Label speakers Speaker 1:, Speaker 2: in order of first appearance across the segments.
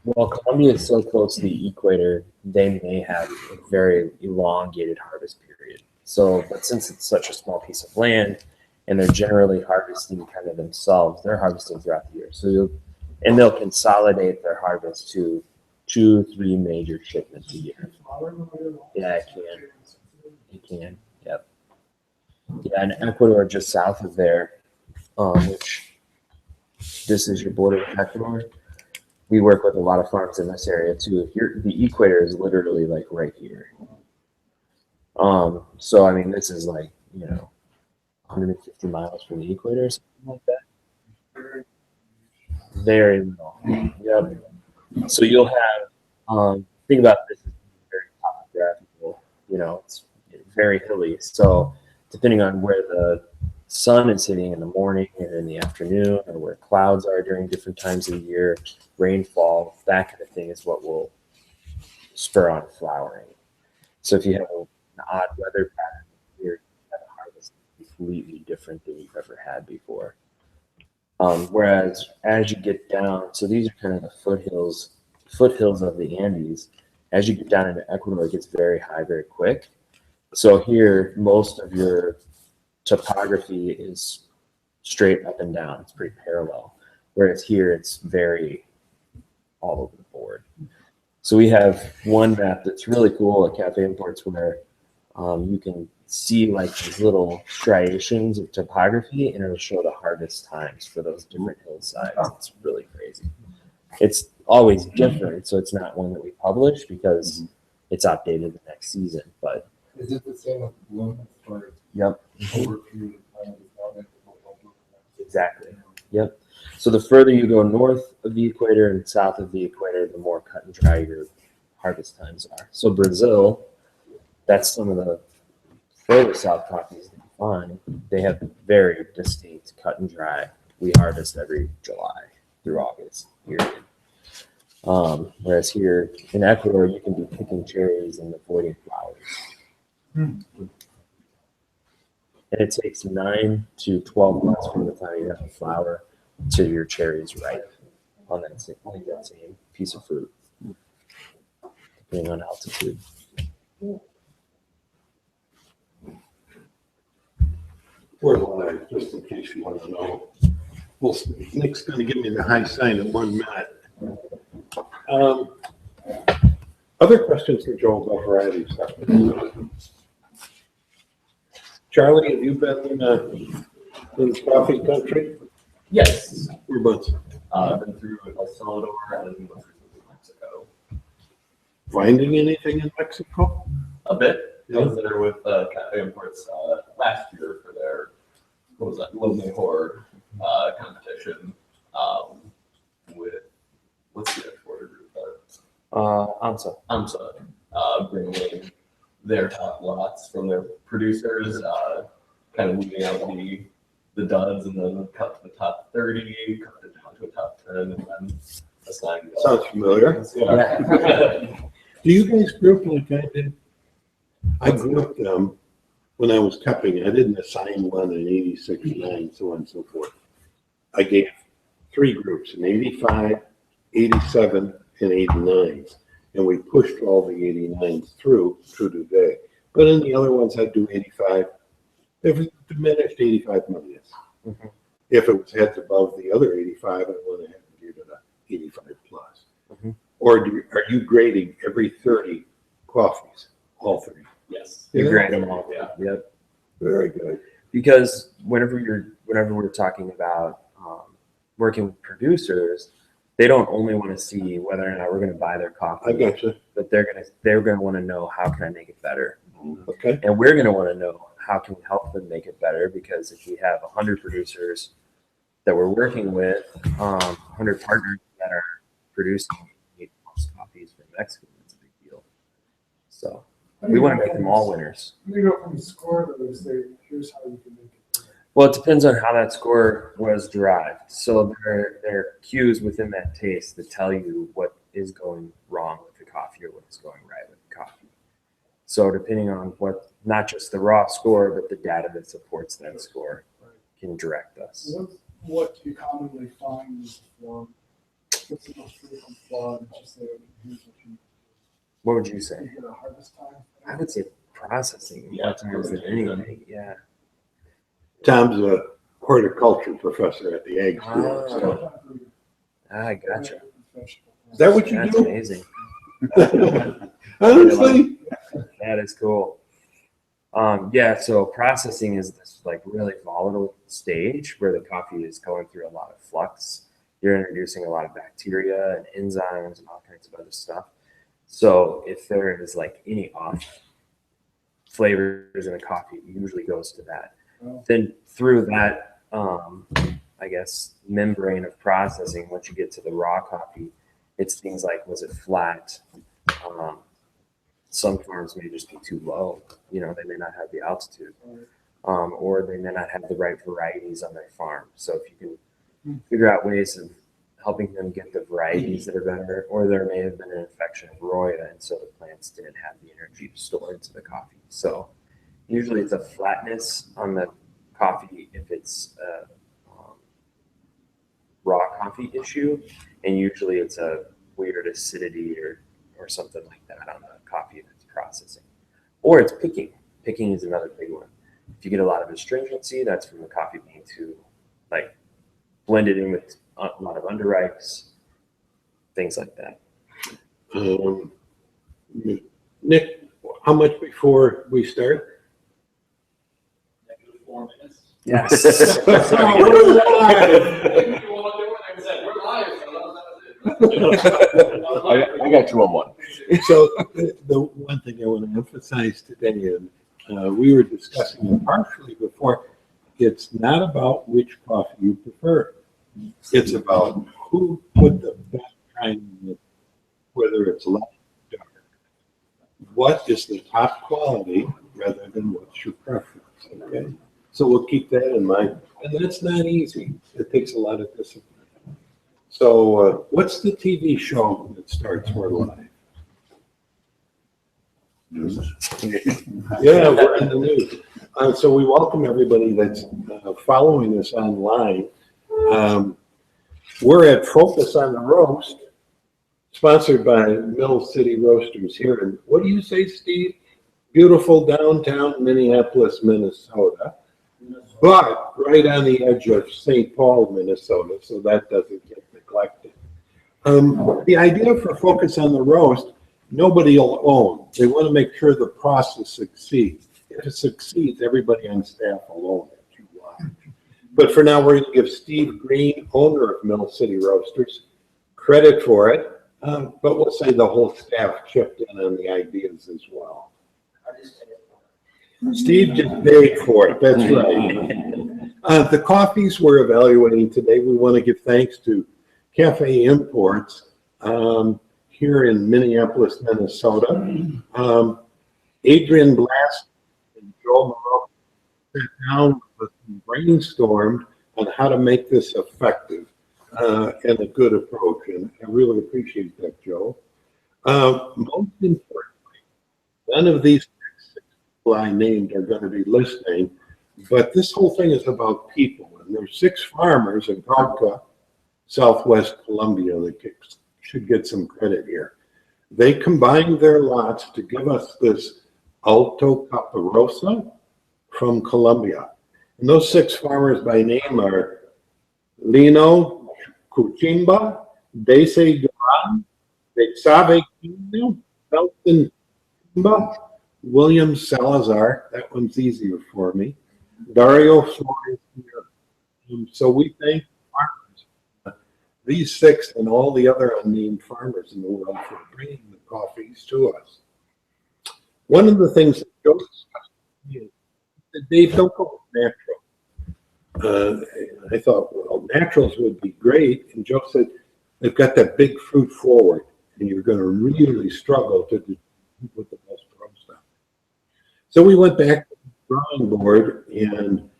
Speaker 1: Well, Colombia is so close to the equator, they may have a very elongated harvest period. So, but since it's such a small piece of land and they're generally harvesting kind of themselves, they're harvesting throughout the year. And they'll consolidate their harvest to 2, 3 major shipments a year. Yeah, it can. It can. Yep. Yeah, and Ecuador just south of there, which this is your border with Ecuador. We work with a lot of farms in this area too. The equator is literally like right here. So I mean, this is like 150 miles from the equator, something like that. Very low. Yep. So you'll have think about this as very topographical. It's very hilly. So depending on where the sun is hitting in the morning and in the afternoon, or where clouds are during different times of the year, rainfall, that kind of thing is what will spur on flowering. So if you have an odd weather pattern here, you have a harvest completely different than you've ever had before. Whereas as you get down, so these are kind of the foothills of the Andes. As you get down into Ecuador, it gets very high very quick. So here, most of your topography is straight up and down. It's pretty parallel. Whereas here, it's very all over the board. So we have one map that's really cool at Cafe Imports where you can see like these little striations of topography, and it'll show the harvest times for those different hillsides. It's really crazy. It's always different, so it's not one that we publish because it's updated the next season. But
Speaker 2: is it the same with bloom?
Speaker 1: Yep.
Speaker 2: Over a period of time,
Speaker 1: exactly. Yep. So the further you go north of the equator and south of the equator, the more cut and dry your harvest times are. So Brazil, that's some of the further south coffees that you find. They have very distinct cut and dry. We harvest every July through August period. Whereas here in Ecuador, you can be picking cherries and avoiding flowers. And it takes 9 to 12 months from the time you have a flower to your cherries ripe on that same piece of fruit, depending on altitude.
Speaker 3: Where's one just in case you want to know? Well, Nick's going to give me the high sign in 1 minute. Other questions for Joel about variety stuff? Charlie, have you been in coffee country?
Speaker 4: Yes.
Speaker 3: Whereabouts?
Speaker 4: I've been through El Salvador and been through Mexico.
Speaker 3: Finding anything in Mexico?
Speaker 4: A bit. I was there with Cafe Imports last year for their, what was that, Lo Mejor competition with, what's the exporter group? AMSA. Bringing their top lots from their producers, kind of leaving out the duds and then cut to the top 30, cut it down to a top 10, and then assign.
Speaker 3: Sounds familiar.
Speaker 4: Yeah.
Speaker 3: Do you guys group like I did? I grouped them when I was cupping. I didn't assign one in 86, 9, so on and so forth. I gave 3 groups, an 85, 87, and 89. And we pushed all the 89s through today. But in the other ones, I'd do 85. If it diminished 85 millions.
Speaker 1: Mm-hmm.
Speaker 3: If it was heads above the other 85, I went ahead and gave it a 85 plus.
Speaker 1: Mm-hmm.
Speaker 3: Or are you grading every 30 coffees? All 30?
Speaker 4: Yes.
Speaker 1: You grade them all.
Speaker 4: Yeah.
Speaker 1: Yep.
Speaker 3: Very good.
Speaker 1: Because whenever we're talking about working with producers, they don't only want to see whether or not we're going to buy their coffee.
Speaker 3: I got you.
Speaker 1: But they're going to want to know, how can I make it better?
Speaker 3: Okay.
Speaker 1: And we're going to want to know, how can we help them make it better? Because if we have 100 producers that we're working with, 100 partners that are producing coffees from Mexico, that's a big deal. So we want to make them all winners.
Speaker 2: When you go from the score, though, they say, here's how you can make it better.
Speaker 1: Well, it depends on how that score was derived. So there are cues within that taste that tell you what is going wrong with the coffee or what is going right with the coffee. So depending on what, not just the raw score, but the data that supports that score can direct us.
Speaker 2: What do you commonly find is what's the most frequent flawed. It's just that here's what you
Speaker 1: What would you say?
Speaker 2: you get a harvest time.
Speaker 1: I would say processing
Speaker 4: Yeah,
Speaker 1: more times than anything. Yeah.
Speaker 3: Tom's a horticulture professor at the Ag School. So.
Speaker 1: I gotcha.
Speaker 3: Is that what you
Speaker 1: That's
Speaker 3: do?
Speaker 1: amazing.
Speaker 3: Honestly,
Speaker 1: That is cool. Yeah, so processing is this like really volatile stage where the coffee is going through a lot of flux. You're introducing a lot of bacteria and enzymes and all kinds of other stuff. So if there is like any off flavors in the coffee, it usually goes to that. Then through that, I guess, membrane of processing, once you get to the raw coffee, it's things like, was it flat? Some farms may just be too low. You know, they may not have the altitude, or they may not have the right varieties on their farm. So if you can figure out ways of helping them get the varieties that are better, or there may have been an infection of Roya, and so the plants didn't have the energy to store into the coffee. So usually it's a flatness on the coffee if it's a raw coffee issue, and usually it's a weird acidity or something like that on the coffee that's processing. Or it's picking. Picking is another big one. If you get a lot of astringency, that's from the coffee being too like blended in with a lot of underripes, things like that.
Speaker 3: Nick, how much before we start?
Speaker 5: Negative 4 minutes.
Speaker 1: Yes.
Speaker 3: Oh, we're live.
Speaker 5: I got 2 on 1.
Speaker 3: So the one thing I want to emphasize today, and we were discussing it partially before, it's not about which coffee you prefer. It's about who put the best kind in it, whether it's light or dark. What is the top quality rather than what's your preference, okay? So we'll keep that in mind. And that's not easy. It takes a lot of discipline. So what's the TV show that starts We're Live? Yeah, we're in the news. So we welcome everybody that's following us online. We're at Focus on the Roast, sponsored by Mill City Roasters here in, what do you say, Steve? Beautiful downtown Minneapolis, Minnesota, but right on the edge of St. Paul, Minnesota, so that doesn't get neglected. The idea for Focus on the Roast, nobody will own. They want to make sure the process succeeds. If it succeeds, everybody on staff will own it. But for now, we're going to give Steve Green, owner of Mill City Roasters, credit for it. But we'll say the whole staff chipped in on the ideas as well. Steve just paid for it. That's right. The coffees we're evaluating today, we want to give thanks to Cafe Imports here in Minneapolis, Minnesota. Adrian Blast and Joel Moreau sat down with and brainstormed on how to make this effective and a good approach. And I really appreciate that, Joe. Most importantly, none of these people I named are going to be listening, but this whole thing is about people. And there's 6 farmers in Cauca, Southwest Columbia, that should get some credit here. They combined their lots to give us this Alto Caparosa from Colombia. And those 6 farmers by name are Lino Cuchimba, Dese Duran, Bexave Quino, Felton Chimba, William Salazar, that one's easier for me, Dario Flores. So we thank farmers, these 6 and all the other unnamed farmers in the world for bringing the coffees to us. One of the things that Joe discussed is that Dave, don't go with natural. I thought, well, naturals would be great. And Joe said, they've got that big fruit forward, and you're going to really struggle to put the best roast on. So we went back to the drawing board, and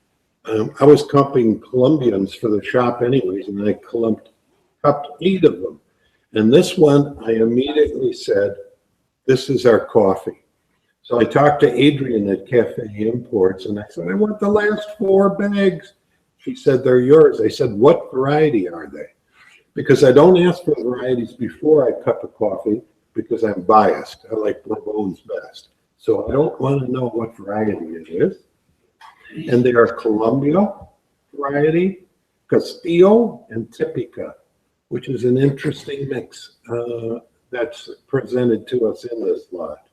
Speaker 3: I was cupping Colombians for the shop anyways, and I cupped 8 of them. And this one, I immediately said, this is our coffee. So I talked to Adrian at Cafe Imports, and I said, I want the last 4 bags. She said, they're yours. I said, what variety are they? because I don't ask for varieties before I cup a coffee because I'm biased. I like Bourbogn's best. So I don't want to know what variety it is. And they are Columbia variety, Castillo, and Typica, which is an interesting mix that's presented to us in this lot.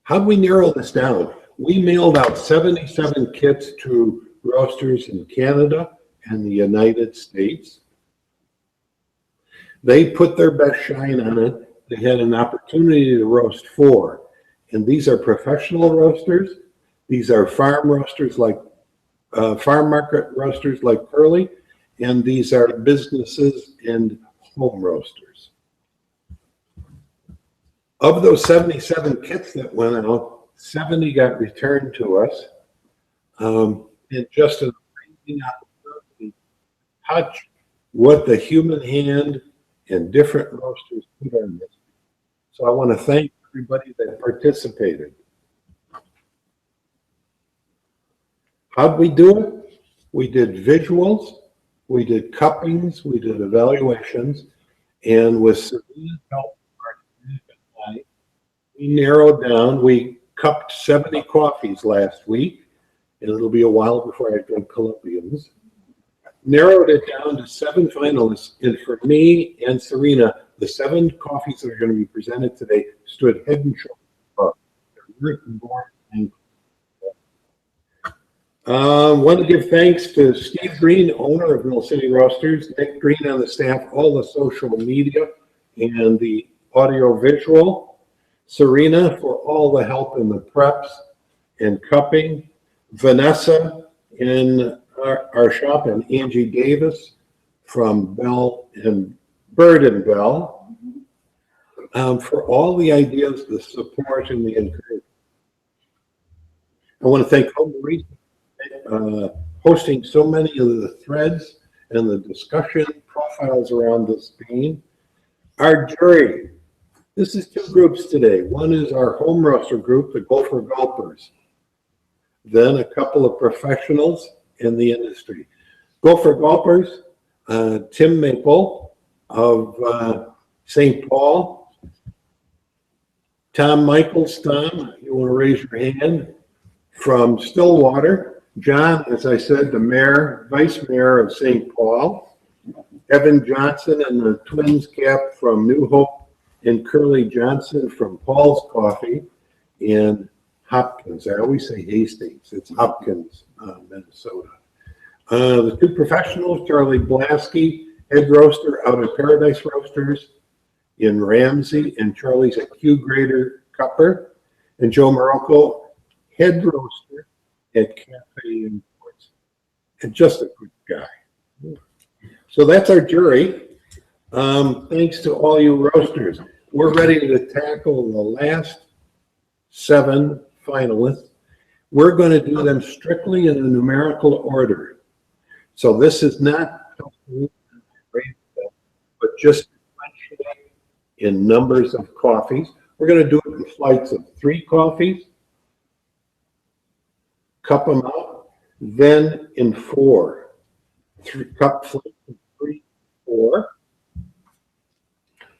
Speaker 3: How'd we narrow this down? We mailed out 77 kits to roasters in Canada and the United States. They put their best shine on it. They had an opportunity to roast 4. And these are professional roasters. These are farm roasters like farm market roasters like Curly. And these are businesses and home roasters. Of those 77 kits that went out, 70 got returned to us. And just an amazing opportunity to touch what the human hand and different roasters put on this. So I want to thank everybody that participated. How'd we do it? We did visuals, we did cuppings, we did evaluations, and with Serena's help, we narrowed down, we cupped 70 coffees last week, and it'll be a while before I drink Colombians. Narrowed it down to 7 finalists, and for me and Serena, the 7 coffees that are going to be presented today stood head and shoulders above. They're written born. Want to give thanks to Steve Green, owner of Mill City Roasters, Nick Green on the staff, all the social media and the audio visual, Serena for all the help in the preps and cupping, Vanessa in our shop, and Angie Davis from Bell and Bird and Bell for all the ideas, the support, and the encouragement. I want to thank Home Marie hosting so many of the threads and the discussion profiles around this bean. Our jury, this is 2 groups today. One is our home roaster group, the Gopher Gulpers. Then a couple of professionals in the industry. Gopher Gulpers, Tim Maple of St. Paul. Tom Michaels, Tom, you want to raise your hand, from Stillwater. John, as I said, the mayor, vice mayor of St. Paul. Evan Johnson and the Twins cap from New Hope, and Curly Johnson from Paul's Coffee, and Hopkins. I always say Hastings. It's Hopkins, Minnesota. The 2 professionals, Charlie Blasky, head roaster out of Paradise Roasters in Ramsey, and Charlie's a Q grader cupper, and Joe Morocco, head roaster at Cafe Imports, and just a good guy. So that's our jury. Thanks to all you roasters. We're ready to tackle the last 7 finalists. We're going to do them strictly in a numerical order. So this is not, but just in numbers of coffees. We're going to do it in flights of 3 coffees. Cup them out, then in 4. 3 cup flights of 3, 4.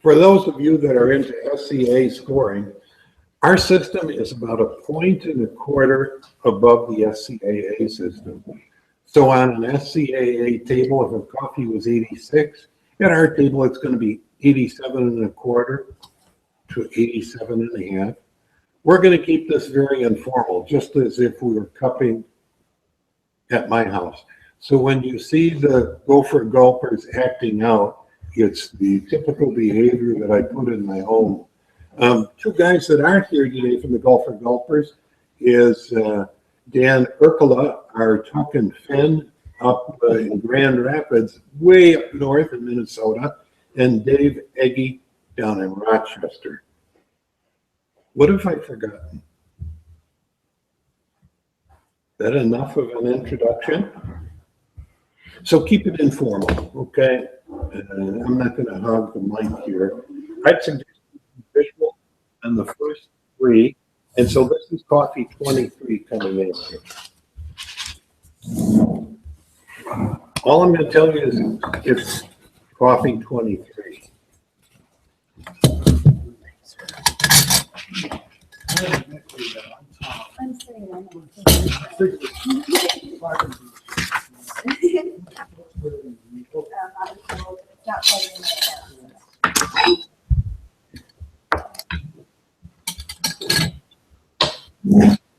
Speaker 3: For those of you that are into SCA scoring, our system is about 1.25 points above the SCAA system. So on an SCAA table, if a coffee was 86, at our table it's going to be 87.25 to 87.5. We're going to keep this very informal, just as if we were cupping at my house. So when you see the Gopher Gulpers acting out, it's the typical behavior that I put in my home. 2 guys that aren't here today from the Gopher Gulpers is Dan Urkala, our Tuck and Finn up in Grand Rapids, way up north in Minnesota, and Dave Eggy down in Rochester. What have I forgotten? Is that enough of an introduction? So keep it informal, okay? I'm not going to hog the mic here. I'd suggest visual on the first 3. And so this is coffee 23 coming in here. All I'm gonna tell you is it's coffee 23.
Speaker 6: I'm sitting on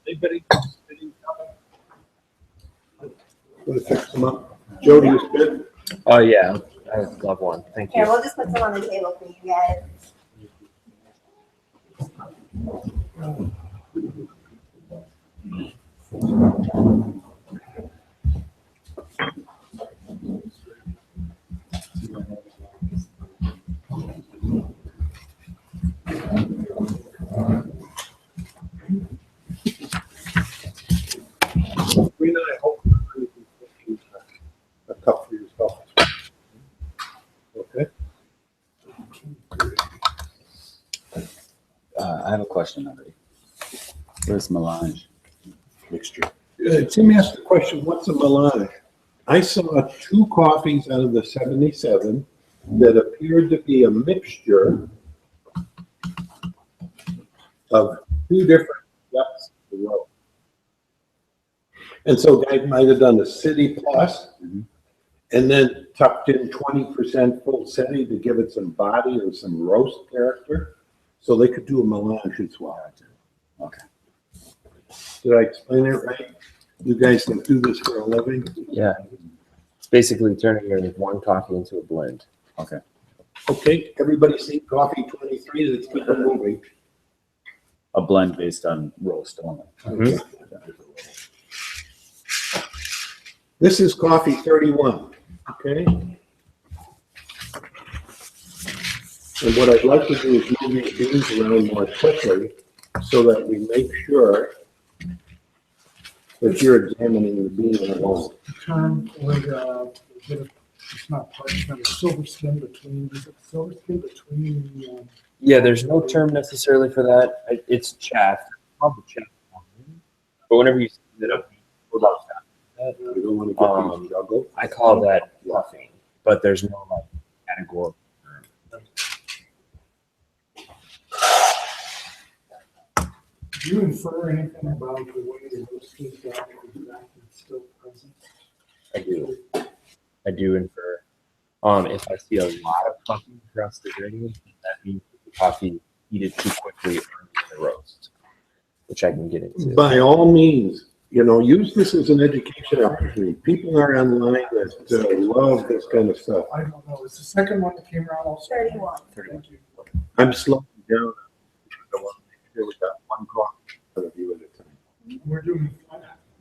Speaker 3: Anybody? Want to fix them up? Jody is good.
Speaker 1: Oh yeah, I love one. Thank
Speaker 6: Here,
Speaker 1: you.
Speaker 6: we'll just put some on the table for you guys.
Speaker 3: Rena, I hope you can a cup for yourself. Okay.
Speaker 7: I have a question already. Where's melange?
Speaker 3: Mixture. Tim asked the question, what's a melange? I saw 2 coffees out of the 77 that appeared to be a mixture of 2 different depths of the road. And so guys might have done a city plus and then tucked in 20% full city to give it some body or some roast character. So they could do a melange as well.
Speaker 7: Okay.
Speaker 3: Did I explain it right? You guys can do this for a living?
Speaker 1: Yeah, it's basically turning your one coffee into a blend.
Speaker 7: Okay.
Speaker 3: Okay, everybody see coffee 23, let's keep it moving.
Speaker 7: A blend based on roast only.
Speaker 1: Mhm.
Speaker 3: This is coffee 31, okay? And what I'd like to do is move these beans around more quickly so that we make sure that you're examining the bean alone.
Speaker 2: The term with, it's not parchment, it's silver skin between, is it silver skin between the,
Speaker 1: Yeah, there's no term necessarily for that. It's chaff. It's called the chaff. But whenever you set it up,
Speaker 3: We don't want to get these juggled.
Speaker 1: I call that puffing, but there's no like categorical term.
Speaker 2: do you infer anything about the way the roast is done and the fact that it's still present?
Speaker 1: I do infer. If I see a lot of puffing across the gradient, that means the coffee heated too quickly early in the roast, which I can get into.
Speaker 3: By all means, you know, use this as an education opportunity. People are online that love this kind of stuff.
Speaker 2: I don't know, it's the second one that came around also.
Speaker 6: 31.
Speaker 2: Thank you.
Speaker 3: I'm slowing down. I want to make sure we got one coffee for the view at a time.
Speaker 2: We're doing,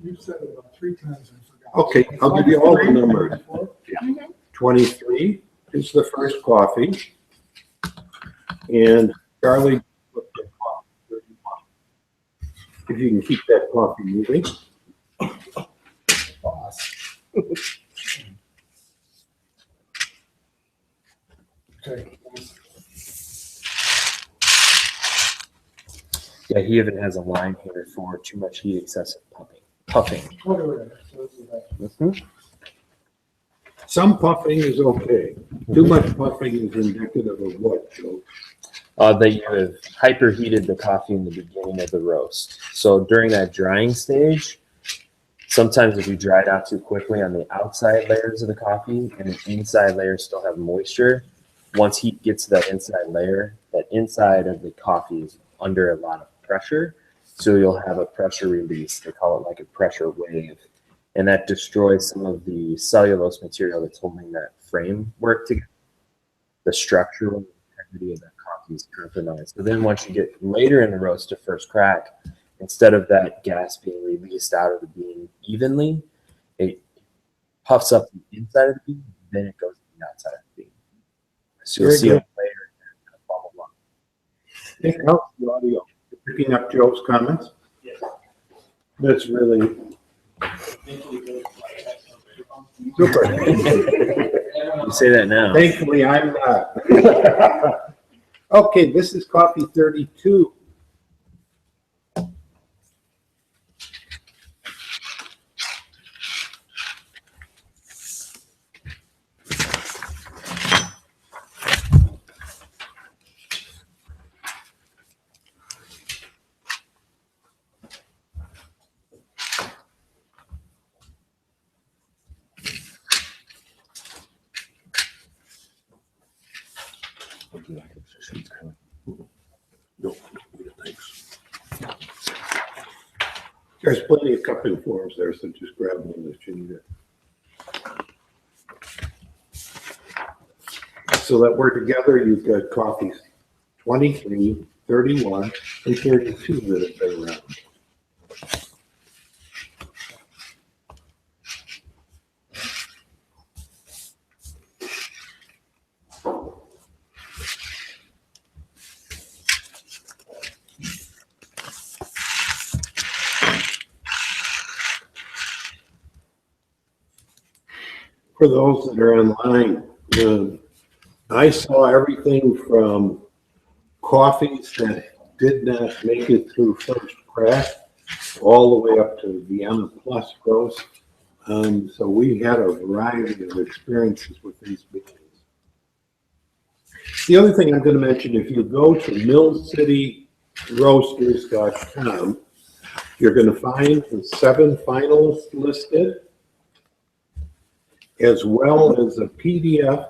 Speaker 2: you've said it about 3 times, I forgot.
Speaker 3: Okay, I'll give you all the numbers.
Speaker 6: Mhm.
Speaker 3: 23 is the first coffee. And Charlie, put the coffee, 31. If you can keep that coffee moving.
Speaker 7: Boss.
Speaker 2: Okay.
Speaker 1: Yeah, he even has a line here for too much heat, excessive puffing.
Speaker 2: Whatever. So it's that.
Speaker 1: Mhm.
Speaker 3: Some puffing is okay. Too much puffing is indicative of what, Joe?
Speaker 1: That you have hyperheated the coffee in the beginning of the roast. So during that drying stage, sometimes if you dry it out too quickly on the outside layers of the coffee and the inside layers still have moisture, once heat gets to that inside layer, that inside of the coffee is under a lot of pressure. So you'll have a pressure release. They call it like a pressure wave. And that destroys some of the cellulose material that's holding that framework together. The structural integrity of that coffee is compromised. So then once you get later in the roast to first crack, instead of that gas being released out of the bean evenly, it puffs up the inside of the bean, then it goes to the outside of the bean. So you'll
Speaker 3: Very
Speaker 1: see
Speaker 3: good.
Speaker 1: it later. Blah, blah, blah.
Speaker 3: Hey, how's the audio? You picking up Joe's comments?
Speaker 5: Yes.
Speaker 3: That's really
Speaker 5: Mentally good.
Speaker 3: super.
Speaker 1: You say that now.
Speaker 3: Thankfully, I'm not. Okay, this is coffee 32. No, thanks. There's plenty of cupping forms there, so just grab one that you need it. So that we're together, you've got coffees 23, 31, and 32 that have been around. For those that are online, I saw everything from coffees that did not make it through first crack all the way up to Vienna Plus roast. So we had a variety of experiences with these beans. The other thing I'm going to mention, if you go to millcityroasters.com, you're going to find the 7 finalists listed, as well as a PDF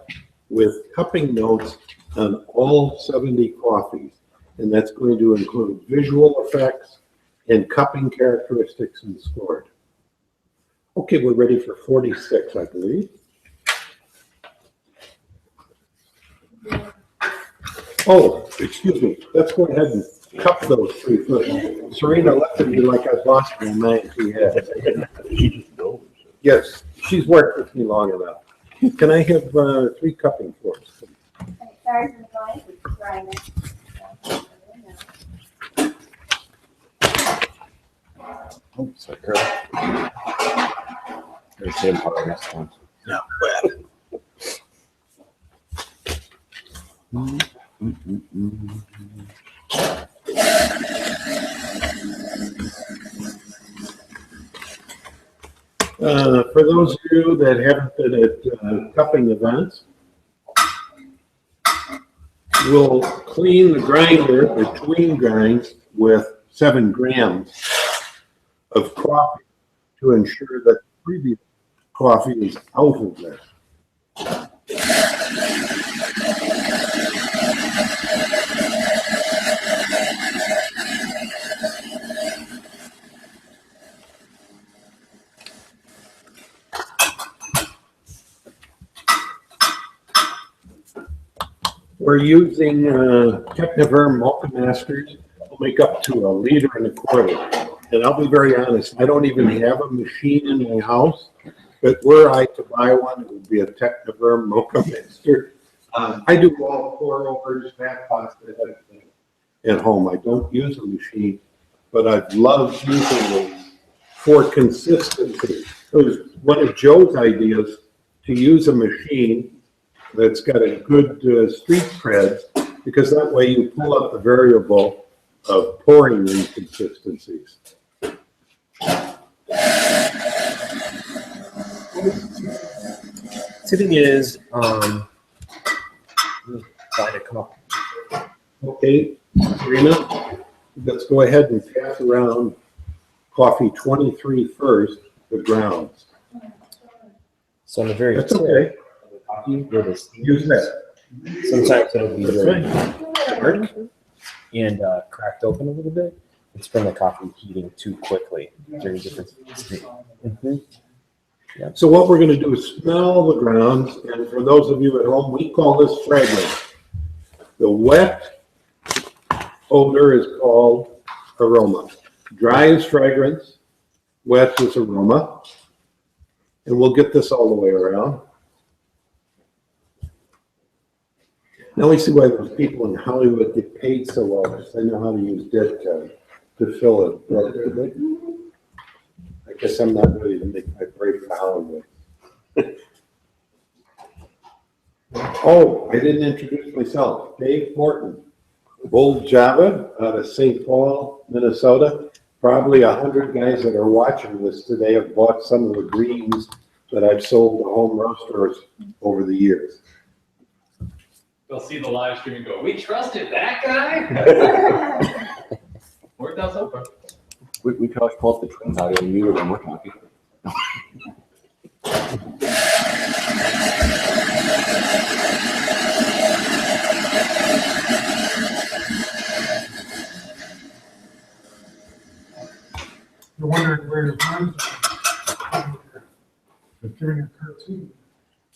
Speaker 3: with cupping notes on all 70 coffees. And that's going to include visual effects and cupping characteristics and scored. Okay, we're ready for 46, I believe. Oh, excuse me. Let's go ahead and cup those 3 first. Serena looked at me like I lost my mind. She has. Yes, she's worked with me long enough. Can I have 3 cupping forks?
Speaker 6: Sorry for the noise, it's drying it.
Speaker 7: Oh, sorry, girl. There's the same part of this one.
Speaker 3: No. For those of you that haven't been at cupping events, we'll clean the grinder between grinds with 7 grams of coffee to ensure that the previous coffee is out of there. We're using Techniverm Mocha Masters. We'll make up to 1.25 liters. And I'll be very honest, I don't even have a machine in my house, but were I to buy one, it would be a Techniverm Mocha Master. I do all pour-overs, fat pasta, everything at home. I don't use a machine, but I've loved using them for consistency. It was one of Joe's ideas to use a machine that's got a good street cred, because that way you pull up the variable of pouring inconsistencies.
Speaker 1: The thing is, try to come up.
Speaker 3: Okay, Serena, let's go ahead and pass around coffee 23 first, the grounds.
Speaker 1: So on the very
Speaker 3: That's
Speaker 1: tip
Speaker 3: okay.
Speaker 1: of the coffee, where the steam
Speaker 3: Use
Speaker 1: is,
Speaker 3: that.
Speaker 1: sometimes it'll be
Speaker 3: That's
Speaker 1: very
Speaker 3: fine.
Speaker 1: dark and cracked open a little bit. It's from the coffee heating too quickly during different stages.
Speaker 3: So what we're going to do is smell the grounds, and for those of you at home, we call this fragrance. The wet odor is called aroma. Dry is fragrance, wet is aroma. And we'll get this all the way around. Now we see why those people in Hollywood get paid so well, because they know how to use dead time to fill it. I guess I'm not ready to make my break for Hollywood. Oh, I didn't introduce myself. Dave Morton, Old Java out of St. Paul, Minnesota. Probably 100 guys that are watching this today have bought some of the greens that I've sold to home roasters over the years.
Speaker 4: They'll see the live stream and go, we trusted that guy? Worked out so far.
Speaker 7: We could always pull up the twins audio and mute it when we're talking.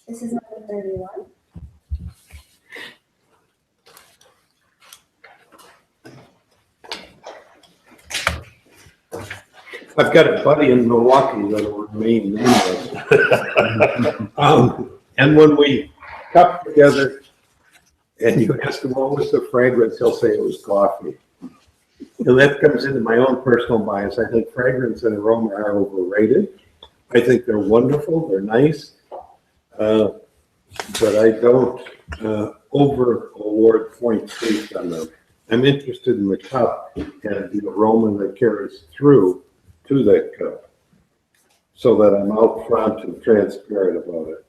Speaker 6: This is number 31.
Speaker 3: I've got a buddy in Milwaukee that'll remain nameless. And when we cup together and you ask him what was the fragrance, he'll say it was coffee. And that comes into my own personal bias. I think fragrance and aroma are overrated. I think they're wonderful, they're nice. But I don't over award points based on them. I'm interested in the cup and the aroma that carries through to that cup, so that I'm out front and transparent about it.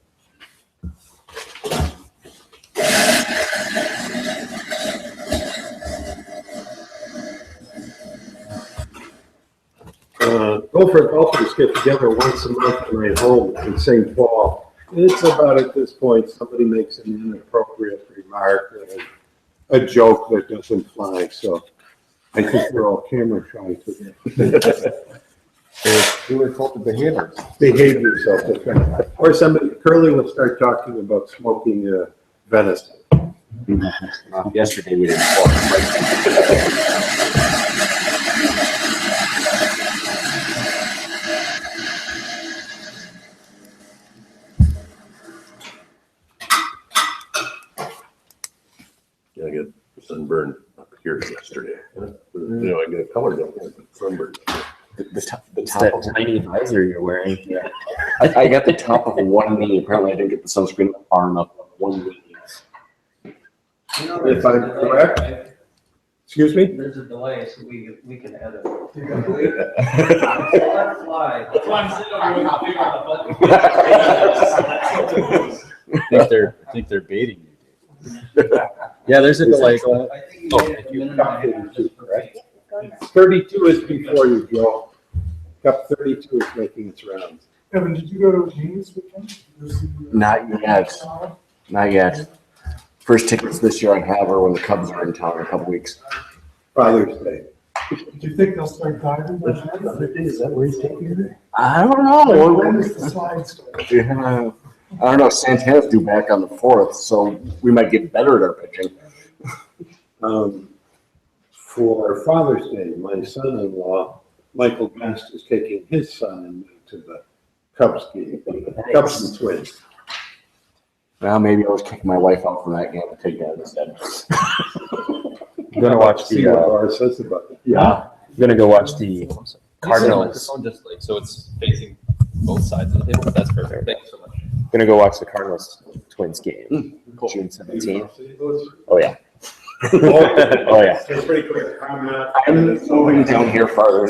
Speaker 3: Gopher Cuppers get together once a month in my home in St. Paul. It's about at this point somebody makes an inappropriate remark, a joke that doesn't fly. So I think we're all camera shy today.
Speaker 7: Do a cult of behaviors.
Speaker 3: Behave yourself, okay? Or somebody, Curly will start talking about smoking venison.
Speaker 1: Yesterday we didn't walk.
Speaker 8: I get sunburned up here yesterday. I get a color down here, but sunburned.
Speaker 1: It's that tiny visor you're wearing.
Speaker 9: Yeah. I got the top of one knee. Apparently, I didn't get the sunscreen far enough. One knee.
Speaker 3: If I'm correct, excuse me?
Speaker 5: There's a delay, so we can edit. Let it fly. That's why I'm sitting over here
Speaker 7: I think they're baiting you. Yeah, there's a delay.
Speaker 5: I think you get a minute and a half just for right?
Speaker 3: 32 is before you, Joe. Cup 32 is making its rounds.
Speaker 2: Evan, did you go to a game this weekend?
Speaker 9: Not yet. Not yet. First tickets this year I have are when the Cubs are in town in a couple weeks.
Speaker 3: Father's Day.
Speaker 2: Do you think they'll start diving? by then?
Speaker 3: Is that where he's taking it?
Speaker 9: I don't know.
Speaker 2: When does the slide start?
Speaker 9: Yeah. I don't know. Santana's due back on the 4th, so we might get better at our pitching.
Speaker 3: For Father's Day, my son-in-law, Michael Best, is taking his son and me to the Cubs game, Cubs and Twins.
Speaker 9: Well, maybe I'll just kick my wife out from that game and take that instead.
Speaker 1: I'm gonna watch
Speaker 3: See what
Speaker 1: the.
Speaker 3: Bar says about it.
Speaker 9: Yeah.
Speaker 1: I'm gonna go watch the Cardinals.
Speaker 4: Microphone just like so it's facing both sides of the table. That's perfect. Thank you so much.
Speaker 1: Gonna go watch the Cardinals Twins game.
Speaker 9: Cool.
Speaker 1: June 17th. Oh yeah.
Speaker 3: Oh,
Speaker 1: Oh yeah.
Speaker 3: That's pretty quick. I'm
Speaker 9: moving down here farther.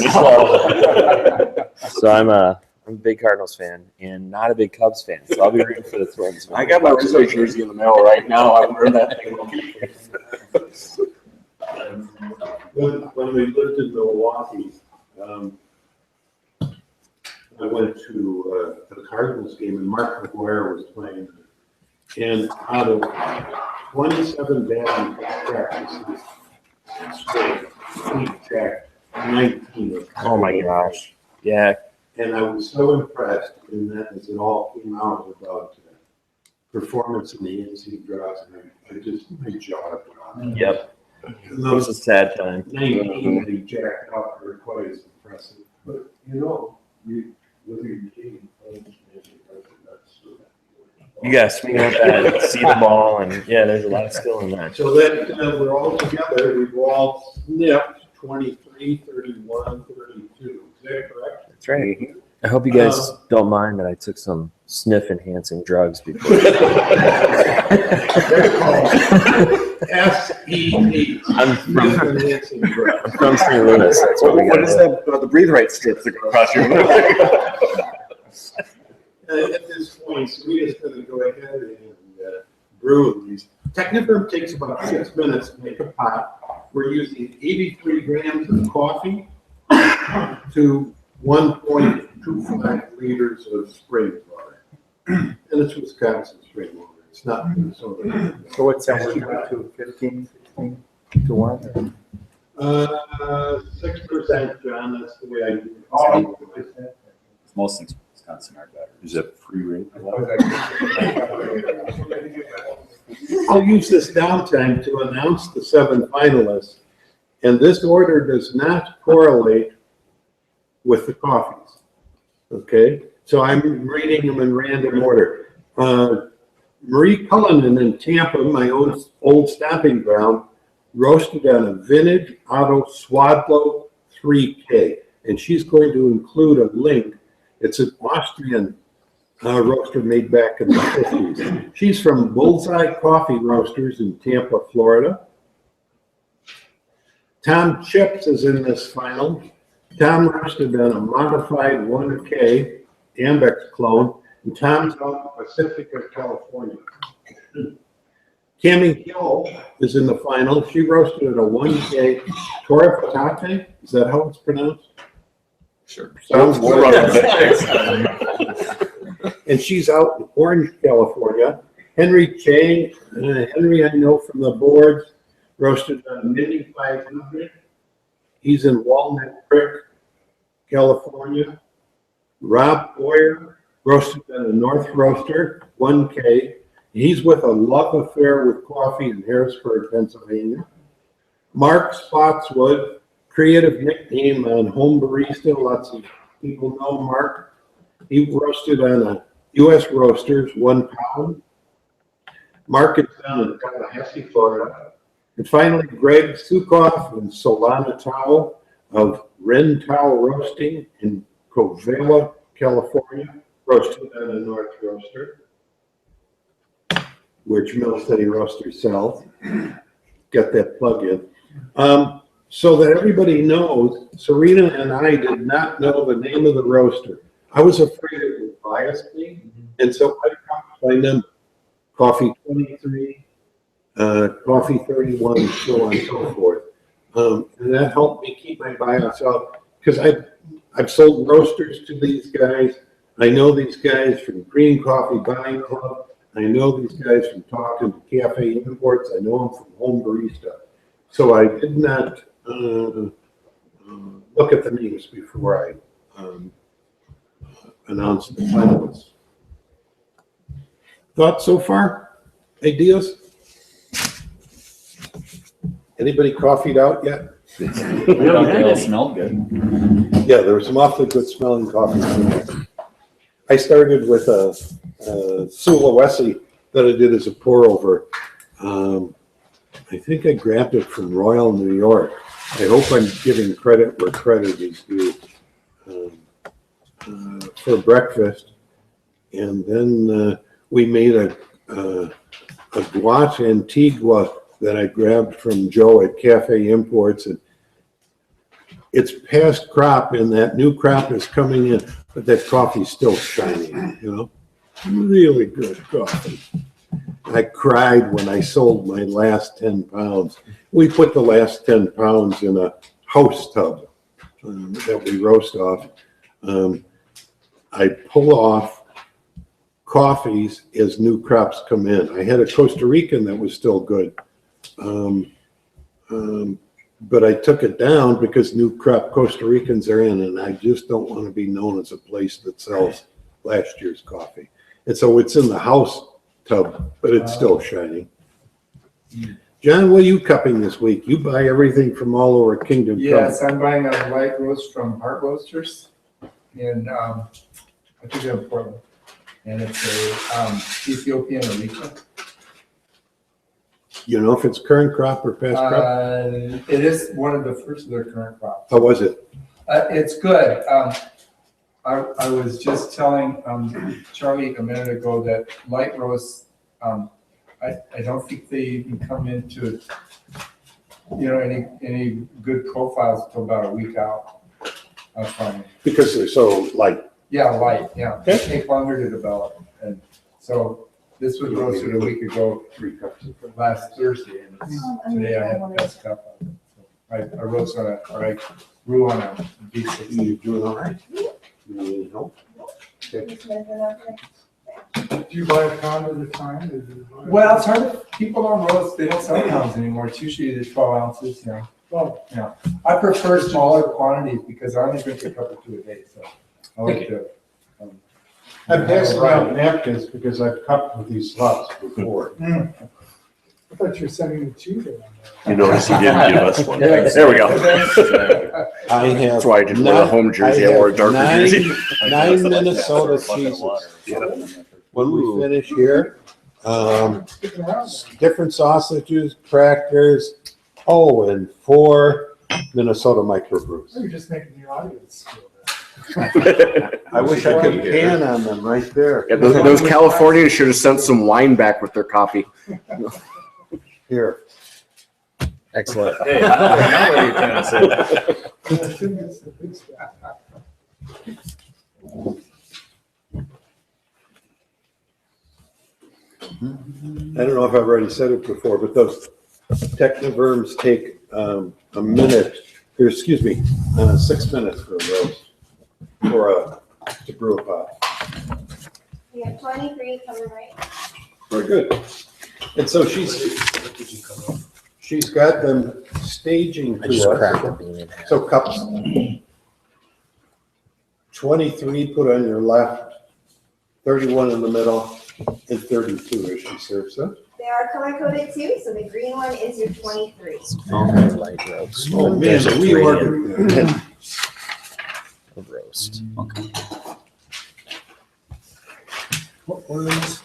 Speaker 1: So I'm a big Cardinals fan and not a big Cubs fan. So I'll be rooting for the Twins.
Speaker 9: I got my Rizzo jersey in the mail right now. I'm wearing that thing.
Speaker 3: When we lived in Milwaukee, I went to the Cardinals game and Mark McGuire was playing. And out of 27 batting practices straight, he jacked 19 of them.
Speaker 1: Oh my gosh. Yeah.
Speaker 3: And I was so impressed in that as it all came out about performance in the NC draws, and my jaw dropped.
Speaker 1: Yep.
Speaker 3: And
Speaker 1: It was
Speaker 3: those
Speaker 1: a sad time.
Speaker 3: 19 that he jacked up are quite as impressive. But, with your team,
Speaker 1: You gotta swing at that, see the ball, and yeah, there's a lot of skill in that.
Speaker 3: so that we're all together, we've all sniffed 23, 31, 32. Is that correct?
Speaker 1: That's right. I hope you guys don't mind that I took some sniff-enhancing drugs before.
Speaker 3: They're called SED.
Speaker 1: I'm
Speaker 3: Sniff-enhancing drugs.
Speaker 1: from St. Louis. That's what we
Speaker 9: What
Speaker 1: got.
Speaker 9: is that? The breathe right strips that go across your
Speaker 3: At this point, so we just going to go ahead and brew these. Techniferm takes about 6 minutes to make a pot. We're using 83 grams of coffee to 1.25 liters of spring water. And it's Wisconsin spring water. It's not Minnesota.
Speaker 7: So what's that working out to 15, 16 to 1?
Speaker 3: 6%, John, that's the way I do it.
Speaker 7: Most things. Wisconsin are better.
Speaker 8: Is that free ring?
Speaker 3: I'll use this downtime to announce the 7 finalists. And this order does not correlate with the coffees. Okay? So I'm reading them in random order. Marie Cullinan in Tampa, my old stomping ground, roasted on a vintage Otto Swadlow 3K. And she's going to include a link. It's an Austrian roaster made back in the 50s. She's from Bullseye Coffee Roasters in Tampa, Florida. Tom Chips is in this final. Tom roasted on a modified 1K Ambex clone, and Tom's out of Pacifica, California. Cami Hill is in the final. She roasted at a 1K Torre Patate. Is that how it's pronounced?
Speaker 4: Sure.
Speaker 3: Sounds and she's out in Orange, California. Henry Chang, Henry I know from the boards, roasted on Mini 500. He's in Walnut Creek, California. Rob Boyer roasted on a North Roaster, 1K. He's with a love affair with coffee in Harrisburg, Pennsylvania. Mark Spotswood, creative nickname on Home Barista. Lots of people know Mark. He roasted on a U.S. Roasters, 1 pound. Mark is down in Tallahassee, Florida. And finally, Greg Sukoff and Solana Tao of Ren Tao Roasting in Covella, California, roasted on a North Roaster, which Mill City Roasters sells. Get that plug in. So that everybody knows, Serena and I did not know the name of the roaster. I was afraid it would bias me, and so I copied my number. Coffee 23, Coffee 31, so on and so forth. And that helped me keep my bias out, because I've sold roasters to these guys. I know these guys from Green Coffee Buying Club. I know these guys from talking to Cafe Imports. I know them from Home Barista. So I did not look at the names before I announced the finalists. Thoughts so far? Ideas? Anybody coffeeed out yet?
Speaker 7: They all smelled good.
Speaker 3: Yeah, there was some awfully good smelling coffee. I started with a Sulawesi that I did as a pour over. I think I grabbed it from Royal, New York. I hope I'm giving credit where credit is due. For breakfast, and then we made a Guat Antigua that I grabbed from Joe at Cafe Imports, and it's past crop, and that new crop is coming in, but that coffee's still shining, you know, really good coffee. I cried when I sold my last 10 pounds. We put the last 10 pounds in a house tub that we roast off. I pull off coffees as new crops come in. I had a Costa Rican that was still good. But I took it down because new crop Costa Ricans are in, and I just don't want to be known as a place that sells last year's coffee. And so it's in the house tub, but it's still shining. John, what are you cupping this week? You buy everything from all over Kingdom Come.
Speaker 10: Yes, I'm buying a light roast from Heart Roasters in, I think in Portland. And it's a Ethiopian Arabica.
Speaker 3: You know if it's current crop or past crop?
Speaker 10: It is one of the first of their current crops.
Speaker 3: How was it?
Speaker 10: It's good. I was just telling Charlie a minute ago that light roasts, I don't think they even come into, you know, any good profiles until about a week out. That's fine.
Speaker 3: Because they're so light.
Speaker 10: Yeah, light, yeah. They
Speaker 3: Okay.
Speaker 10: take longer to develop. And so this was roasted a week ago,
Speaker 3: 3 cups.
Speaker 10: last Thursday, and today I had the best cup of it. So I roast on or I brew on a B6.
Speaker 3: You doing all right? You need help?
Speaker 6: Just measure it out there.
Speaker 2: Do you buy a pound at a time? or do you buy-
Speaker 10: Well, it's hard, people don't roast, they don't sell pounds anymore, it's usually the 12 ounces, you know. Well, yeah, I prefer smaller quantities because I only drink a cup or two a day, so I like to
Speaker 3: I'm passing out napkins because I've cupped with these slots before.
Speaker 2: I thought you were sending the cheese around
Speaker 8: You notice he didn't give us one.
Speaker 7: Yeah.
Speaker 8: There we go.
Speaker 3: I have.
Speaker 9: That's why I didn't wear a home jersey. I wore a darker jersey.
Speaker 3: Nine Minnesota cheeses. When we finish here,
Speaker 2: there. Sticking around
Speaker 3: different sausages, crackers, and 4 Minnesota microbrews.
Speaker 2: there. You're just making the audience feel better.
Speaker 3: I wish I could pan on them right there.
Speaker 9: Yeah, those Californians should have sent some wine back with their coffee.
Speaker 3: Here.
Speaker 1: Excellent.
Speaker 7: Hey, now what are you trying to say?
Speaker 2: I think it's the big stuff.
Speaker 3: I don't know if I've already said it before, but those techniverms take a minute, or excuse me, 6 minutes for a roast, to brew a pot.
Speaker 6: We have 23 coming right.
Speaker 3: Very good. And so she's got them staging
Speaker 1: I just
Speaker 3: to
Speaker 1: cracked
Speaker 3: us.
Speaker 1: the bean in half.
Speaker 3: So cups 23 put on your left, 31 in the middle, and 32 as she serves them.
Speaker 6: They are color coded too, so the green one is your 23.
Speaker 1: Very light roast.
Speaker 3: Oh, man,
Speaker 1: There's a
Speaker 3: we
Speaker 1: gradient
Speaker 3: ordered.
Speaker 1: of roast.
Speaker 2: What were these?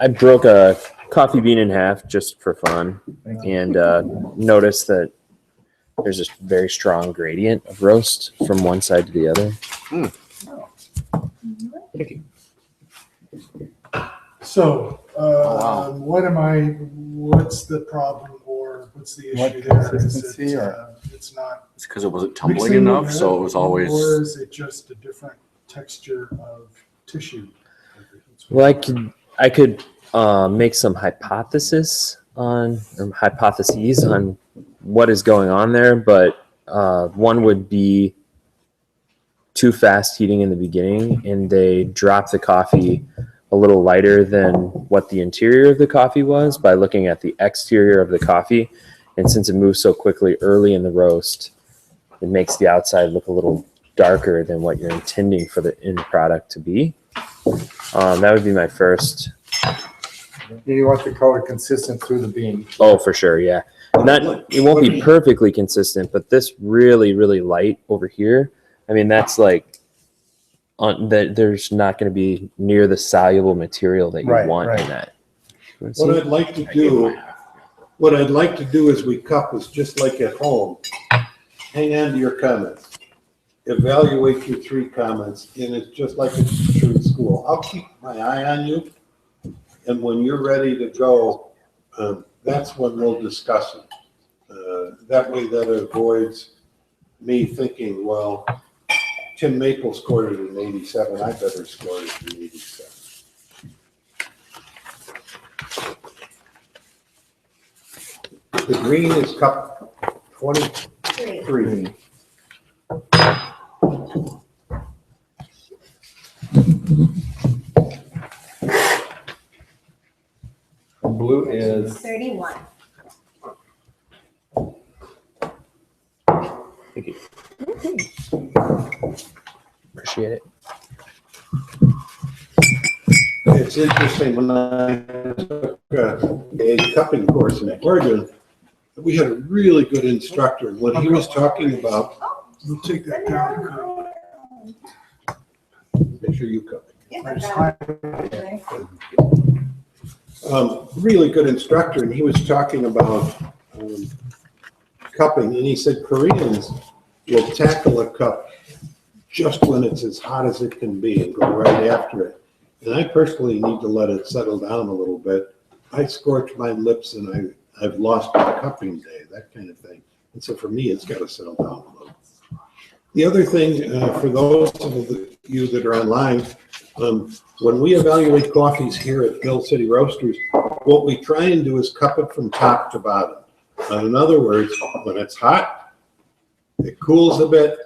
Speaker 1: I broke a coffee bean in half just for fun, and noticed that there's a very strong gradient of roast from one side to the other.
Speaker 2: So, what's the problem or what's the
Speaker 10: What
Speaker 2: issue there? Is
Speaker 10: consistency
Speaker 2: it,
Speaker 10: or-
Speaker 2: it's not
Speaker 9: It's because it wasn't tumbling
Speaker 2: mixing
Speaker 9: enough,
Speaker 2: it,
Speaker 9: so it was always.
Speaker 2: or is it just a different texture of tissue?
Speaker 1: Well, I could make some hypotheses on what is going on there, but one would be too fast heating in the beginning, and they drop the coffee a little lighter than what the interior of the coffee was by looking at the exterior of the coffee. And since it moves so quickly early in the roast, it makes the outside look a little darker than what you're intending for the end product to be. That would be my first.
Speaker 10: You want the color consistent through the bean.
Speaker 1: Oh, for sure, yeah. It won't be perfectly consistent, but this really, really light over here. I mean, that's like there's not going to be near the soluble material that you
Speaker 10: Right,
Speaker 1: want
Speaker 10: right.
Speaker 1: in that.
Speaker 3: What I'd like to do as we cup is just like at home, hang on to your comments. Evaluate your 3 comments, and it's just like a teacher in school. I'll keep my eye on you, and when you're ready to go, that's when we'll discuss it. That way that avoids me thinking, well, Tim Maple scored it an 87, I better score it an 87. The green is cup 23.
Speaker 10: Blue is
Speaker 6: 31.
Speaker 1: Thank you. Appreciate it.
Speaker 3: It's interesting, when I took a cupping course in Oregon, we had a really good instructor. When he was talking about,
Speaker 2: We'll take that down.
Speaker 3: make sure you cup.
Speaker 6: Yep,
Speaker 2: I
Speaker 6: I
Speaker 2: just
Speaker 6: got it.
Speaker 3: Really good instructor, and he was talking about cupping, and he said Koreans will tackle a cup just when it's as hot as it can be and go right after it. And I personally need to let it settle down a little bit. I scorch my lips and I've lost my cupping day, that kind of thing. And so for me, it's got to settle down a little. The other thing, for those of you that are online, when we evaluate coffees here at Mill City Roasters, what we try and do is cup it from top to bottom. In other words, when it's hot, it cools a bit,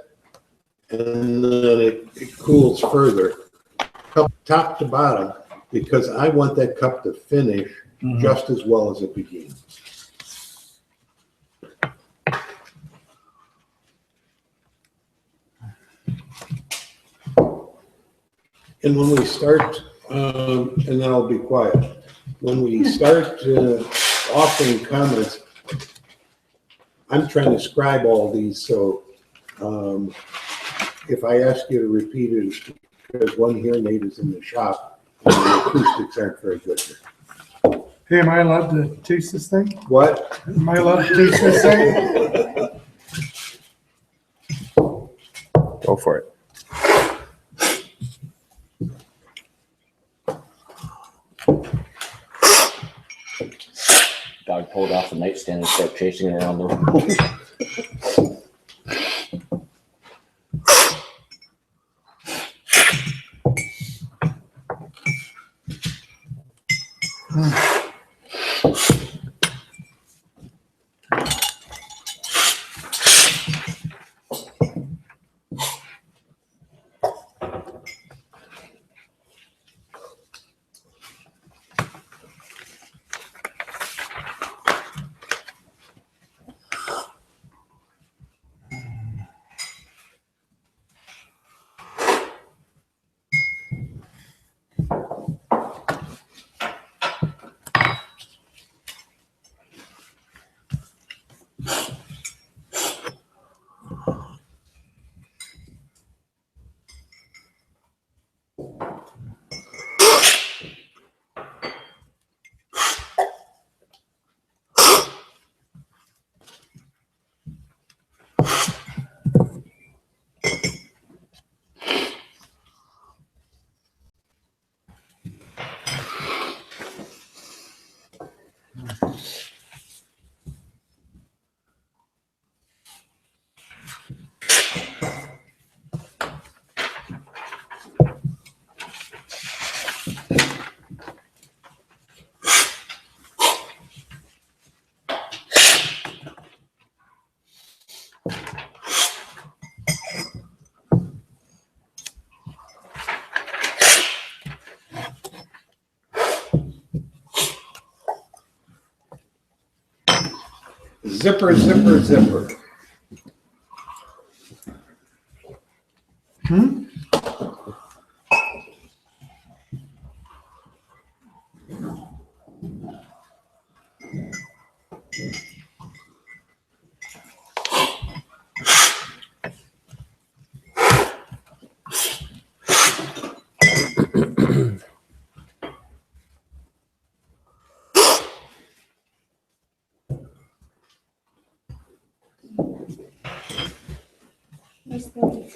Speaker 3: and then it cools further. Cup top to bottom, because I want that cup to finish just as well as it began. And when we start, and then I'll be quiet. When we start offering comments, I'm trying to scribe all these, so if I ask you to repeat it, it's because one hearing aid is in the shop and the acoustics aren't very good here.
Speaker 2: Hey, am I allowed to taste this thing?
Speaker 3: What?
Speaker 2: Am I allowed to taste this thing?
Speaker 1: Go for it.
Speaker 9: Dog pulled off the nightstand and started chasing it around the room.
Speaker 3: Zipper, zipper, zipper.
Speaker 6: There's 32.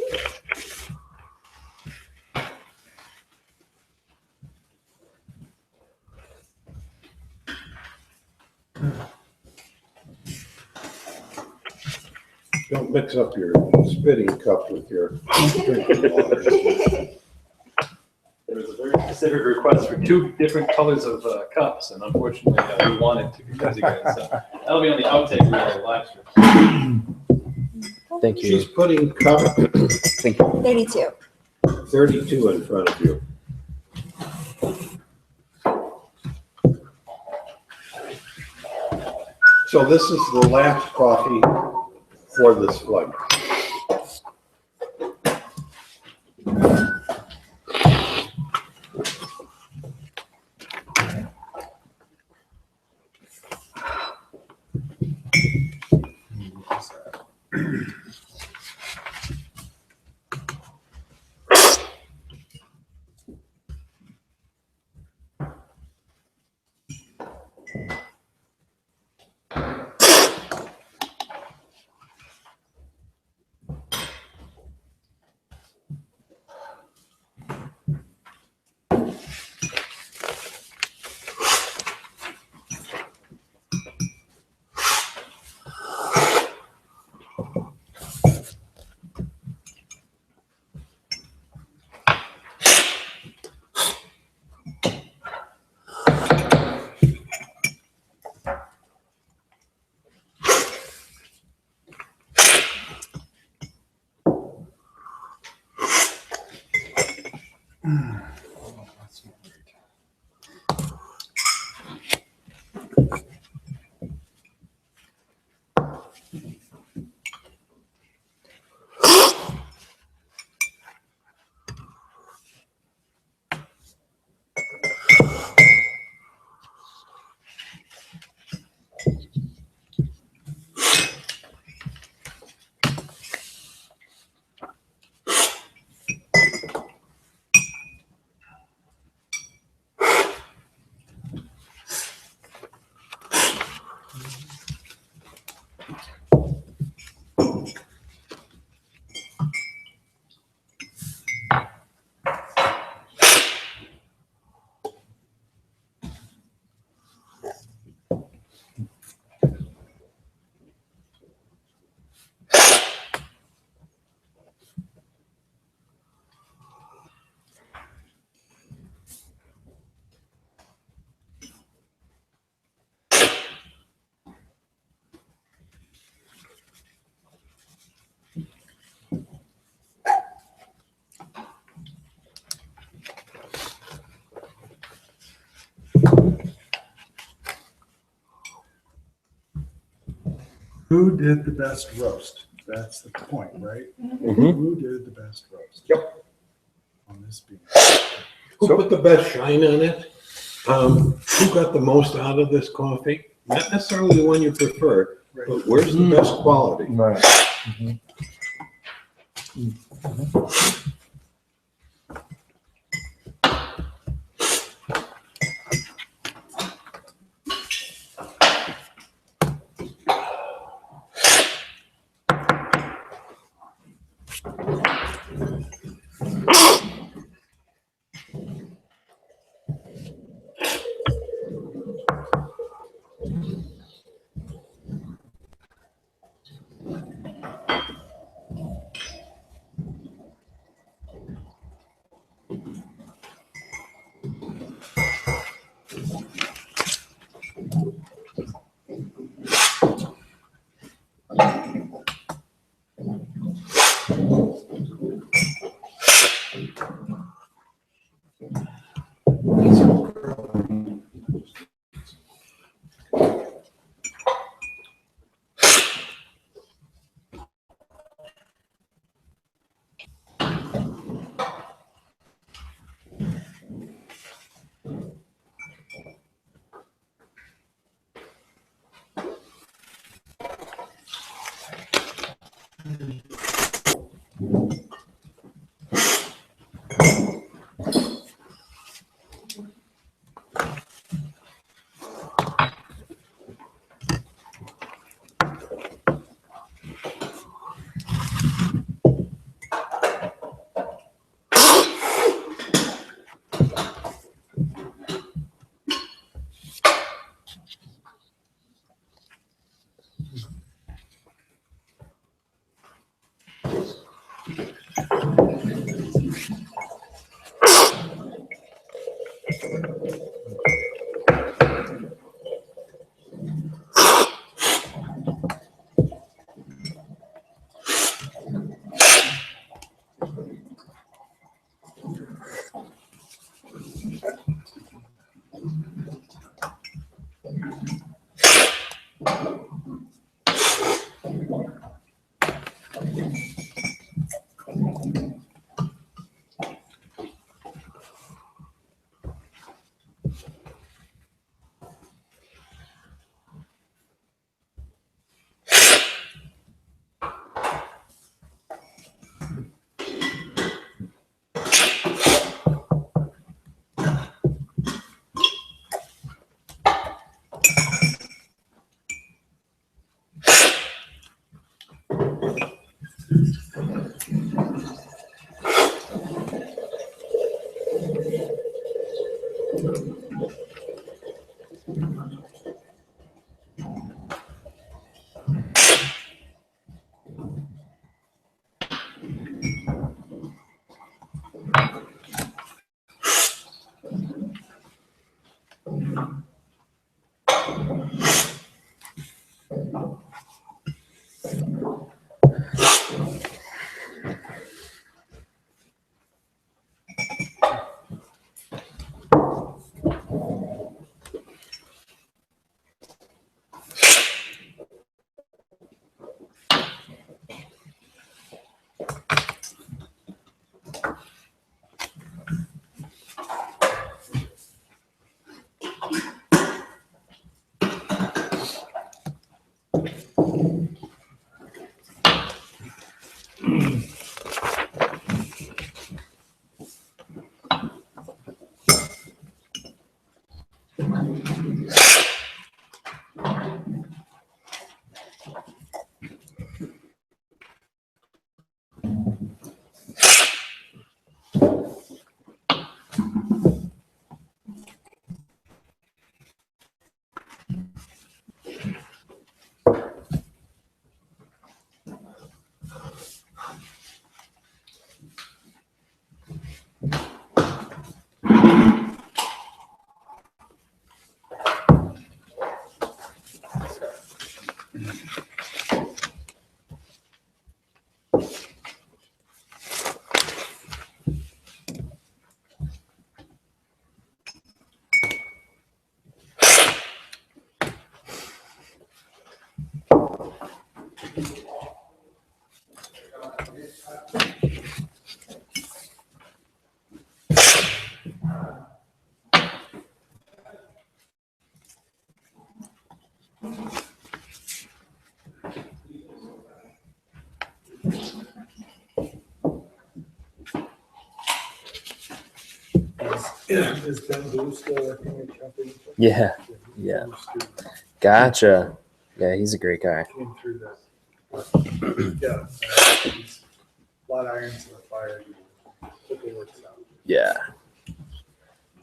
Speaker 3: Don't mix up your spitting cup with your drinking water.
Speaker 11: There was a very specific request for two different colors of cups, and unfortunately, we wanted to confuse you guys. So that'll be on the outtake of the live stream.
Speaker 1: Thank you.
Speaker 3: She's putting cup
Speaker 6: 32.
Speaker 3: 32 in front of you. So this is the last coffee for this flight.
Speaker 2: Who did the best roast? That's the point, right?
Speaker 3: Mhm.
Speaker 2: Who did the best roast?
Speaker 3: Yep.
Speaker 2: On this bean.
Speaker 3: Who put the best shine on it? Who got the most out of this coffee? Not necessarily the one you prefer, but where's the best quality?
Speaker 10: Right.
Speaker 2: Is Ben Blue still working at company?
Speaker 1: Yeah. Yeah. Gotcha. Yeah, he's a great guy.
Speaker 2: Came through that. Yeah. He's a lot of irons in the fire. Hope it works out.
Speaker 1: Yeah.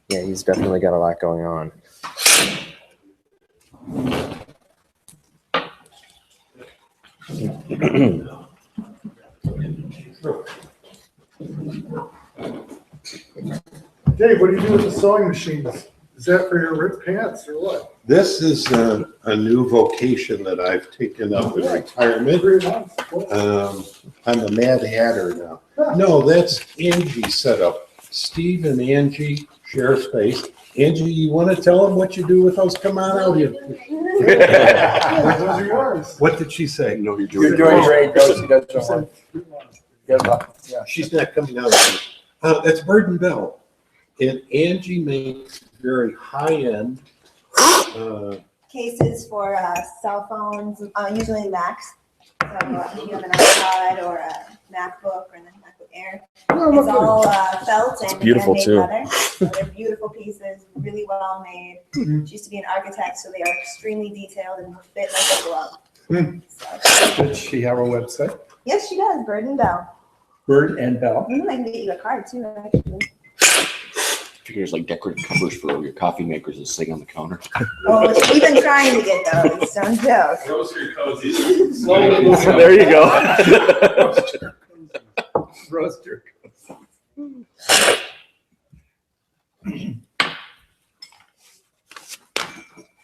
Speaker 1: Yeah, he's definitely got a lot going on.
Speaker 2: Dave, what do you do with the sewing machines? Is that for your ripped pants or what?
Speaker 3: This is a new vocation that I've taken up in retirement.
Speaker 2: 3 months.
Speaker 3: I'm a mad hatter now. No, that's Angie's setup. Steve and Angie share space. Angie, you want to tell them what you do with those? Come on out here.
Speaker 2: Those are yours.
Speaker 3: What did she say?
Speaker 9: No, you're
Speaker 10: You're doing great, though. She does
Speaker 2: You
Speaker 10: so
Speaker 2: said
Speaker 10: well.
Speaker 2: 3 months.
Speaker 10: Yeah.
Speaker 3: She's not coming out. That's Bird and Bell. And Angie makes very high-end.
Speaker 6: Cases for cell phones, usually Macs. So if you have an iPod or a MacBook or a MacBook Air, it's all felt and
Speaker 1: beautiful,
Speaker 6: handmade
Speaker 1: too.
Speaker 6: leather. So they're beautiful pieces, really well made. She used to be an architect, so they are extremely detailed and fit like a glove. So,
Speaker 10: Does she have a website?
Speaker 6: yes, she does. Bird and Bell.
Speaker 10: Bird and Bell.
Speaker 6: I can get you a card too, actually.
Speaker 9: Figures like decorative covers for your coffee makers that sitting on the counter.
Speaker 6: Oh, we've been trying to get those. Don't joke.
Speaker 11: Grocery cozies. Slowly.
Speaker 1: There you go.
Speaker 10: Roaster.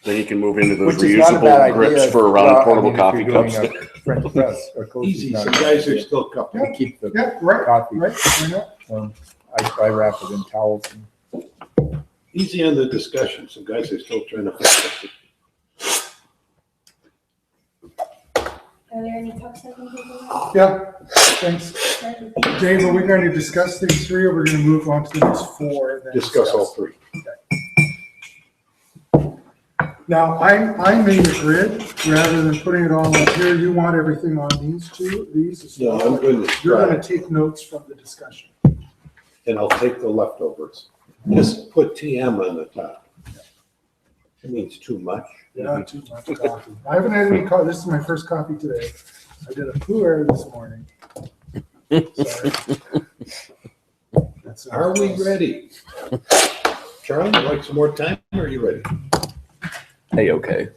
Speaker 9: Then you can move into those
Speaker 10: Which is not a bad
Speaker 9: reusable grips
Speaker 10: idea.
Speaker 9: for
Speaker 10: Well,
Speaker 9: around
Speaker 10: I
Speaker 9: portable
Speaker 10: mean, if
Speaker 9: coffee
Speaker 10: you're doing
Speaker 9: cups.
Speaker 10: a French press or cozy.
Speaker 3: Easy, some guys are still cupping.
Speaker 10: To keep the
Speaker 2: Yeah, right,
Speaker 10: coffee.
Speaker 2: right. Why not?
Speaker 10: I wrap it in towels.
Speaker 3: Easy on the discussion. Some guys are still trying to fix it.
Speaker 6: Are there any cups I can take away?
Speaker 2: Yeah, thanks. Dave, are we going to discuss these 3 or we're going to move on to the next 4? And then
Speaker 3: Discuss all 3.
Speaker 2: Now, I made a grid rather than putting it all up here. You want everything on these as
Speaker 3: No,
Speaker 2: well?
Speaker 3: I'm going to
Speaker 2: You're
Speaker 3: try,
Speaker 2: going to take notes from the discussion.
Speaker 3: and I'll take the leftovers. Just put TM on the top. It means too much.
Speaker 2: Yeah, too much coffee. I haven't had any coffee. This is my first coffee today. I did a pu'er this morning. Sorry. That's not
Speaker 3: Are we
Speaker 2: close.
Speaker 3: ready? Charlie, you like some more time, or are you ready?
Speaker 9: Hey, okay.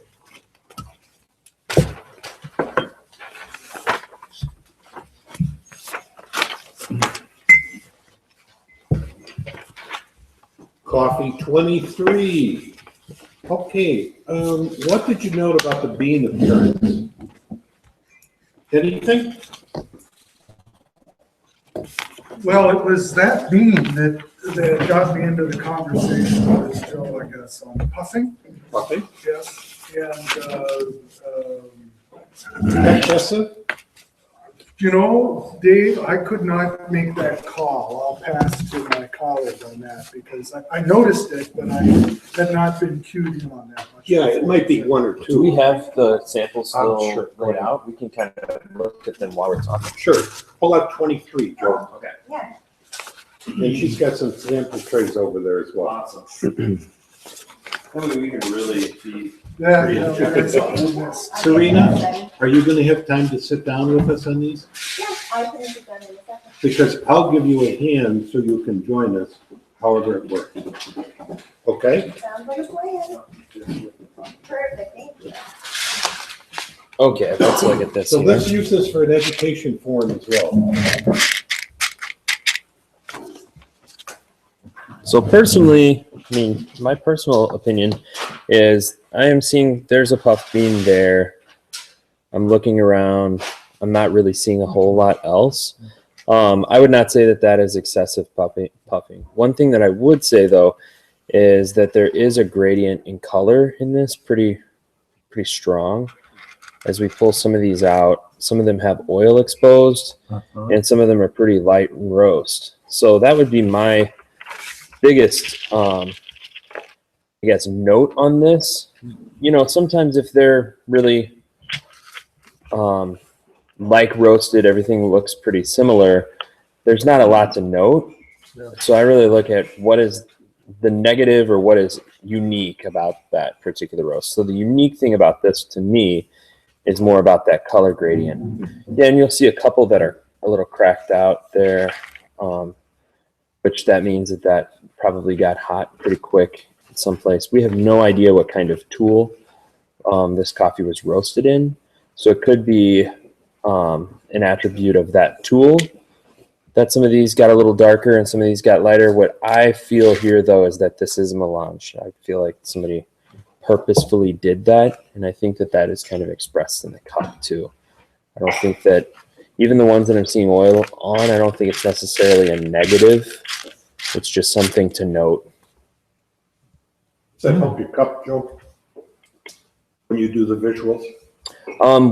Speaker 3: Coffee 23. Okay, what did you note about the bean appearance? Anything?
Speaker 2: Well, it was that bean that got me into the conversation with Joe, I guess, on puffing.
Speaker 3: Puffing?
Speaker 2: Yes, and,
Speaker 3: Excessive?
Speaker 2: you know, Dave, I could not make that call. I'll pass to my colleague on that because I noticed it, but I had not been cued in on that much.
Speaker 3: Yeah, it might be 1 or 2.
Speaker 1: Do we have the samples
Speaker 3: I'm
Speaker 1: still
Speaker 3: sure.
Speaker 1: laid out? We can kind of look at them while we're talking.
Speaker 3: Sure. Pull out 23, Joe.
Speaker 11: Okay.
Speaker 6: Yeah.
Speaker 3: And she's got some sample trays over there as well.
Speaker 11: Awesome. That way we can really be.
Speaker 2: Yeah, yeah, that's all I missed.
Speaker 3: Serena? Are you gonna have time to sit down with us on these?
Speaker 6: Yeah, I can get done in a second.
Speaker 3: Because I'll give you a hand so you can join us, however it works. Okay?
Speaker 6: Sounds like a plan. Perfect, thank you.
Speaker 1: Okay, let's look at this
Speaker 3: So
Speaker 1: here.
Speaker 3: let's use this for an education forum as well.
Speaker 1: So personally, I mean, my personal opinion is I am seeing there's a puff bean there. I'm looking around. I'm not really seeing a whole lot else. I would not say that that is excessive puffing. One thing that I would say though is that there is a gradient in color in this, pretty strong. As we pull some of these out, some of them have oil exposed, and some of them are pretty light and roast. So that would be my biggest I guess, note on this. You know, sometimes if they're really like roasted, everything looks pretty similar. There's not a lot to note. So I really look at what is the negative or what is unique about that particular roast. So the unique thing about this to me is more about that color gradient. Yeah, and you'll see a couple that are a little cracked out there, which that means that probably got hot pretty quick in someplace. We have no idea what kind of tool this coffee was roasted in. So it could be an attribute of that tool that some of these got a little darker and some of these got lighter. What I feel here, though, is that this is a melange. I feel like somebody purposefully did that, and I think that that is kind of expressed in the cup, too. I don't think that, even the ones that I'm seeing oil on, I don't think it's necessarily a negative. It's just something to note.
Speaker 3: Does that help your cup, Joe? When you do the visuals?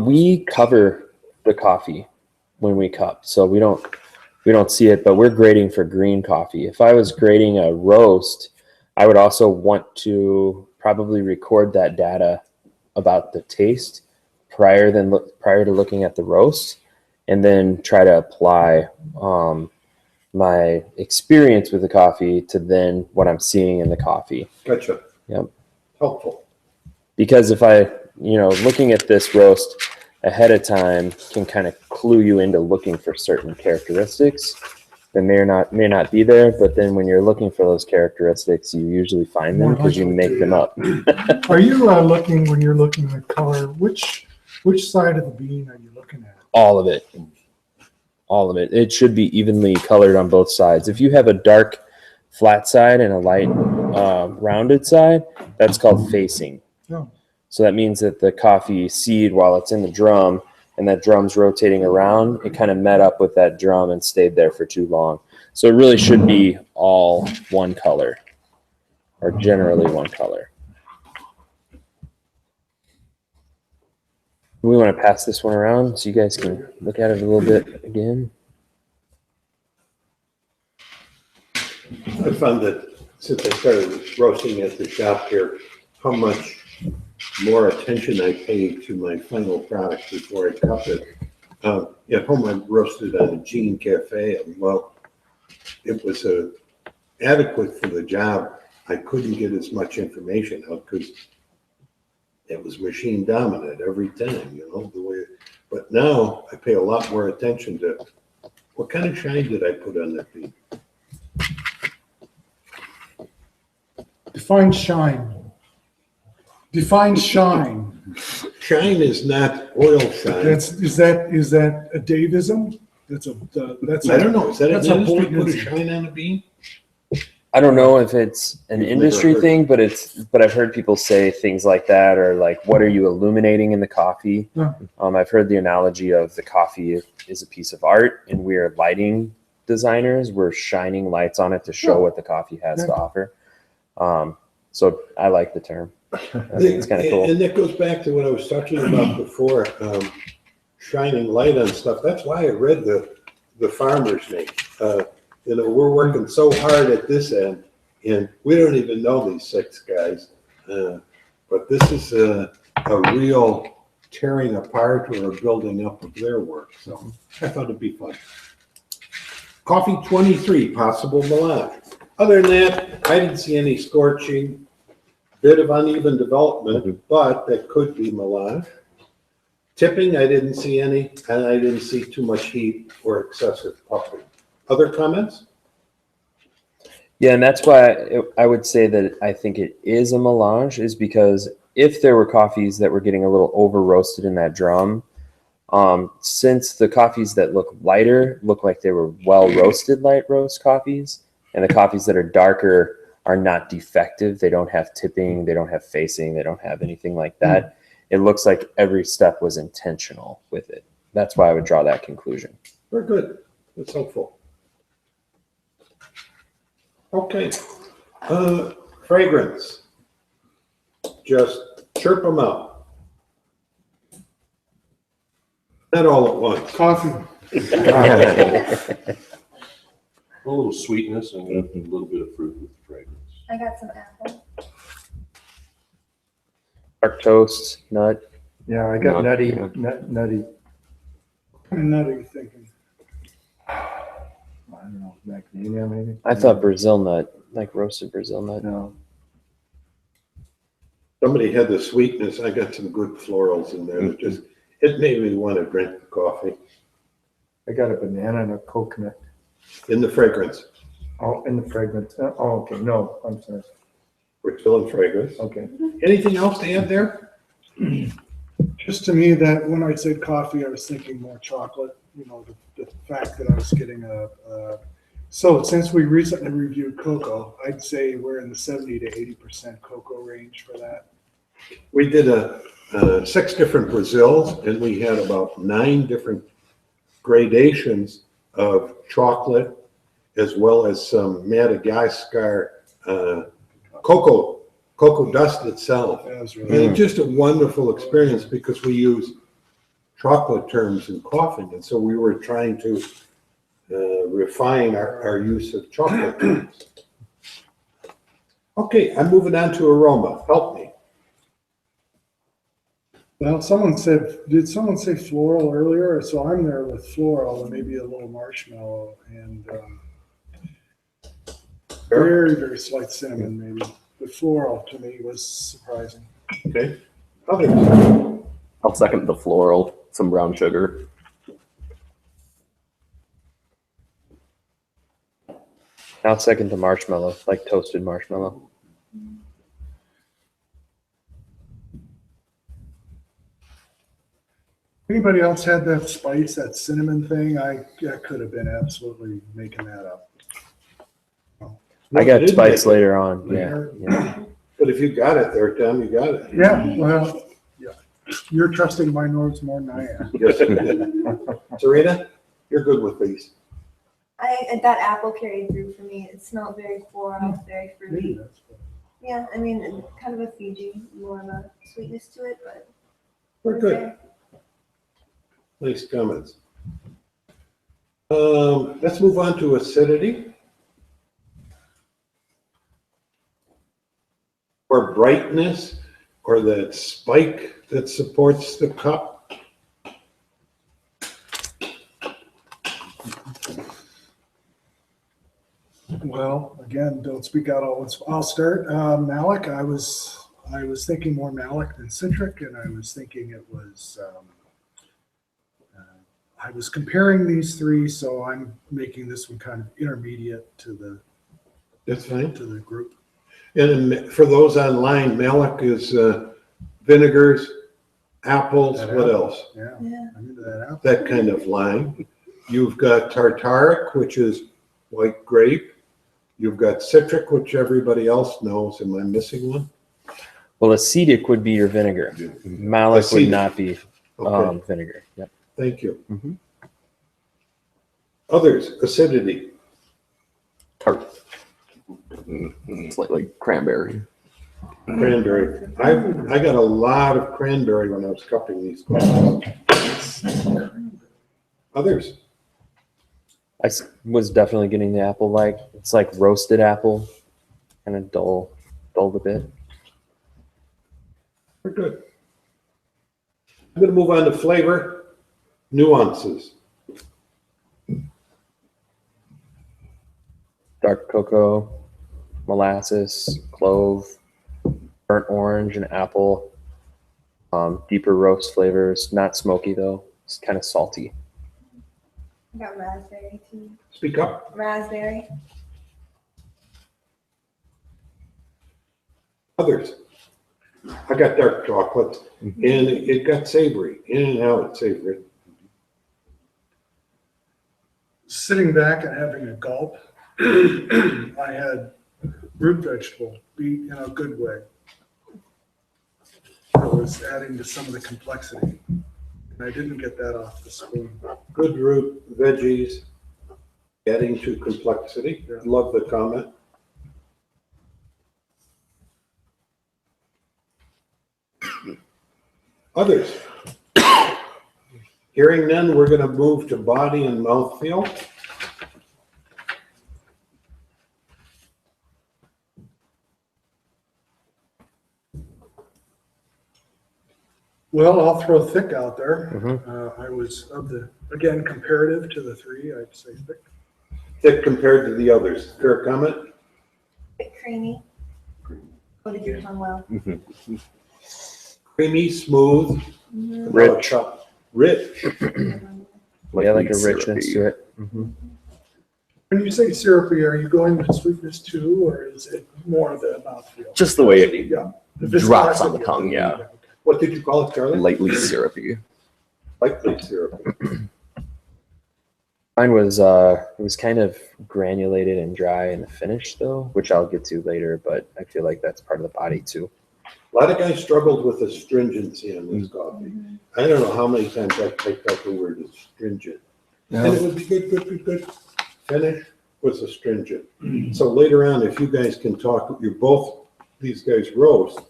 Speaker 1: We cover the coffee when we cup, so we don't see it, but we're grading for green coffee. If I was grading a roast, I would also want to probably record that data about the taste prior to looking at the roast, and then try to apply my experience with the coffee to then what I'm seeing in the coffee.
Speaker 3: Gotcha.
Speaker 1: Yep.
Speaker 3: Helpful.
Speaker 1: Because if I, looking at this roast ahead of time can kind of clue you into looking for certain characteristics that may not be there, but then when you're looking for those characteristics, you usually find them because you make them up.
Speaker 2: Are you looking, when you're looking at color, which side of the bean are you looking at?
Speaker 1: All of it. All of it. It should be evenly colored on both sides. If you have a dark flat side and a light rounded side, that's called facing.
Speaker 2: Oh.
Speaker 1: So that means that the coffee seed, while it's in the drum and that drum's rotating around, it kind of met up with that drum and stayed there for too long. So it really should be all one color, or generally one color. We want to pass this one around so you guys can look at it a little bit again.
Speaker 3: I found that since I started roasting at the shop here, how much more attention I pay to my final product before I cup it. At home, I roasted on a Gene Cafe, and well, it was adequate for the job. I couldn't get as much information out because it was machine dominant every time, the way. But now I pay a lot more attention to what kind of shine did I put on that bean.
Speaker 2: Define shine. Define shine.
Speaker 3: Shine is not oil shine.
Speaker 2: Is that a Davism? That's
Speaker 3: I don't know. Is that an industry put a
Speaker 2: Davism.
Speaker 3: shine on a bean?
Speaker 1: I don't know if it's an
Speaker 3: You've
Speaker 1: industry
Speaker 3: never heard
Speaker 1: thing, but I've heard people say things like that, or like, what are you illuminating in the coffee?
Speaker 2: Yeah.
Speaker 1: I've heard the analogy of the coffee is a piece of art, and we are lighting designers. We're shining lights on it to show what the coffee has to offer. So I like the term. I think it's kind of cool.
Speaker 3: And that goes back to what I was talking about before, shining light on stuff. That's why I read the farmer's name. We're working so hard at this end, and we don't even know these 6 guys. But this is a real tearing apart or a building up of their work. So I thought it'd be fun. Coffee 23, possible melange. Other than that, I didn't see any scorching, bit of uneven development, but that could be melange. Tipping, I didn't see any, and I didn't see too much heat or excessive puffing. Other comments?
Speaker 1: Yeah, and that's why I would say that I think it is a melange, is because if there were coffees that were getting a little over roasted in that drum, since the coffees that look lighter look like they were well roasted light roast coffees, and the coffees that are darker are not defective. They don't have tipping, they don't have facing, they don't have anything like that. It looks like every step was intentional with it. That's why I would draw that conclusion.
Speaker 3: Very good. That's helpful. Okay. Fragrance. Just chirp them out. Not all at once.
Speaker 2: Coffee.
Speaker 8: A little sweetness and a little bit of fruit with fragrance.
Speaker 6: I got some apple.
Speaker 1: Dark toast, nut.
Speaker 10: Yeah, I got
Speaker 9: Nut,
Speaker 10: nutty,
Speaker 9: yeah.
Speaker 10: nutty.
Speaker 2: I'm not even thinking.
Speaker 10: I don't know, macadamia maybe?
Speaker 1: I thought Brazil nut, like roasted Brazil nut.
Speaker 10: No.
Speaker 3: Somebody had the sweetness. I got some good florals in there that just, it made me want to drink the coffee.
Speaker 10: I got a banana and a coconut.
Speaker 3: In the fragrance.
Speaker 10: Oh, in the fragrance. Oh, okay, no, I'm sorry.
Speaker 3: We're still in fragrance.
Speaker 10: Okay.
Speaker 3: Anything else to add there?
Speaker 2: Just to me, that when I said coffee, I was thinking more chocolate, you know, the fact that I was getting so since we recently reviewed cocoa, I'd say we're in the 70 to 80% cocoa range for that.
Speaker 3: We did 6 different Brazils, and we had about 9 different gradations of chocolate, as well as some Madagascar cocoa dust itself.
Speaker 2: That was
Speaker 3: And
Speaker 2: really
Speaker 3: it's just a wonderful experience because we use chocolate terms in coughing, and so we were trying to refine our use of chocolate terms. Okay, I'm moving on to aroma. Help me.
Speaker 2: Well, did someone say floral earlier? So I'm there with floral and maybe a little marshmallow and very, very slight cinnamon maybe. But floral to me was surprising.
Speaker 3: Okay. Others?
Speaker 9: I'll second the floral, some brown sugar.
Speaker 1: I'll second the marshmallow, like toasted marshmallow.
Speaker 2: Anybody else had that spice, that cinnamon thing? I could have been absolutely making that up.
Speaker 1: I got
Speaker 3: didn't
Speaker 1: spice
Speaker 3: make it.
Speaker 1: later on. Yeah.
Speaker 3: But if you got it there, Tom, you got it.
Speaker 2: Yeah, well, yeah. You're trusting my nose more than I am.
Speaker 3: Yes. Serena, you're good with these.
Speaker 6: That apple carried through for me. It smelled very floral, very fruity. Yeah, I mean, kind of a Fiji, more of a sweetness to it, but.
Speaker 3: We're good. Nice comments. Let's move on to acidity. Or brightness, or that spike that supports the cup.
Speaker 2: Well, again, don't speak out all once. I'll start. Malic, I was thinking more malic than citric, and I was thinking it was. I was comparing these 3, so I'm making this one kind of intermediate to the.
Speaker 3: That's fine.
Speaker 2: To the group.
Speaker 3: And for those online, malic is vinegars, apples,
Speaker 2: That
Speaker 3: what
Speaker 2: apple.
Speaker 3: else?
Speaker 2: Yeah, I'm into that apple.
Speaker 3: That kind of line. You've got tartaric, which is white grape. You've got citric, which everybody else knows. Am I missing one?
Speaker 1: Well, acetic would be your vinegar. Malic
Speaker 3: Acetic.
Speaker 1: would not be
Speaker 3: Okay,
Speaker 1: vinegar. Yep.
Speaker 3: thank you.
Speaker 1: Mhm.
Speaker 3: Others, acidity.
Speaker 9: Tart. Slightly cranberry.
Speaker 3: Cranberry. I got a lot of cranberry when I was cupping these coffees. Others.
Speaker 1: Was definitely getting the apple like. It's like roasted apple, kind of dulled a bit.
Speaker 3: We're good. I'm going to move on to flavor, nuances.
Speaker 1: Dark cocoa, molasses, clove, burnt orange, and apple. Deeper roast flavors, not smoky though. It's kind of salty.
Speaker 6: I got raspberry too.
Speaker 3: Speak up.
Speaker 6: Raspberry.
Speaker 3: Others. I got dark chocolate, and it got savory, in and out savory.
Speaker 2: Sitting back and having a gulp, I had root vegetable beet in a good way. I was adding to some of the complexity, and I didn't get that off the spoon.
Speaker 3: Good root veggies, adding to complexity. Love the comment. Others. Hearing none, we're going to move to body and mouthfeel.
Speaker 2: Well, I'll throw thick out there.
Speaker 1: Mhm.
Speaker 2: I was again, comparative to the three, I'd say thick.
Speaker 3: Thick compared to the others. Fair comment?
Speaker 6: Bit creamy. Coated your tongue well.
Speaker 3: Creamy, smooth.
Speaker 1: Rich.
Speaker 3: Rich.
Speaker 1: Yeah, like a richness to it.
Speaker 2: When you say syrupy, are you going with sweetness too, or is it more of the mouthfeel?
Speaker 9: Just the way it
Speaker 2: Yeah. The
Speaker 9: drops on the
Speaker 2: viscosity.
Speaker 9: tongue, yeah.
Speaker 2: Okay.
Speaker 3: What did you call it, Charlie?
Speaker 9: Lightly syrupy.
Speaker 3: Lightly syrupy.
Speaker 1: Mine was it was kind of granulated and dry in the finish though, which I'll get to later, but I feel like that's part of the body too.
Speaker 3: A lot of guys struggled with astringency on this coffee. I don't know how many times I picked up the word astringent. And it would be good. Finish was astringent. So later on, if you guys can talk, these guys roast,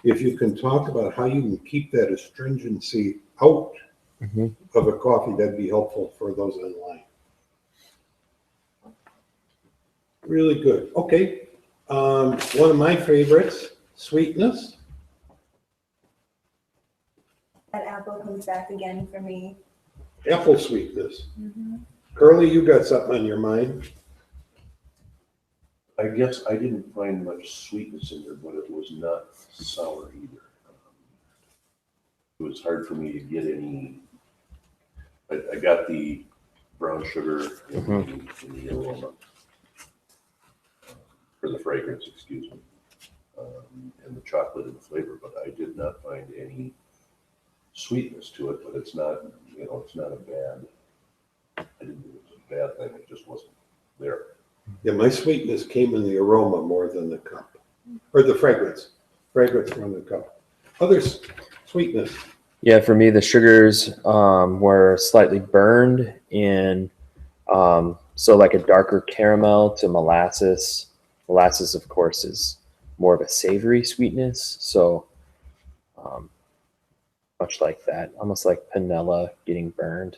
Speaker 3: if you can talk about how you can keep that astringency out of a coffee, that'd be helpful for those online. Really good. Okay. One of my favorites, sweetness.
Speaker 6: That apple comes back again for me.
Speaker 3: Apple sweetness. Curly, you got something on your mind?
Speaker 8: I guess I didn't find much sweetness in there, but it was not sour either. It was hard for me to get any. I got the brown sugar in the aroma, or the fragrance, excuse me, and the chocolate and the flavor, but I did not find any sweetness to it. But it's not, it's not a bad. I didn't think it was a bad thing. It just wasn't there.
Speaker 3: Yeah, my sweetness came in the aroma more than the cup, or the fragrance. Fragrance more than the cup. Others, sweetness.
Speaker 1: Yeah, for me, the sugars were slightly burned in, so like a darker caramel to molasses. Molasses, of course, is more of a savory sweetness. So much like that, almost like panela getting burned.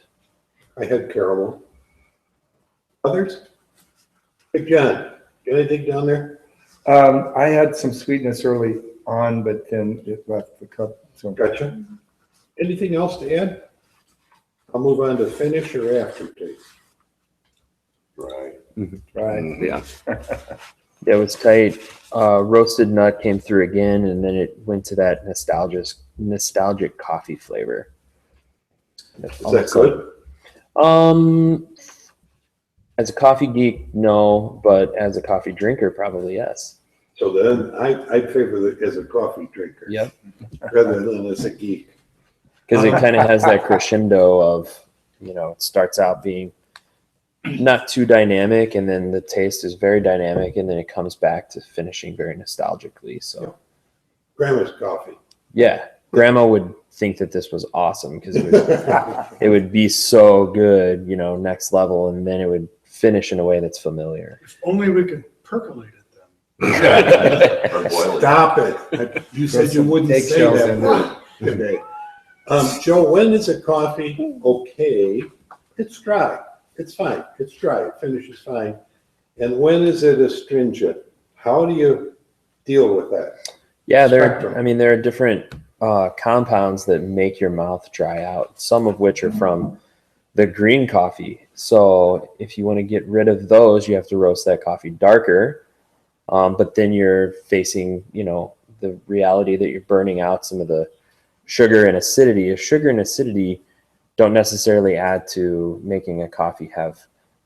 Speaker 3: I had caramel. Others? Big John, got anything down there?
Speaker 10: I had some sweetness early on, but then it left the cup. So
Speaker 3: Gotcha. Anything else to add? I'll move on to finish or aftertaste.
Speaker 8: Right.
Speaker 10: right.
Speaker 9: Yeah.
Speaker 1: Yeah, it was tight. Roasted nut came through again, and then it went to that nostalgic coffee flavor.
Speaker 3: Is that good?
Speaker 1: As a coffee geek, no, but as a coffee drinker, probably yes.
Speaker 3: So then I'd favor it as a coffee drinker.
Speaker 1: Yep.
Speaker 3: Rather than as a geek.
Speaker 1: Because it kind of has that crescendo of, it starts out being not too dynamic, and then the taste is very dynamic, and then it comes back to finishing very nostalgically. So,
Speaker 3: Grandma's coffee.
Speaker 1: yeah, Grandma would think that this was awesome because it would be so good, next level, and then it would finish in a way that's familiar.
Speaker 2: If only we could percolate it then.
Speaker 8: Or boil it.
Speaker 3: Stop it. You said you wouldn't say
Speaker 10: eggshells
Speaker 3: that
Speaker 10: in
Speaker 3: word today. Joe, when is a coffee okay? It's dry. It's fine. It's dry. It finishes fine. And when is it astringent? How do you deal with that?
Speaker 1: Yeah,
Speaker 3: Spectrum.
Speaker 1: there are different compounds that make your mouth dry out, some of which are from the green coffee. So if you want to get rid of those, you have to roast that coffee darker. But then you're facing, the reality that you're burning out some of the sugar and acidity. If sugar and acidity don't necessarily add to making a coffee have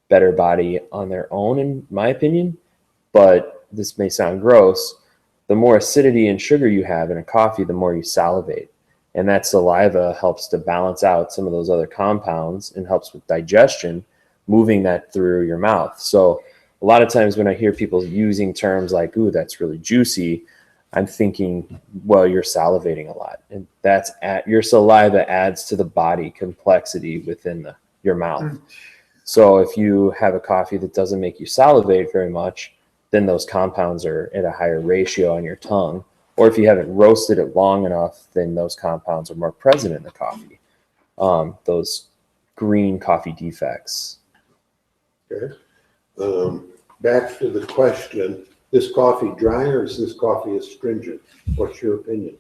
Speaker 1: better body on their own, in my opinion, but this may sound gross, the more acidity and sugar you have in a coffee, the more you salivate. And that saliva helps to balance out some of those other compounds and helps with digestion, moving that through your mouth. So a lot of times when I hear people using terms like, ooh, that's really juicy, I'm thinking, well, you're salivating a lot. And your saliva adds to the body complexity within your mouth. So if you have a coffee that doesn't make you salivate very much, then those compounds are at a higher ratio on your tongue. Or if you haven't roasted it long enough, then those compounds are more present in the coffee. Those green coffee defects.
Speaker 3: Okay. Back to the question, this coffee dry or is this coffee astringent? What's your opinion?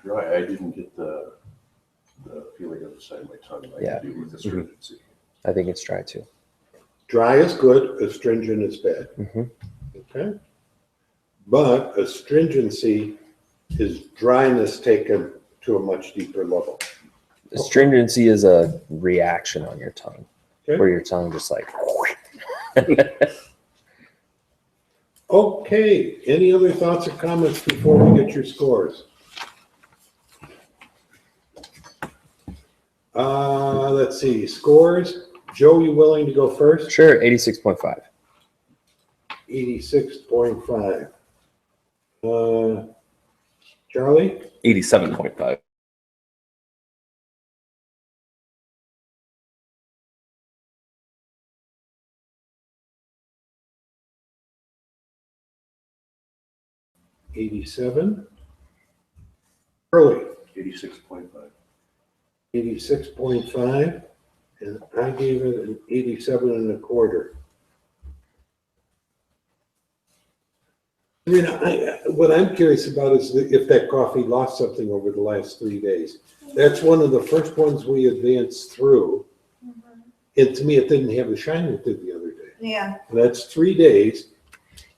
Speaker 8: dry, I didn't get the feeling on the side of my tongue like
Speaker 1: Yeah.
Speaker 8: I do with astringency.
Speaker 1: I think it's dry too.
Speaker 3: Dry is good, astringent is bad.
Speaker 1: Mhm.
Speaker 3: Okay? But astringency is dryness taken to a much deeper level.
Speaker 1: Astringency is a reaction on your tongue,
Speaker 3: Okay.
Speaker 1: where your tongue just like.
Speaker 3: Okay, any other thoughts or comments before we get your scores? Let's see, scores. Joe, you willing to go first?
Speaker 1: Sure, 86.5.
Speaker 3: 86.5. Charlie?
Speaker 4: 87.5.
Speaker 3: $87. Early,
Speaker 8: 86.5.
Speaker 3: 86.5, and I gave it an 87.25. I mean, what I'm curious about is if that coffee lost something over the last 3 days. That's one of the first ones we advanced through. And to me, it didn't have the shine it did the other day.
Speaker 6: Yeah.
Speaker 3: And that's 3 days,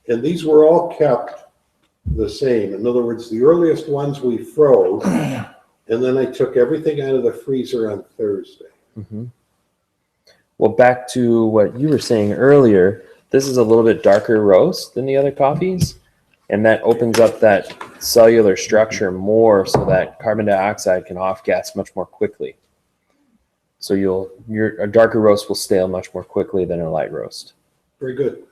Speaker 3: and these were all kept the same. In other words, the earliest ones we froze, and then I took everything out of the freezer on Thursday.
Speaker 1: Mm-hmm. Well, back to what you were saying earlier, this is a little bit darker roast than the other coffees, and that opens up that cellular structure more so that carbon dioxide can off-gas much more quickly. So a darker roast will stale much more quickly than a light roast.
Speaker 3: Very good.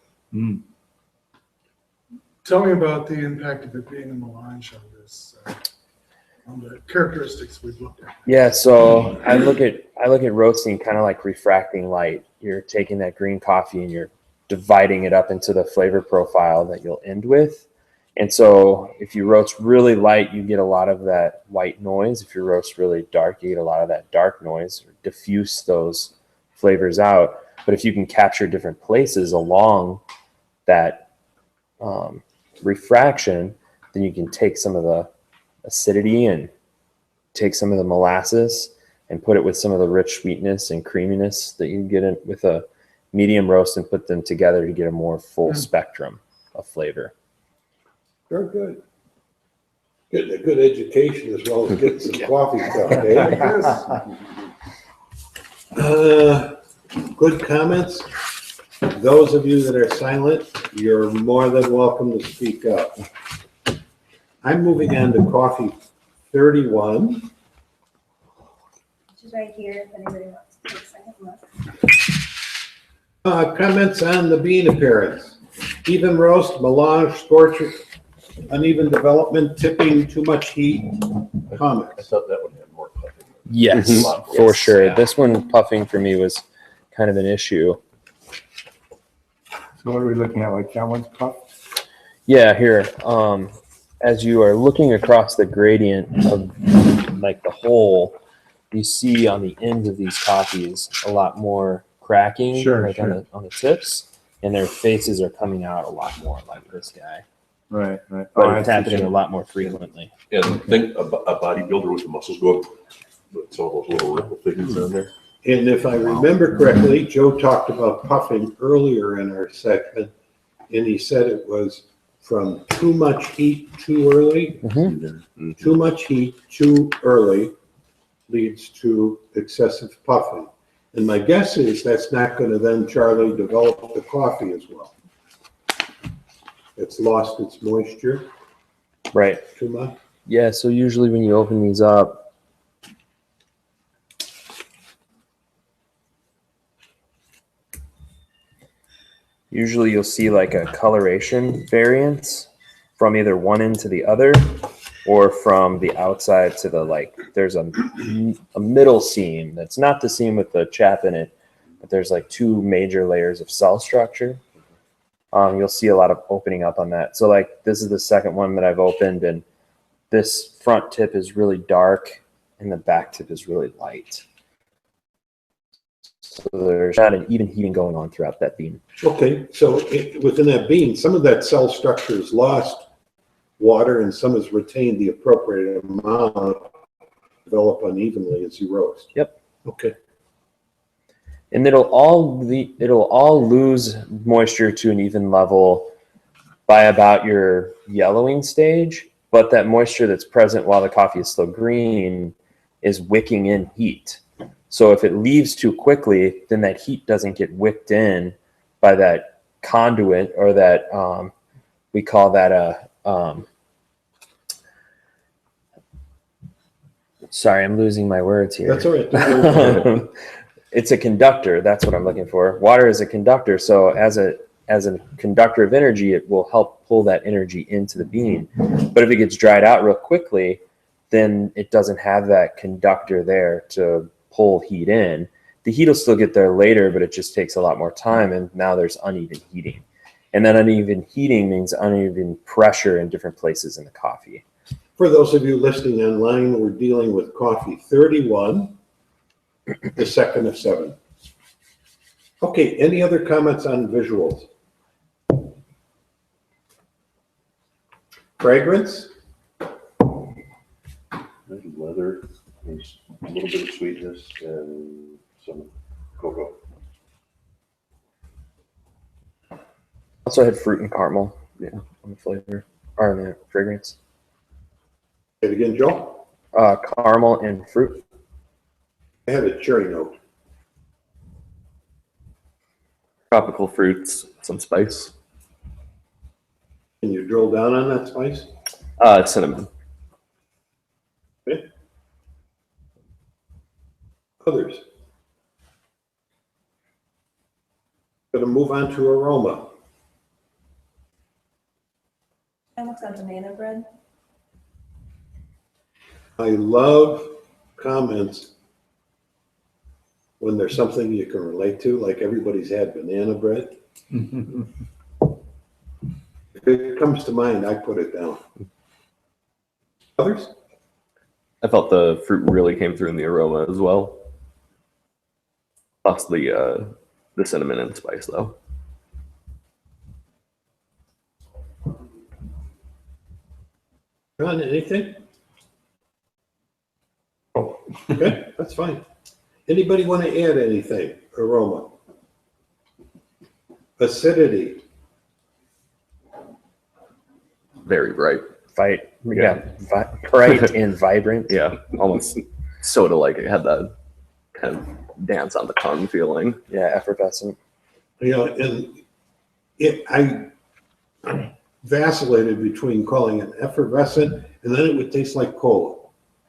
Speaker 2: Tell me about the impact of it being a melange on this, on the characteristics we've looked at.
Speaker 1: Yeah, so I look at roasting kind of like refracting light. You're taking that green coffee and you're dividing it up into the flavor profile that you'll end with. And so if you roast really light, you get a lot of that white noise. If you roast really dark, you get a lot of that dark noise, or diffuse those flavors out. But if you can capture different places along that refraction, then you can take some of the acidity and take some of the molasses and put it with some of the rich sweetness and creaminess that you get in with a medium roast and put them together to get a more full spectrum of flavor.
Speaker 3: Very good. Getting a good education as well as getting some coffee stuff, eh? Good comments. Those of you that are silent, you're more than welcome to speak up. I'm moving on to coffee 31.
Speaker 6: Which is right here, if anybody wants to take a second look.
Speaker 3: Comments on the bean appearance. Even roast, melange, scorch, uneven development, tipping, too much heat. Comments.
Speaker 8: I thought that one had more puffing.
Speaker 1: Yes,
Speaker 8: Mhm.
Speaker 1: for sure.
Speaker 8: Yeah.
Speaker 1: This one puffing for me was kind of an issue.
Speaker 10: So what are we looking at, like that one's puff?
Speaker 1: Yeah, here. As you are looking across the gradient of like the whole, you see on the ends of these coffees a lot more cracking,
Speaker 10: Sure,
Speaker 1: like
Speaker 10: sure.
Speaker 1: on the tips, and their faces are coming out a lot more, like this guy.
Speaker 10: Right.
Speaker 1: But
Speaker 10: Oh,
Speaker 1: it's
Speaker 10: I see.
Speaker 1: happening a lot more frequently.
Speaker 8: And think a bodybuilder with the muscles go up, with all those little ripple things on there.
Speaker 3: And if I remember correctly, Joe talked about puffing earlier in our segment, and he said it was from too much heat too early. Too much heat too early leads to excessive puffing. And my guess is that's not going to then, Charlie, develop the coffee as well. It's lost its moisture
Speaker 1: Right.
Speaker 3: too much.
Speaker 1: Yeah, so usually when you open these up, usually you'll see like a coloration variance from either one end to the other or from the outside to the, like, there's a middle seam that's not the seam with the chap in it, but there's like two major layers of cell structure. You'll see a lot of opening up on that. So like this is the second one that I've opened, and this front tip is really dark and the back tip is really light. So there's not an even heating going on throughout that bean.
Speaker 3: Okay, so within that bean, some of that cell structure is lost water and some has retained the appropriate amount, develop unevenly as you roast.
Speaker 1: Yep.
Speaker 3: Okay.
Speaker 1: And it'll all lose moisture to an even level by about your yellowing stage, but that moisture that's present while the coffee is still green is wicking in heat. So if it leaves too quickly, then that heat doesn't get wicked in by that conduit, or that we call that a sorry, I'm losing my words here.
Speaker 3: That's all right.
Speaker 1: It's a conductor. That's what I'm looking for. Water is a conductor. So as a conductor of energy, it will help pull that energy into the bean. But if it gets dried out real quickly, then it doesn't have that conductor there to pull heat in. The heat will still get there later, but it just takes a lot more time. And now there's uneven heating. And that uneven heating means uneven pressure in different places in the coffee.
Speaker 3: For those of you listening online, we're dealing with coffee 31, the second of 7. Okay, any other comments on visuals? Fragrance?
Speaker 8: Leather, there's a little bit of sweetness and some cocoa.
Speaker 1: Also had fruit and caramel, yeah, on the flavor or on the fragrance.
Speaker 3: Say it again, Joe?
Speaker 1: Caramel and fruit.
Speaker 3: I had a cherry note.
Speaker 4: Tropical fruits, some spice.
Speaker 3: Can you drill down on that spice?
Speaker 4: Cinnamon.
Speaker 3: Okay. Others? Gonna move on to aroma.
Speaker 6: It looks like banana bread.
Speaker 3: I love comments when there's something you can relate to, like everybody's had banana bread. If it comes to mind, I put it down. Others?
Speaker 4: I felt the fruit really came through in the aroma as well. Plus the cinnamon and spice though.
Speaker 3: John, anything? Oh, okay, that's fine. Anybody want to add anything? Aroma. Acidity.
Speaker 4: Very bright.
Speaker 1: Bright and vibrant.
Speaker 4: Yeah, almost soda-like. It had that kind of dance on the tongue feeling.
Speaker 1: Yeah, effervescent.
Speaker 3: You know, and I vacillated between calling it effervescent, and then it would taste like cola.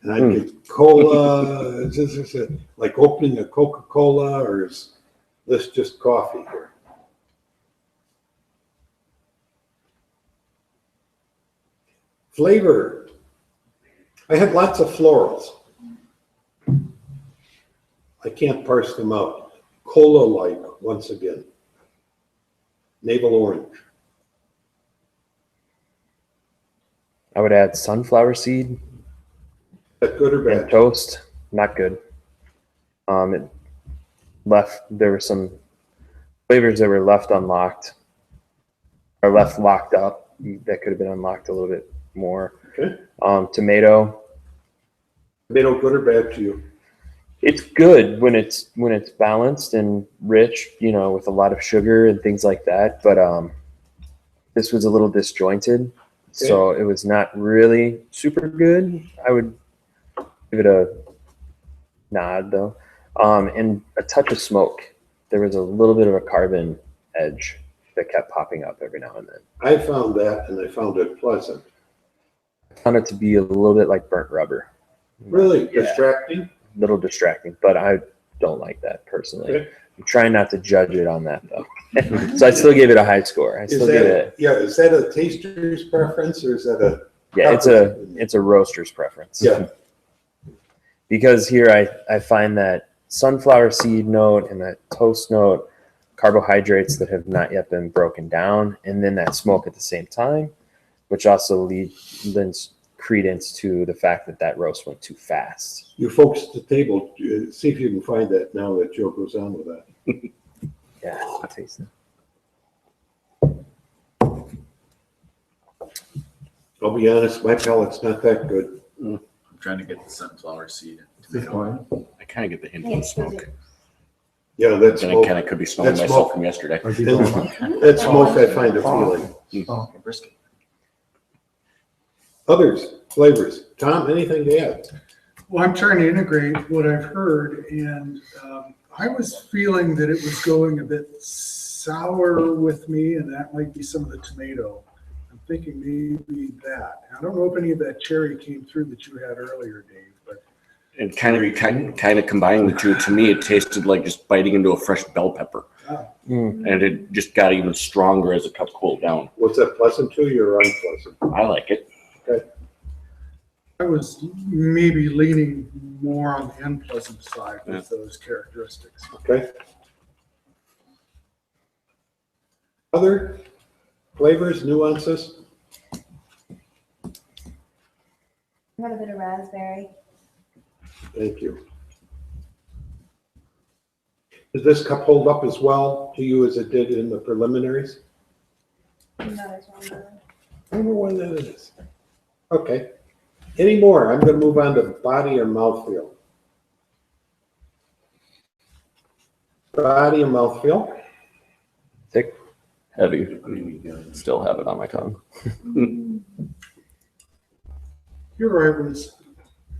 Speaker 3: And I'd get cola, is this like opening a Coca-Cola, or is this just coffee here? Flavor. I had lots of florals. I can't parse them out. Cola-like, once again. Navel orange.
Speaker 1: I would add sunflower seed.
Speaker 3: Is that good or
Speaker 1: And
Speaker 3: bad?
Speaker 1: toast, not good. There were some flavors that were left unlocked or left locked up that could have been unlocked a little bit more.
Speaker 3: Okay.
Speaker 1: Tomato.
Speaker 3: Tomato, good or bad to you?
Speaker 1: It's good when it's balanced and rich, you know, with a lot of sugar and things like that. But this was a little disjointed, so it was not really super good. I would give it a nod though, and a touch of smoke. There was a little bit of a carbon edge that kept popping up every now and then.
Speaker 3: I found that, and I found it pleasant.
Speaker 1: I found it to be a little bit like burnt rubber.
Speaker 3: Really
Speaker 1: Yeah.
Speaker 3: distracting?
Speaker 1: Little distracting, but I don't like that personally.
Speaker 3: Okay.
Speaker 1: I'm trying not to judge it on that though. So I still give it a high score. I
Speaker 3: Is
Speaker 1: still give it.
Speaker 3: is that a taster's preference, or is that a?
Speaker 1: Yeah, it's a roaster's preference.
Speaker 3: Yeah.
Speaker 1: Because here I find that sunflower seed note and that toast note, carbohydrates that have not yet been broken down, and then that smoke at the same time, which also lends credence to the fact that roast went too fast.
Speaker 3: You folks at the table, see if you can find that now that Joe goes on with that.
Speaker 1: Yeah, I'll taste it.
Speaker 3: I'll be honest, my pellet's not that good.
Speaker 7: I'm trying to get the sunflower seed.
Speaker 10: This one.
Speaker 9: I kind of get the hint of smoke.
Speaker 3: Yeah, that's
Speaker 9: And I
Speaker 3: smoke.
Speaker 9: kind of could be smelling
Speaker 3: That's
Speaker 9: myself
Speaker 3: smoke.
Speaker 9: from yesterday.
Speaker 10: Are you going on?
Speaker 3: That smoke I find appealing.
Speaker 10: Oh.
Speaker 9: Brisket.
Speaker 3: Others, flavors. Tom, anything to add?
Speaker 2: Well, I'm trying to integrate what I've heard, and I was feeling that it was going a bit sour with me, and that might be some of the tomato. I'm thinking maybe that. I don't know if any of that cherry came through that you had earlier, Dave, but
Speaker 9: And kind of combining the two, to me, it tasted like just biting into a fresh bell pepper.
Speaker 2: oh,
Speaker 9: And it just got even stronger as the cup cooled down.
Speaker 3: Was that pleasant to you or unpleasant?
Speaker 9: I like it.
Speaker 2: I was maybe leaning more on the unpleasant side with those characteristics.
Speaker 3: Okay. Other flavors, nuances?
Speaker 6: I got a bit of raspberry.
Speaker 3: Thank you. Does this cup hold up as well to you as it did in the preliminaries?
Speaker 6: Not as well known.
Speaker 3: I don't know when that is. Okay. Any more? I'm going to move on to body or mouthfeel. Body and mouthfeel.
Speaker 4: Thick, heavy. Still have it on my tongue.
Speaker 2: You're right, was,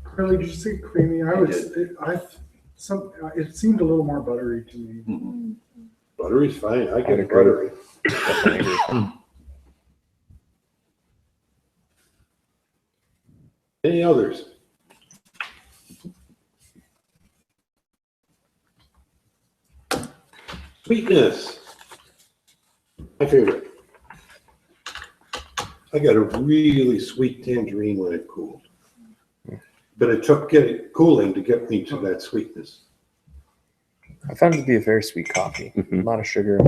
Speaker 2: Carly, did you say creamy? It seemed a little more buttery to me.
Speaker 3: Buttery's fine. I get
Speaker 4: agree.
Speaker 3: buttery.
Speaker 4: Definitely agree.
Speaker 3: Any others? Sweetness. My favorite. I got a really sweet tangerine when it cooled. But it took cooling to get me to that sweetness.
Speaker 1: I found it to be a very sweet coffee. A lot of sugar.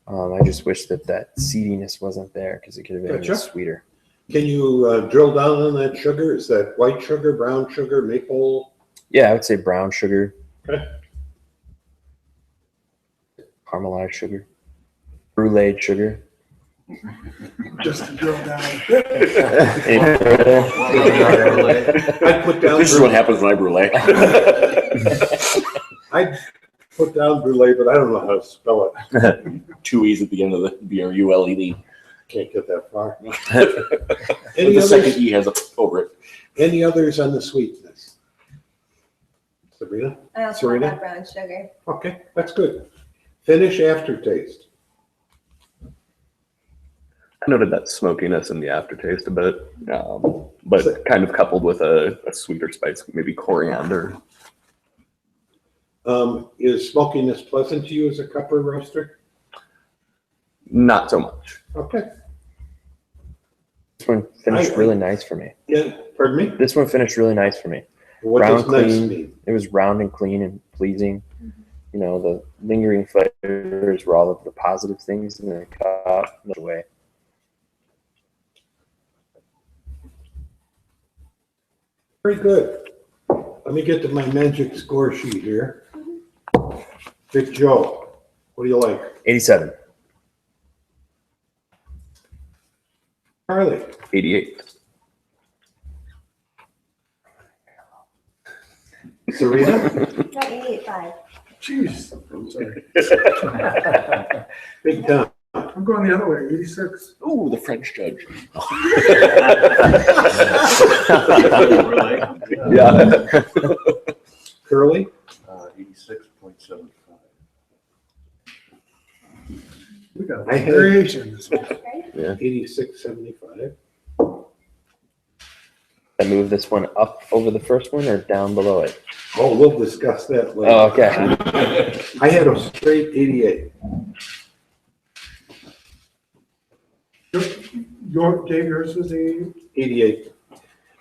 Speaker 1: I just wish that seediness wasn't there because it could have been
Speaker 3: Gotcha.
Speaker 1: sweeter.
Speaker 3: Can you drill down on that sugar? Is that white sugar, brown sugar, maple?
Speaker 1: Yeah, I would say brown sugar.
Speaker 3: Okay.
Speaker 1: Caramelized sugar. Brulee sugar.
Speaker 2: Just to drill down.
Speaker 3: I'd put down
Speaker 9: This is what happens when I brulee.
Speaker 3: I'd put down brulee, but I don't know how to spell it.
Speaker 9: 2 E's at the end of the B-R-U-L-E-D.
Speaker 3: Can't get that far.
Speaker 9: But
Speaker 3: Any
Speaker 9: the second
Speaker 3: others?
Speaker 9: E has a over it.
Speaker 3: Any others on the sweetness? Sabrina?
Speaker 6: I also
Speaker 3: Serena?
Speaker 6: like brown sugar.
Speaker 3: Okay, that's good. Finish aftertaste.
Speaker 4: I noted that smokiness in the aftertaste a bit, but kind of coupled with a sweeter spice, maybe coriander.
Speaker 3: Is smokiness pleasant to you as a cupper roaster?
Speaker 4: Not so much.
Speaker 3: Okay.
Speaker 1: This one finished really nice for me.
Speaker 3: Yeah, pardon me?
Speaker 1: This one finished really nice for me.
Speaker 3: What
Speaker 1: Round,
Speaker 3: does nice
Speaker 1: clean.
Speaker 3: mean?
Speaker 1: It was round and clean and pleasing. You know, the lingering flavors were all of the positive things in the cup. No way.
Speaker 3: Very good. Let me get to my magic score sheet here. Big Joe, what do you like?
Speaker 1: 87.
Speaker 3: Charlie?
Speaker 4: 88.
Speaker 3: Serena?
Speaker 6: No, 88.5.
Speaker 2: Jeez, I'm sorry.
Speaker 3: Big Tom?
Speaker 2: I'm going the other way, 86.
Speaker 9: Ooh, the French judge.
Speaker 4: Yeah.
Speaker 3: Curly?
Speaker 8: 86.75.
Speaker 2: We got
Speaker 3: I had-
Speaker 2: variation this week.
Speaker 3: 86.75.
Speaker 1: I move this one up over the first one or down below it?
Speaker 3: Oh, we'll discuss that later.
Speaker 1: Oh, okay.
Speaker 3: I had a straight 88.
Speaker 2: Yours was 88.
Speaker 3: 88.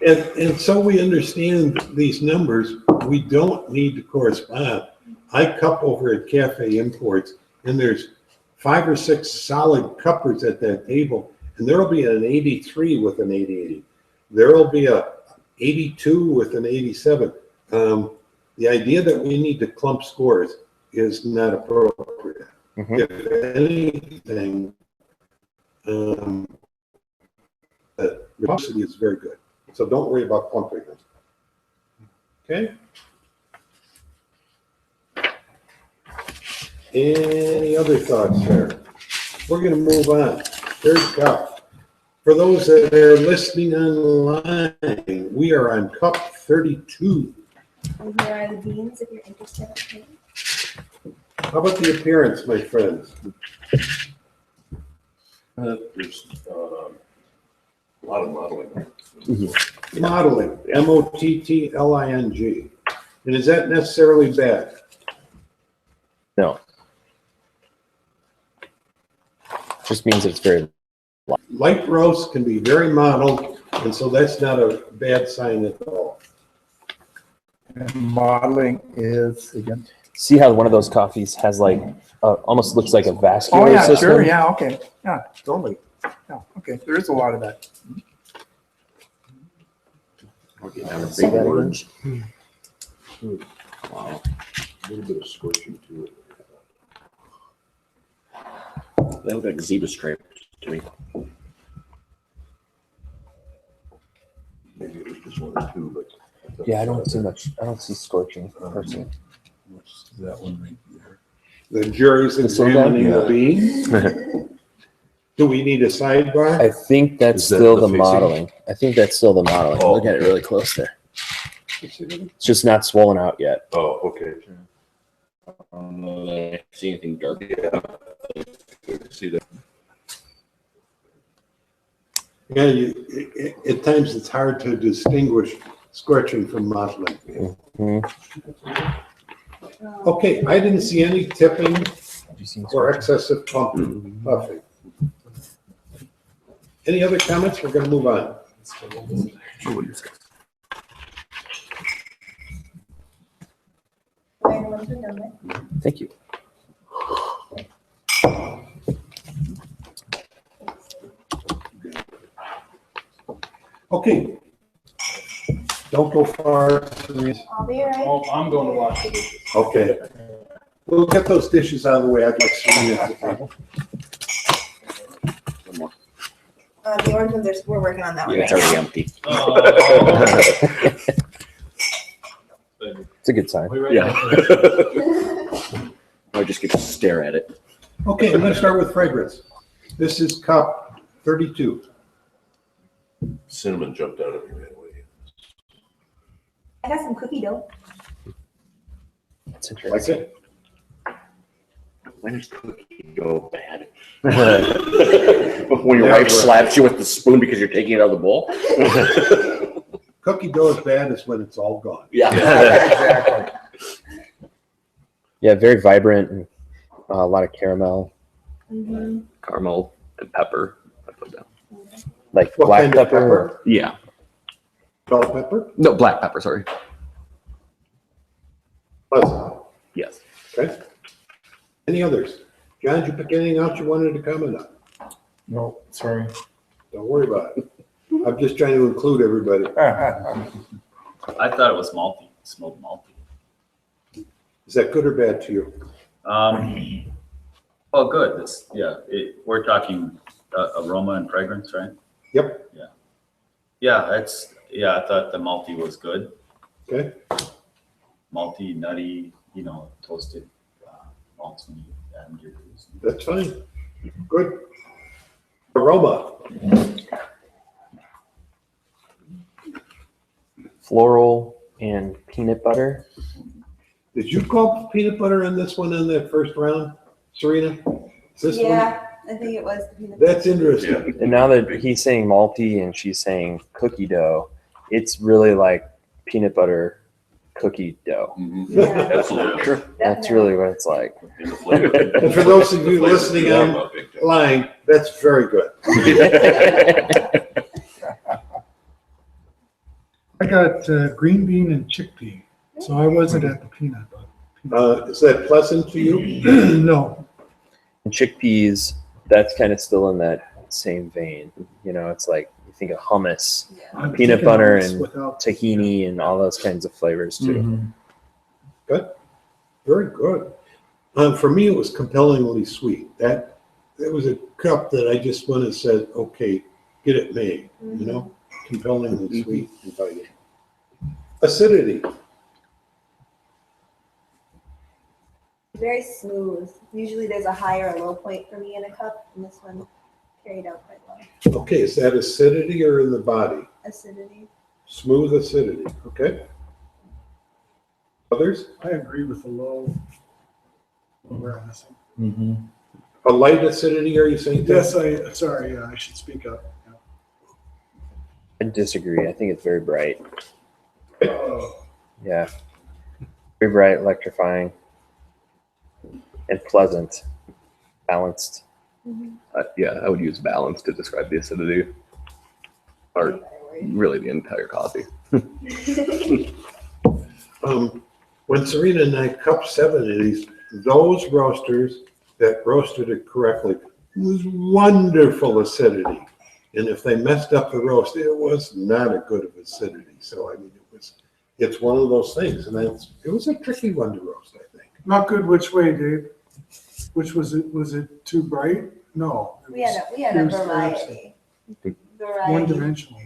Speaker 3: And so we understand these numbers, we don't need to correspond. I cup over at Cafe Imports, and there's 5 or 6 solid cuppers at that table, and there'll be an 83 with an 88. There'll be a 82 with an 87. The idea that we need to clump scores is not appropriate. If anything, the velocity is very good. So don't worry about clumping them. Okay? Any other thoughts there? We're gonna move on. Third cup. For those that are listening online, we are on cup 32.
Speaker 6: And here are the beans if you're interested.
Speaker 3: How about the appearance, my friends?
Speaker 8: There's a lot of modeling.
Speaker 3: Mottling, M-O-T-T-L-I-N-G. And is that necessarily bad?
Speaker 1: No. Just means it's very
Speaker 3: Light roast can be very mottled, and so that's not a bad sign at all.
Speaker 10: And modeling is again.
Speaker 1: See how one of those coffees has like almost looks like a vascular
Speaker 10: Oh yeah,
Speaker 1: system?
Speaker 10: sure, yeah, okay, yeah, totally. Yeah, okay, there is a lot of that.
Speaker 9: Okay, now
Speaker 1: See that again?
Speaker 9: Wow.
Speaker 8: A little bit of scorching to it.
Speaker 9: They look like zebra stripes to me.
Speaker 8: Maybe it was just one or two, but.
Speaker 1: Yeah, I don't see much. I don't see scorching personally.
Speaker 8: That one right there.
Speaker 3: The jury's
Speaker 1: This one
Speaker 3: examining
Speaker 1: down?
Speaker 3: the beans. Do we need a sidebar?
Speaker 1: I think that's
Speaker 8: Is that
Speaker 1: still
Speaker 8: the
Speaker 1: the
Speaker 8: facing?
Speaker 1: modeling. I think that's still the modeling.
Speaker 8: Oh,
Speaker 1: Look at it
Speaker 8: okay.
Speaker 1: really close there. It's just not swollen out yet.
Speaker 8: Oh, okay.
Speaker 9: I don't know that I see anything dark.
Speaker 8: Yeah. See that?
Speaker 3: Yeah, at times it's hard to distinguish scorching from mottling.
Speaker 1: Mhm.
Speaker 3: Okay, I didn't see any tipping
Speaker 1: Have you seen
Speaker 3: or
Speaker 1: scorching?
Speaker 3: excessive puffing. Any other comments? We're gonna move on.
Speaker 1: Thank you.
Speaker 3: Okay. Don't go far. Therese.
Speaker 6: I'll be right.
Speaker 11: Oh, I'm going to wash the dishes.
Speaker 3: Okay. We'll get those dishes out of the way. I'd like Serena at the table.
Speaker 6: The orange ones, we're working on that one
Speaker 9: Yeah, it's
Speaker 6: right
Speaker 9: already
Speaker 6: now.
Speaker 9: empty.
Speaker 1: It's a good sign.
Speaker 9: Yeah. I just get to stare at it.
Speaker 3: Okay, I'm gonna start with fragrance. This is cup 32.
Speaker 8: Cinnamon jumped out of me right away.
Speaker 6: I got some cookie dough.
Speaker 1: That's
Speaker 3: Like
Speaker 1: interesting.
Speaker 3: it?
Speaker 9: When does cookie go bad? When your wife slaps you with the spoon because you're taking it out of the bowl?
Speaker 3: Cookie dough is bad is when it's all gone.
Speaker 9: Yeah.
Speaker 10: Exactly.
Speaker 1: Yeah, very vibrant and a lot of caramel,
Speaker 6: Mm-hmm.
Speaker 9: Caramel and pepper. I put down.
Speaker 1: like
Speaker 3: What
Speaker 1: black
Speaker 3: kind of
Speaker 1: pepper.
Speaker 9: Yeah.
Speaker 3: Bell pepper?
Speaker 9: No, black pepper, sorry.
Speaker 3: Pleasant.
Speaker 9: Yes.
Speaker 3: Okay. Any others? John, did you pick anything else you wanted to comment on?
Speaker 10: No, sorry.
Speaker 3: Don't worry about it. I'm just trying to include everybody.
Speaker 12: I thought it was malty. It smelled malty.
Speaker 3: Is that good or bad to you?
Speaker 12: Oh, good. We're talking aroma and fragrance, right?
Speaker 3: Yep.
Speaker 12: I thought the malty was good.
Speaker 3: Okay.
Speaker 12: Malty, nutty, toasted malts when you add them to your booze.
Speaker 3: That's fine. Good. Aroma.
Speaker 1: Floral and peanut butter.
Speaker 3: Did you call peanut butter in this one in the first round, Serena? Is this one?
Speaker 6: Yeah, I think it was. The peanut butter.
Speaker 3: That's interesting.
Speaker 1: And now that he's saying malty and she's saying cookie dough, it's really like peanut butter cookie dough.
Speaker 6: Yeah.
Speaker 8: Absolutely. Sure.
Speaker 1: That's really what it's like.
Speaker 3: And for those of you listening online, that's very good.
Speaker 2: I got green bean and chickpea, so I wasn't at the peanut.
Speaker 3: Is that pleasant to you?
Speaker 2: No,
Speaker 1: And chickpeas, that's kind of still in that same vein. It's like you think of hummus,
Speaker 2: I'm
Speaker 1: peanut
Speaker 2: thinking
Speaker 1: butter
Speaker 2: of this
Speaker 1: and
Speaker 2: without-
Speaker 1: tahini and all those kinds of flavors too.
Speaker 10: Mhm.
Speaker 3: Very good. For me, it was compellingly sweet. That was a cup that I just went and said, okay, get it made, you know, compellingly sweet, inviting. Acidity.
Speaker 6: Very smooth. Usually there's a high or a low point for me in a cup, and this one carried out quite well.
Speaker 3: Okay, is that acidity or in the body?
Speaker 6: Acidity.
Speaker 3: Smooth acidity, okay. Others?
Speaker 2: I agree with the low. We're missing.
Speaker 7: Mm-hmm.
Speaker 3: A light acidity, are you saying? Tim?
Speaker 2: Yes, sorry, I should speak up.
Speaker 1: I disagree. I think it's very bright.
Speaker 2: Oh,
Speaker 1: Yeah. Very bright, electrifying, and pleasant, balanced.
Speaker 4: Yeah, I would use balance to describe the acidity, or really the entire coffee.
Speaker 3: When Serena and I cupped 7 of these, those roasters that roasted it correctly, it was wonderful acidity. And if they messed up the roast, it was not a good of acidity. So I mean, it's one of those things, and it was a tricky one to roast, I think.
Speaker 2: not good which way, Dave? Which was it? Was it too bright? No.
Speaker 6: We had a
Speaker 2: it was
Speaker 6: variety.
Speaker 2: One dimensional.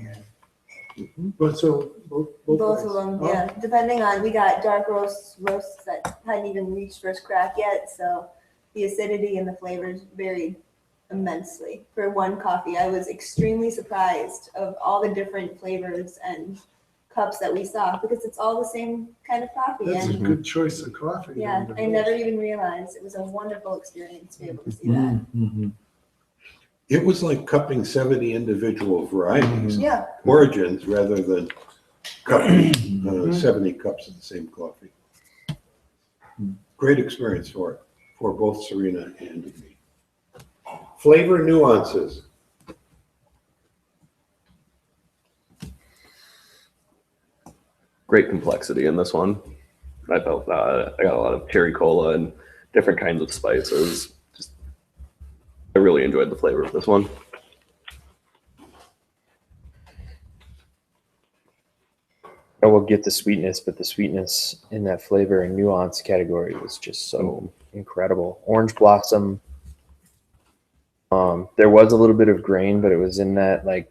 Speaker 2: But so both
Speaker 6: Both
Speaker 2: ways.
Speaker 6: of them,
Speaker 2: Oh,
Speaker 6: yeah. Depending on, we got dark roasts that hadn't even reached first crack yet, so the acidity and the flavors varied immensely. For one coffee, I was extremely surprised of all the different flavors and cups that we saw, because it's all the same kind of coffee.
Speaker 2: That's a
Speaker 6: And
Speaker 2: good choice of coffee.
Speaker 6: yeah,
Speaker 2: then,
Speaker 6: I never even realized. It was a wonderful experience to be able to see that.
Speaker 7: Mm-hmm.
Speaker 3: It was like cupping 70 individual varieties,
Speaker 6: Yeah.
Speaker 3: origins, rather than cupping 70 cups of the same coffee. Great experience for both Serena and me. Flavor nuances.
Speaker 4: Great complexity in this one. I felt I got a lot of cherry cola and different kinds of spices. I really enjoyed the flavor of this one.
Speaker 1: I will get the sweetness, but the sweetness in that flavor and nuance category was just so incredible. Orange blossom. There was a little bit of grain, but it was in that like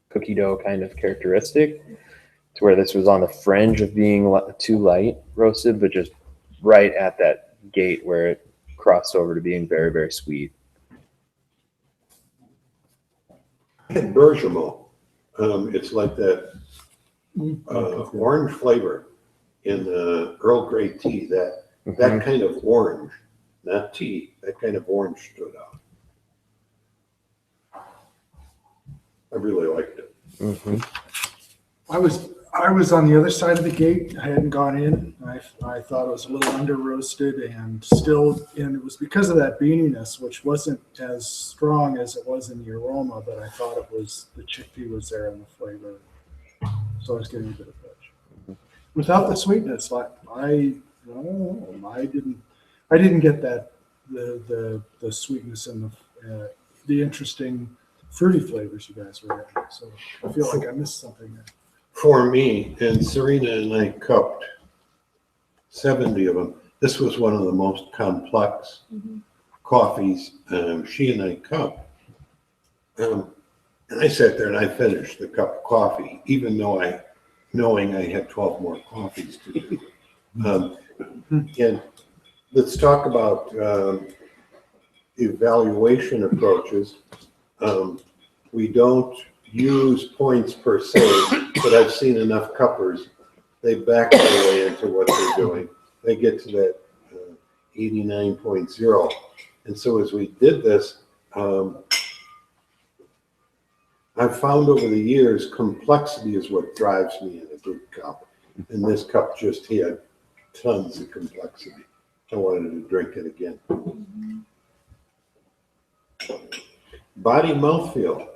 Speaker 1: cookie dough kind of characteristic, to where this was on the fringe of being too light roasted, but just right at that gate where it crossed over to being very, very sweet.
Speaker 3: And bergamot. It's like that orange flavor in Earl Grey tea. That kind of orange, not tea. That kind of orange stood out. I really liked it.
Speaker 1: Mm-hmm.
Speaker 2: I was on the other side of the gate. I hadn't gone in. I thought it was a little under roasted and it was because of that beaniness, which wasn't as strong as it was in the aroma, but I thought it was, the chickpea was there in the flavor. So I was getting a bit of touch. Without the sweetness, I didn't get that, the sweetness and the interesting fruity flavors you guys were getting. So I feel like I missed something there.
Speaker 3: For me, and Serena and I cupped 70 of them. This was one of the most complex coffees she and I cupped. And I sat there and I finished the cup of coffee, even though knowing I had 12 more coffees to do. And let's talk about evaluation approaches. We don't use points per se, but I've seen enough cuppers, they back their way into what they're doing. They get to that 89.0. And so as we did this, I've found over the years, complexity is what drives me in a good cup. And this cup just had tons of complexity. I wanted to drink it again. Body mouthfeel.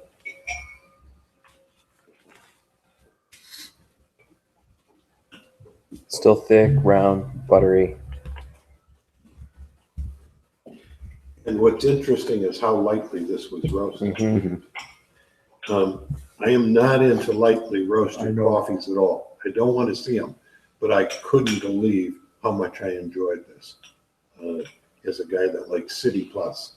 Speaker 1: Still thick, round, buttery.
Speaker 3: And what's interesting is how lightly this was roasted. I am not into lightly roasted coffees at all. I don't want to see them, but I couldn't believe how much I enjoyed this as a guy that likes City Plus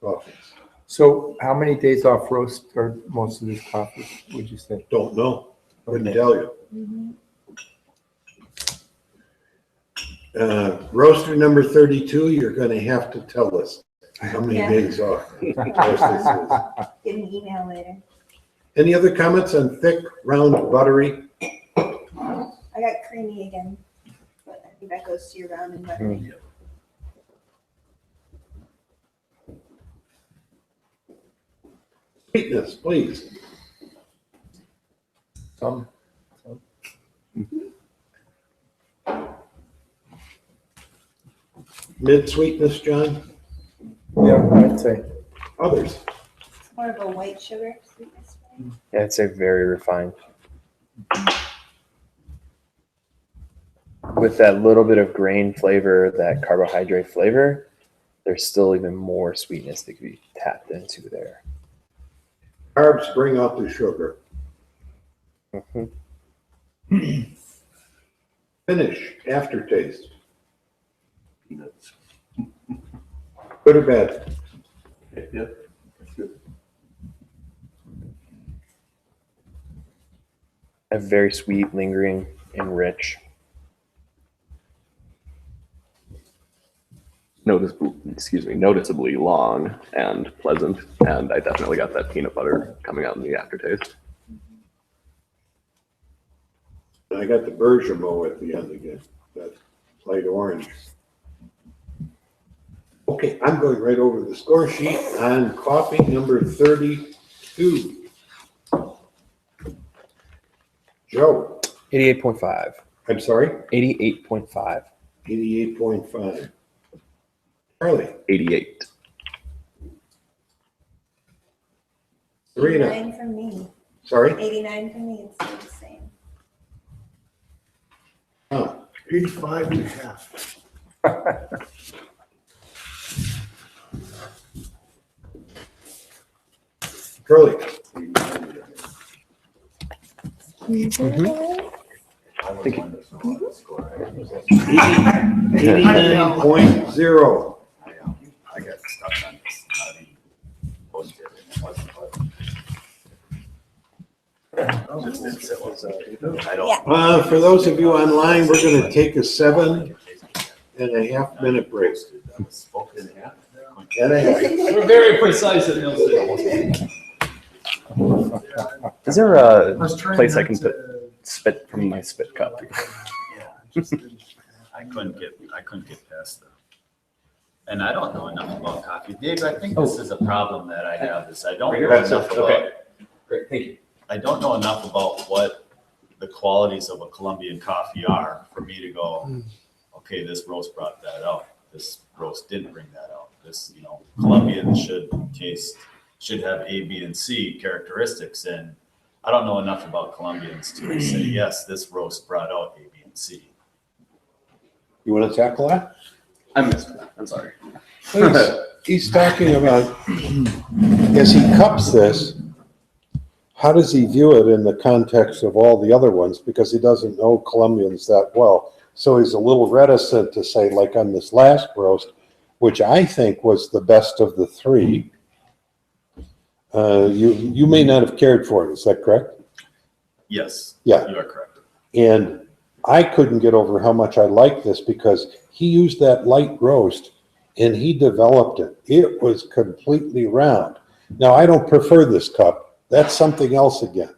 Speaker 3: coffees.
Speaker 10: So how many days off roast are most of these coffees, would you say?
Speaker 3: Don't know. Wouldn't tell you. Roaster number 32, you're gonna have to tell us how many
Speaker 6: Yeah.
Speaker 3: days off. roast this is.
Speaker 6: Get an email later.
Speaker 3: Any other comments on thick, round, buttery?
Speaker 6: I got creamy again, but I think that goes to your round and buttery.
Speaker 3: Sweetness, please.
Speaker 10: Some.
Speaker 3: Mid sweetness, John?
Speaker 10: Yeah, I'd say.
Speaker 3: Others?
Speaker 6: It's more of a white sugar sweetness.
Speaker 1: Yeah, I'd say very refined. With that little bit of grain flavor, that carbohydrate flavor, there's still even more sweetness that could be tapped into there.
Speaker 3: Carbs bring out the sugar. Finish, aftertaste.
Speaker 8: Peanuts.
Speaker 3: Good or bad?
Speaker 8: Yep.
Speaker 1: A very sweet, lingering, and rich.
Speaker 4: Noticeably long and pleasant, and I definitely got that peanut butter coming out in the aftertaste.
Speaker 3: And I got the bergamot at the end again, that light orange. Okay, I'm going right over the score sheet on coffee number 32. Joe.
Speaker 1: 88.5.
Speaker 3: I'm sorry?
Speaker 1: 88.5.
Speaker 3: 88.5. Charlie.
Speaker 4: 88.
Speaker 3: Serena.
Speaker 6: 89 from me.
Speaker 3: Sorry?
Speaker 6: 89 from me. It's still the same.
Speaker 3: Oh.
Speaker 2: 85 and a half.
Speaker 3: Curly. 89.0.
Speaker 12: I got stuck on this nutty post-it and it wasn't I don't.
Speaker 3: For those of you online, we're going to take a 7.5 minute break.
Speaker 11: We're very precise at Mill City.
Speaker 4: Is there a place I can put spit from my spit cup?
Speaker 12: I couldn't get past that. And I don't know enough about coffee. Dave, I think this is a problem that I have, is I don't know enough about.
Speaker 4: Okay. Great, thank you.
Speaker 12: I don't know enough about what the qualities of a Colombian coffee are for me to go, okay, this roast brought that out. This roast didn't bring that out. This, Colombian should have A, B, and C characteristics. And I don't know enough about Colombians to say, yes, this roast brought out A, B, and C.
Speaker 3: You want to tackle that?
Speaker 4: I missed that. I'm sorry.
Speaker 3: He's talking about, as he cups this, how does he view it in the context of all the other ones? Because he doesn't know Colombians that well. So he's a little reticent to say, like on this last roast, which I think was the best of the three, you may not have cared for it. Is that correct?
Speaker 12: Yes.
Speaker 3: Yeah.
Speaker 12: You are correct.
Speaker 3: And I couldn't get over how much I liked this because he used that light roast and he developed it. It was completely round. Now, I don't prefer this cup. That's something else again.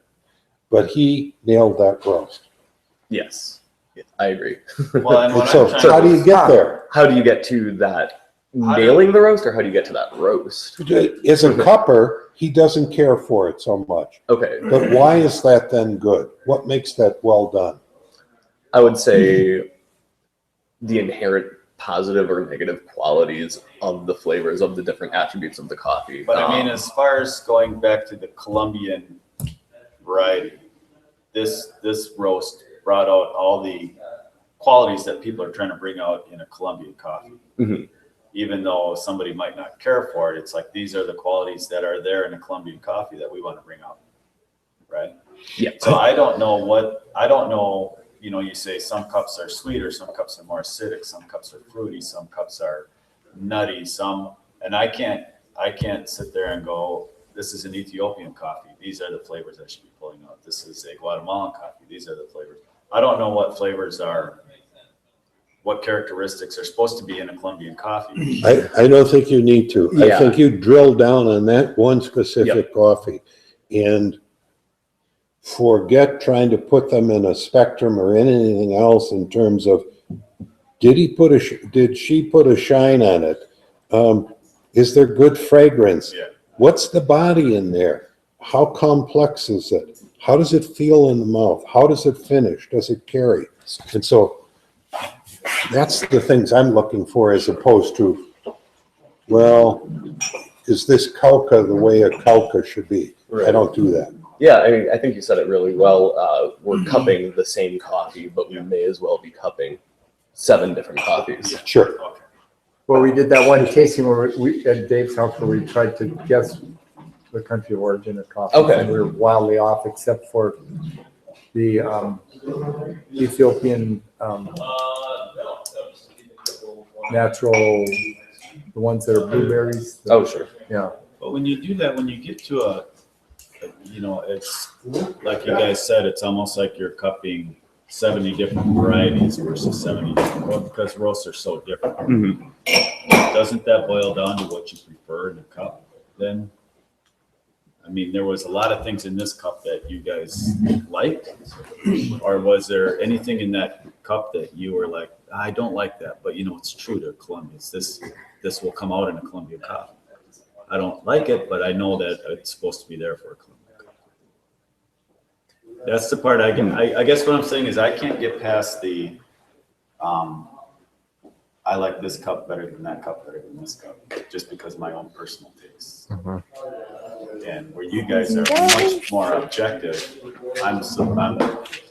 Speaker 3: But he nailed that roast.
Speaker 4: Yes, I agree.
Speaker 12: Well, and what
Speaker 3: So
Speaker 12: I'm trying
Speaker 3: how do you get there?
Speaker 4: How do you get to that nailing the roast, or how do you get to that roast?
Speaker 3: As a cupper, he doesn't care for it so much.
Speaker 4: Okay.
Speaker 3: But why is that then good? What makes that well done?
Speaker 4: I would say the inherent positive or negative qualities of the flavors of the different attributes of the coffee.
Speaker 12: But I mean, as far as going back to the Colombian variety, this roast brought out all the qualities that people are trying to bring out in a Colombian coffee.
Speaker 4: Mhm.
Speaker 12: Even though somebody might not care for it, it's like these are the qualities that are there in a Colombian coffee that we want to bring out, right?
Speaker 4: Yeah.
Speaker 12: So I don't know, you say some cups are sweeter, some cups are more acidic, some cups are fruity, some cups are nutty, and I can't I can't sit there and go, this is an Ethiopian coffee. These are the flavors I should be pulling out. This is a Guatemalan coffee. These are the flavors. I don't know what flavors are, what characteristics are supposed to be in a Colombian coffee.
Speaker 3: I don't think you need to. I
Speaker 1: Yeah.
Speaker 3: think you drill down on that one specific coffee and forget trying to put them in a spectrum or anything else in terms of, did she put a shine on it? Is there good fragrance?
Speaker 12: Yeah.
Speaker 3: What's the body in there? How complex is it? How does it feel in the mouth? How does it finish? Does it carry? And so that's the things I'm looking for, as opposed to, well, is this Kauka the way a Kauka should be? I don't do that.
Speaker 4: Yeah, I mean, I think you said it really well. We're cupping the same coffee, but we may as well be cupping 7 different coffees.
Speaker 3: Sure.
Speaker 10: Well, we did that one tasting where we, at Dave's house, where we tried to guess the country of origin of coffee.
Speaker 4: Okay.
Speaker 10: And we were wildly off, except for the Ethiopian natural, the ones that are blueberries.
Speaker 4: Oh, sure.
Speaker 10: Yeah.
Speaker 12: But when you do that, when you get to it's like you guys said, it's almost like you're cupping 70 different varieties versus 70 different, well, because roasts are so different.
Speaker 4: Mm-hmm.
Speaker 12: Doesn't that boil down to what you prefer in a cup then? I mean, there was a lot of things in this cup that you guys liked, or was there anything in that cup that you were like, I don't like that, but it's true to Colombians. This will come out in a Colombian coffee. I don't like it, but I know that it's supposed to be there for a Colombian coffee. That's the part I guess what I'm saying is I can't get past the, I like this cup better than that cup better than this cup, just because of my own personal taste. And where you guys are much more objective, I'm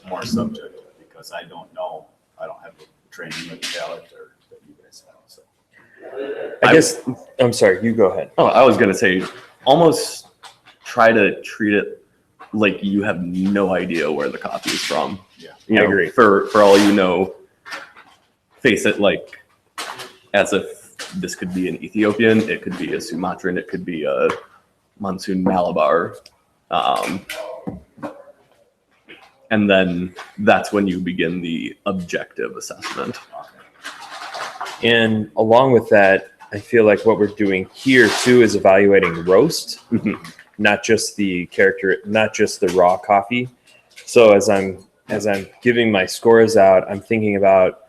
Speaker 12: more subjective because I don't know. I don't have the training or the talent that you guys have. So
Speaker 1: I guess, I'm sorry, you go ahead.
Speaker 4: Oh, I was going to say, almost try to treat it like you have no idea where the coffee is from.
Speaker 12: Yeah,
Speaker 4: I agree. For all you know, face it like as if this could be an Ethiopian, it could be a Sumatran, it could be a Monsoon Malabar. And then that's when you begin the objective assessment.
Speaker 1: And along with that, I feel like what we're doing here too is evaluating roast, not just the raw coffee. So as I'm giving my scores out, I'm thinking about,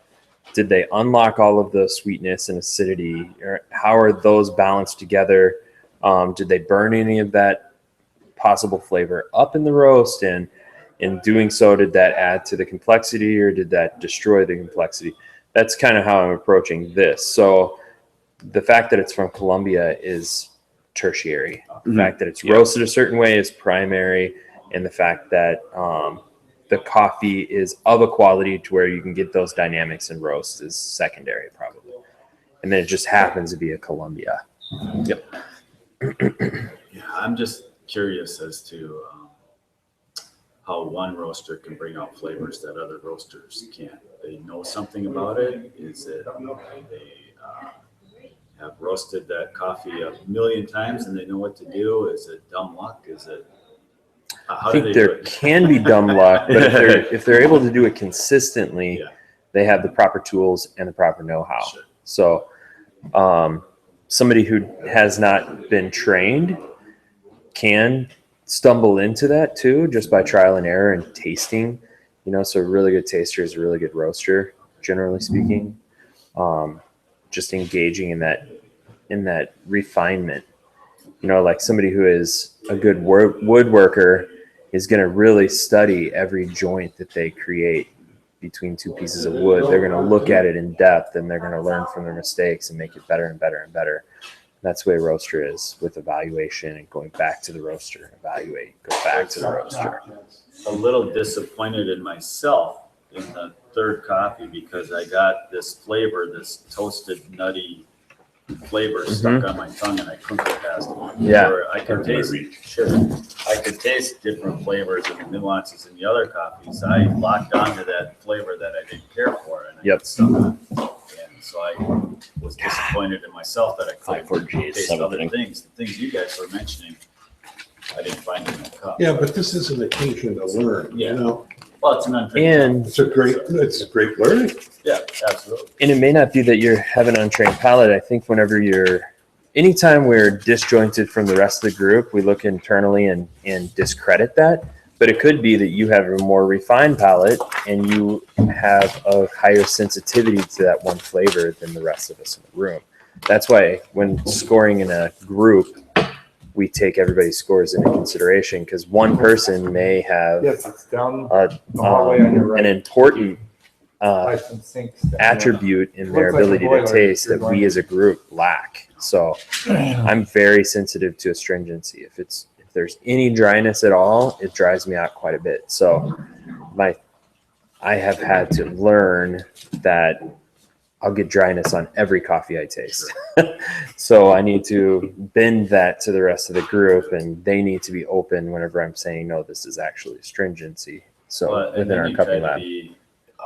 Speaker 1: did they unlock all of the sweetness and acidity, or how are those balanced together? Did they burn any of that possible flavor up in the roast? And in doing so, did that add to the complexity, or did that destroy the complexity? That's kind of how I'm approaching this. So the fact that it's from Colombia is tertiary. The fact that it's roasted a certain way is primary. And the fact that the coffee is of a quality to where you can get those dynamics in roast is secondary, probably. And then it just happens to be a Colombia.
Speaker 4: Yep.
Speaker 12: yeah, I'm just curious as to how one roaster can bring out flavors that other roasters can't. They know something about it. Is it they have roasted that coffee a million times and they know what to do? Is it dumb luck? Is it?
Speaker 1: I think there can be dumb luck, but if they're able to do it consistently, they have the proper tools and the proper know-how.
Speaker 12: Sure.
Speaker 1: So somebody who has not been trained can stumble into that too, just by trial and error and tasting. So a really good taster is a really good roaster, generally speaking. Just engaging in that refinement. Like somebody who is a good woodworker is going to really study every joint that they create between two pieces of wood. They're going to look at it in depth, and they're going to learn from their mistakes and make it better and better and better. That's the way a roaster is with evaluation and going back to the roaster, evaluate, go back to the roaster.
Speaker 12: A little disappointed in myself in the third coffee because I got this flavor, this toasted nutty flavor stuck on my tongue, and I couldn't get past it.
Speaker 1: Yeah.
Speaker 12: Or I could taste different flavors and nuances in the other coffees. I locked onto that flavor that I didn't care for, and I got stuck on it. And So I was disappointed in myself that I couldn't
Speaker 9: 5.4G is
Speaker 12: taste
Speaker 9: seventh
Speaker 12: other
Speaker 9: inning.
Speaker 12: things. The things you guys were mentioning, I didn't find in the cup.
Speaker 3: Yeah, but this is an occasion to learn, you know?
Speaker 12: Well, it's an untrained.
Speaker 1: And
Speaker 3: It's a great learning.
Speaker 12: Yeah, absolutely.
Speaker 1: and it may not be that you have an untrained palate. I think whenever anytime we're disjointed from the rest of the group, we look internally and discredit that. But it could be that you have a more refined palate and you have a higher sensitivity to that one flavor than the rest of us in the room. That's why when scoring in a group, we take everybody's scores into consideration because one person may have
Speaker 10: Yes, it's down
Speaker 1: a,
Speaker 10: the hallway on your right.
Speaker 1: an important
Speaker 10: By some sinks down there.
Speaker 1: attribute in their
Speaker 10: Looks like a
Speaker 1: ability to
Speaker 10: boiler
Speaker 1: taste
Speaker 10: if you're
Speaker 1: that
Speaker 10: going-
Speaker 1: we as a group lack. So I'm very sensitive to astringency. If there's any dryness at all, it drives me out quite a bit. So I have had to learn that I'll get dryness on every coffee I taste. So I need to bend that to the rest of the group, and they need to be open whenever I'm saying, no, this is actually astringency. So
Speaker 12: But, and
Speaker 1: within
Speaker 12: then
Speaker 1: our
Speaker 12: you try
Speaker 1: cupping
Speaker 12: to
Speaker 1: lab.
Speaker 12: be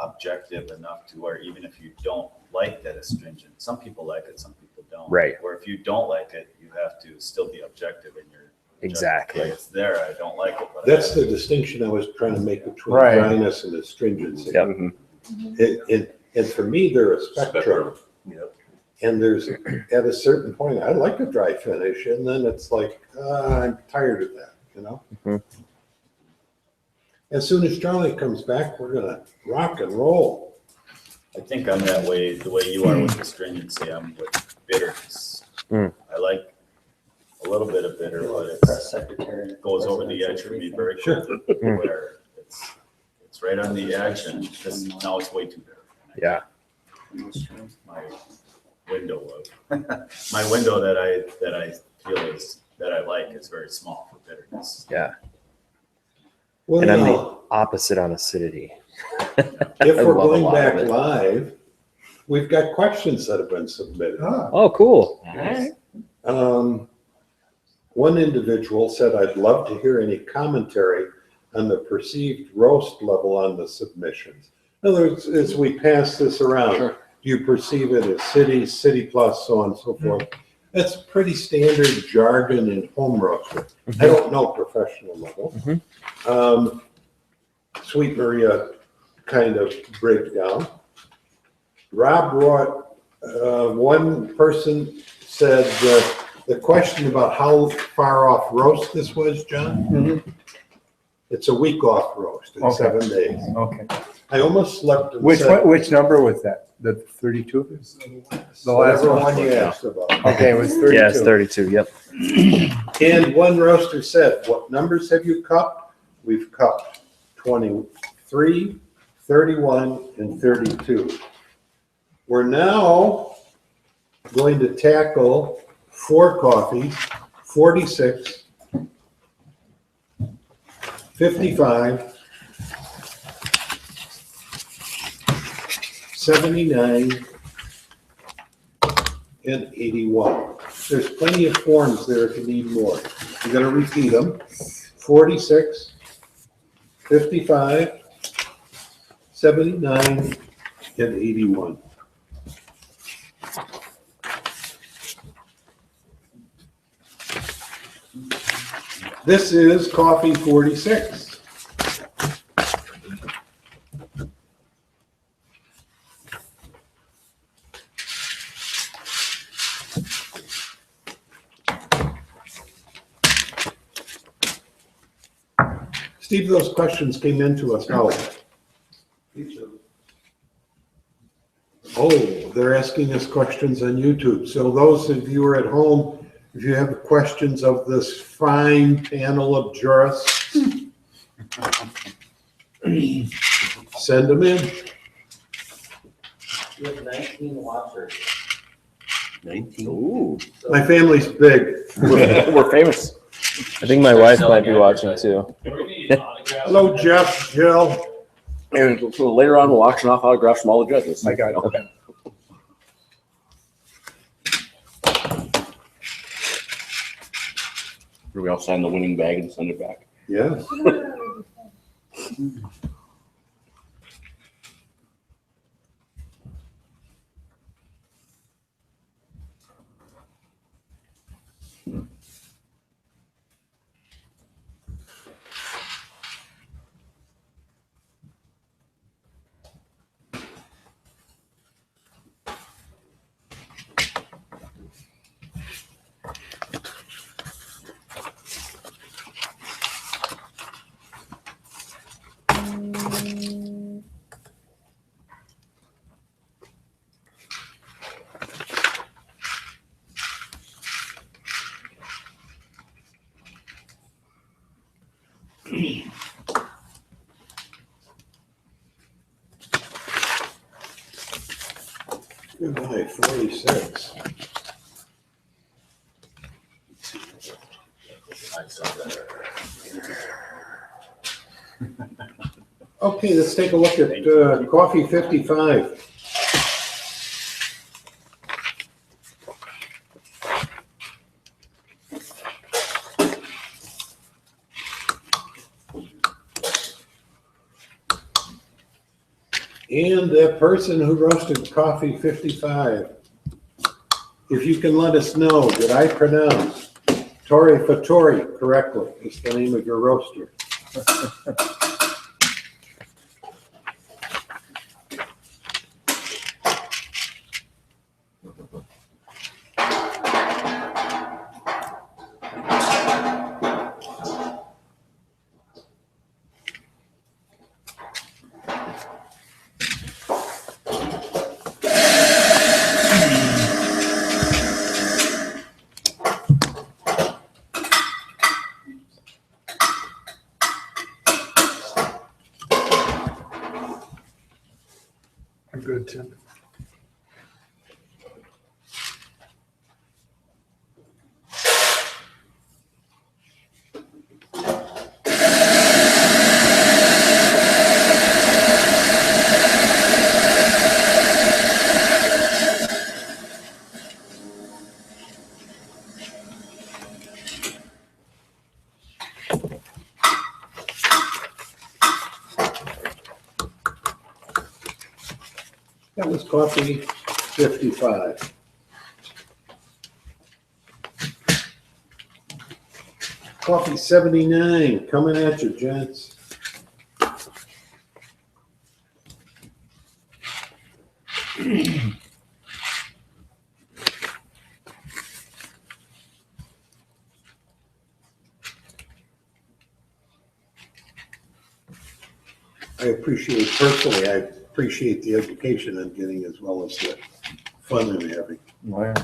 Speaker 12: objective enough to where even if you don't like that astringent, some people like it, some people don't.
Speaker 1: Right.
Speaker 12: Or if you don't like it, you have to still be objective in your.
Speaker 1: Exactly.
Speaker 12: Okay, it's there, I don't like it. But
Speaker 3: That's the distinction I was trying to make between
Speaker 10: Right.
Speaker 3: dryness and astringency.
Speaker 1: Yep.
Speaker 3: And for me, they're a spectrum.
Speaker 8: Yep.
Speaker 3: And there's, at a certain point, I like a dry finish, and then it's like, I'm tired of that, you know?
Speaker 1: Mhm.
Speaker 3: As soon as Charlie comes back, we're gonna rock and roll.
Speaker 12: I think I'm that way, the way you are with astringency, I'm with bitterness.
Speaker 1: Mm.
Speaker 12: I like a little bit of bitter, but
Speaker 5: Press
Speaker 12: it
Speaker 5: secretary.
Speaker 12: goes over the edge for me very quickly. Where it's right on the edge and this, now it's way too bitter.
Speaker 1: Yeah.
Speaker 12: My window of, my window that I feel that I like is very small for bitterness.
Speaker 1: Yeah.
Speaker 3: Well,
Speaker 1: And I'm the
Speaker 3: now,
Speaker 1: opposite on acidity.
Speaker 3: if
Speaker 1: I
Speaker 3: we're
Speaker 1: love a
Speaker 3: going
Speaker 1: lot of
Speaker 3: back
Speaker 1: it.
Speaker 3: live, we've got questions that have been submitted.
Speaker 1: Oh, cool.
Speaker 3: One individual said, I'd love to hear any commentary on the perceived roast level on the submissions. In other words, as we pass this around, do you perceive it as city plus, so on and so forth? That's pretty standard jargon in home roaster. I don't know professional level. Sweet Maria kind of breakdown. Rob wrote, one person said, the question about how far off roast this was, John? It's a week off roast in
Speaker 10: Okay.
Speaker 3: 7 days.
Speaker 10: Okay.
Speaker 3: I almost slept and
Speaker 10: Which
Speaker 3: said,
Speaker 10: which number was that? The 32? The last
Speaker 3: whatever
Speaker 10: one?
Speaker 3: one you asked about.
Speaker 10: Okay, it was 32.
Speaker 1: Yeah, it's 32. Yep.
Speaker 3: And one roaster said, what numbers have you cupped? We've cupped 23, 31, and 32. We're now going to tackle 4 coffees, 46, 55, 79, and 81. There's plenty of forms there if you need more. I'm going to repeat them. 46, 55, 79, and 81. This is coffee 46. Steve, those questions came into us how? Oh, they're asking us questions on YouTube. So those of you who are at home, if you have questions of this fine panel of jurists, send them in.
Speaker 5: We have 19 watchers.
Speaker 9: 19. Ooh.
Speaker 3: My family's big.
Speaker 9: We're famous.
Speaker 1: I think my wife might be watching too.
Speaker 3: Hello, Jeff, Jill.
Speaker 9: And so later on, we'll auction off autographs from all the judges.
Speaker 10: I got it.
Speaker 9: We all sign the winning bag and send it back.
Speaker 3: Yeah. Good night, 46. Okay, let's take a look at coffee 55. And that person who roasted coffee 55, if you can let us know, did I pronounce Torre Fattori correctly? Is the name of your roaster?
Speaker 2: I'm good, Tim.
Speaker 3: That was coffee 55. Coffee 79, coming at you, gents. I appreciate the education I'm getting as well as the fun I'm having.
Speaker 7: Wow.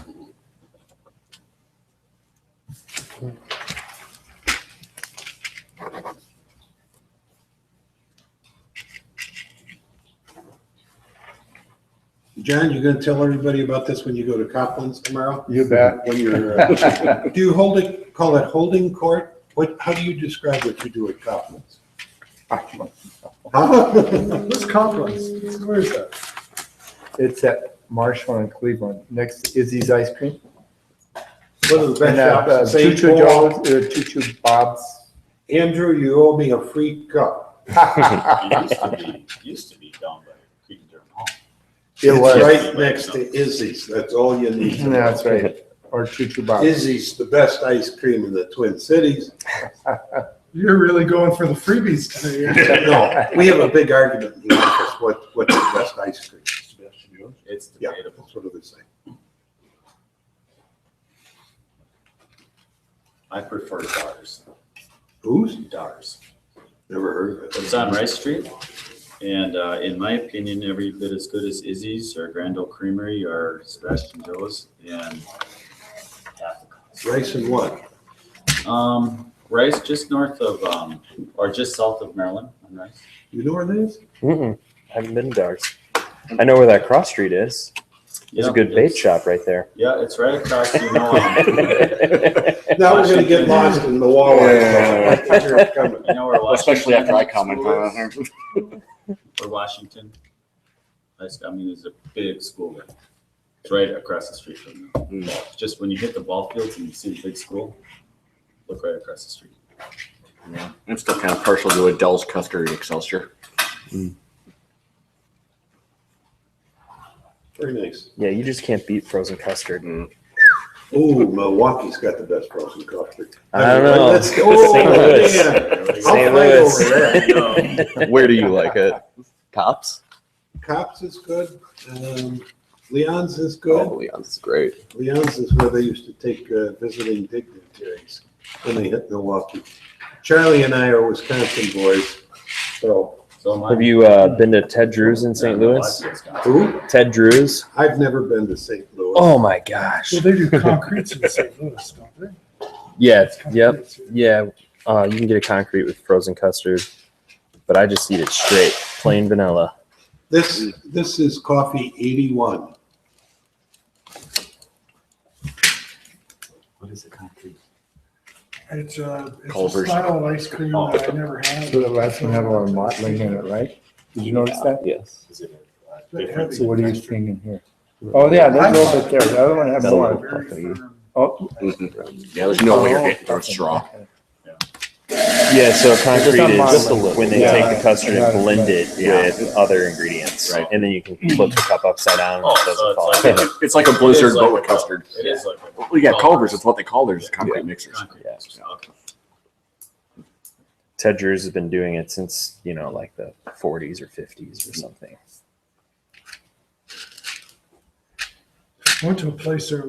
Speaker 3: John, you gonna tell everybody about this when you go to Copland's tomorrow?
Speaker 10: You bet.
Speaker 3: When you're, do you call it holding court? How do you describe what you do at Copland's? Huh?
Speaker 2: What's Compliments? Where is that?
Speaker 10: It's at Marshall and Cleveland, next to Izzy's Ice Cream.
Speaker 3: One of the best
Speaker 10: And
Speaker 3: shops in St.
Speaker 10: Choo
Speaker 3: Paul.
Speaker 10: Joe's, Choo Bob's.
Speaker 3: Andrew, you owe me a free cup.
Speaker 12: It used to be down by Creek and Durham Hall.
Speaker 10: It was.
Speaker 3: It's right next to Izzy's. That's all you need to know.
Speaker 10: That's right. Or Choo Bob's.
Speaker 3: Izzy's the best ice cream in the Twin Cities.
Speaker 2: You're really going for the freebies today.
Speaker 3: No, we have a big argument in the office. What's the best ice cream?
Speaker 12: It's
Speaker 3: Yeah,
Speaker 12: debatable.
Speaker 3: that's what it is saying.
Speaker 12: I prefer Dars.
Speaker 3: Who's?
Speaker 12: Dars.
Speaker 3: Never heard of it.
Speaker 12: It's on Rice Street. And in my opinion, every bit as good as Izzy's or Grand Oak Creamery or Sebastian Joe's, and half the cost.
Speaker 3: Rice and what?
Speaker 12: Rice just north of, or just south of Maryland on Rice.
Speaker 3: You know where that is?
Speaker 1: I haven't been to Darks. I know where that cross street is. There's a good bait shop right there.
Speaker 12: Yeah, it's right across,
Speaker 3: Now we're gonna get lost in the wall.
Speaker 12: You know where Washington,
Speaker 9: Especially after I comment on it.
Speaker 12: or Washington. I mean, it's a big school there. It's right across the street from them. Just when you hit the ball fields and you see the big school, look right across the street.
Speaker 9: Yeah, I'm still kind of partial to Adele's custard at Excelsior.
Speaker 3: Very nice.
Speaker 1: Yeah, you just can't beat frozen custard.
Speaker 3: Oh, Milwaukee's got the best frozen custard.
Speaker 1: I don't know.
Speaker 3: Let's go.
Speaker 1: St. Louis.
Speaker 3: Yeah.
Speaker 1: St.
Speaker 3: I'll
Speaker 1: Louis.
Speaker 3: fight over that.
Speaker 7: Where do you like it? Cops?
Speaker 3: Cops is good. Leon's is good.
Speaker 7: Oh, Leon's is great.
Speaker 3: Leon's is where they used to take visiting dignitaries when they hit Milwaukee. Charlie and I are Wisconsin boys, so.
Speaker 1: Have you been to Ted Drew's in St. Louis?
Speaker 3: Who?
Speaker 1: Ted Drew's?
Speaker 3: I've never been to St. Louis.
Speaker 1: Oh my gosh.
Speaker 2: Well, they do concretes in St. Louis, don't they?
Speaker 1: Yeah, yep, yeah. You can get a concrete with frozen custard, but I just eat it straight, plain vanilla.
Speaker 3: This is coffee 81.
Speaker 2: It's a
Speaker 9: Culver's.
Speaker 2: style of ice cream that I never had.
Speaker 10: So the last one had a lot of mottling in it, right? Did you notice that?
Speaker 1: Yes.
Speaker 8: Is it
Speaker 2: Different.
Speaker 10: So what are you seeing in here? Oh, yeah, there's a little bit there. The other one had
Speaker 1: That'll
Speaker 10: more.
Speaker 1: look
Speaker 2: Very
Speaker 1: puffy.
Speaker 2: firm.
Speaker 10: Oh.
Speaker 9: Yeah, there's no way you're getting through a straw.
Speaker 1: Yeah, so concrete
Speaker 10: some
Speaker 1: is
Speaker 10: modeling.
Speaker 1: when they
Speaker 10: Yeah.
Speaker 1: take the custard
Speaker 10: Yeah.
Speaker 1: and blend it
Speaker 9: Yeah.
Speaker 1: with other ingredients.
Speaker 9: Right.
Speaker 1: And then you can flip the cup upside down.
Speaker 12: Oh,
Speaker 1: It
Speaker 12: so
Speaker 1: doesn't
Speaker 12: it's
Speaker 1: fall
Speaker 12: like-
Speaker 1: out.
Speaker 9: It's like a
Speaker 12: It
Speaker 9: blizzard,
Speaker 12: is
Speaker 9: but
Speaker 12: like
Speaker 9: with
Speaker 12: a-
Speaker 9: custard.
Speaker 12: It is like a.
Speaker 9: Well, yeah, Culver's, it's what they call theirs, concrete mixers.
Speaker 12: Concrete
Speaker 1: Yeah.
Speaker 12: mixers, okay.
Speaker 1: Ted Drew's has been doing it since, like the 40s or 50s or something.
Speaker 2: I went to a place there,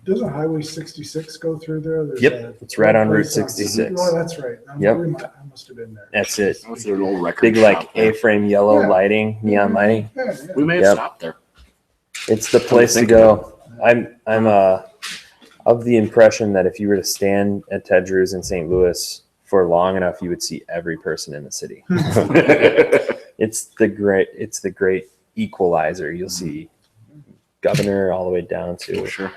Speaker 2: doesn't Highway 66 go through there? There's
Speaker 1: Yep,
Speaker 2: a-
Speaker 1: it's right on Route
Speaker 2: place
Speaker 1: 66.
Speaker 2: Oh, that's right.
Speaker 1: Yep.
Speaker 2: I must have been there.
Speaker 1: That's it.
Speaker 9: That's an old record
Speaker 1: Big
Speaker 9: shop
Speaker 1: like
Speaker 9: there.
Speaker 1: A-frame yellow
Speaker 2: Yeah.
Speaker 1: lighting, neon lighting.
Speaker 2: Yeah, yeah.
Speaker 9: We may have
Speaker 1: Yep.
Speaker 9: stopped there.
Speaker 1: It's the place to go. I'm of the impression that if you were to stand at Ted Drew's in St. Louis for long enough, you would see every person in the city. It's the great equalizer. You'll see governor all the way down to
Speaker 9: Sure.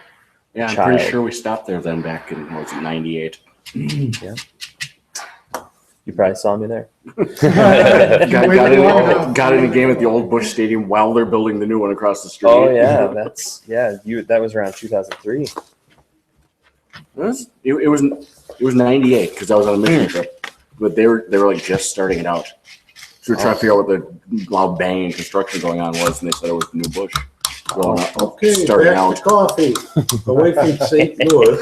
Speaker 9: Yeah, I'm
Speaker 1: Child.
Speaker 9: pretty sure we stopped there then back in, what was it, 98.
Speaker 1: you probably saw me there.
Speaker 9: got in a game at the old Busch Stadium while they're building the new one across the street.
Speaker 1: Oh yeah, that was around 2003.
Speaker 9: It was 98 because I was on a mission trip, but they were like just starting it out. So we were trying to figure out what the banging construction going on was, and they said it was the new Busch going up,
Speaker 3: Okay,
Speaker 9: starting
Speaker 3: back
Speaker 9: out.
Speaker 3: to coffee. Away from St. Louis.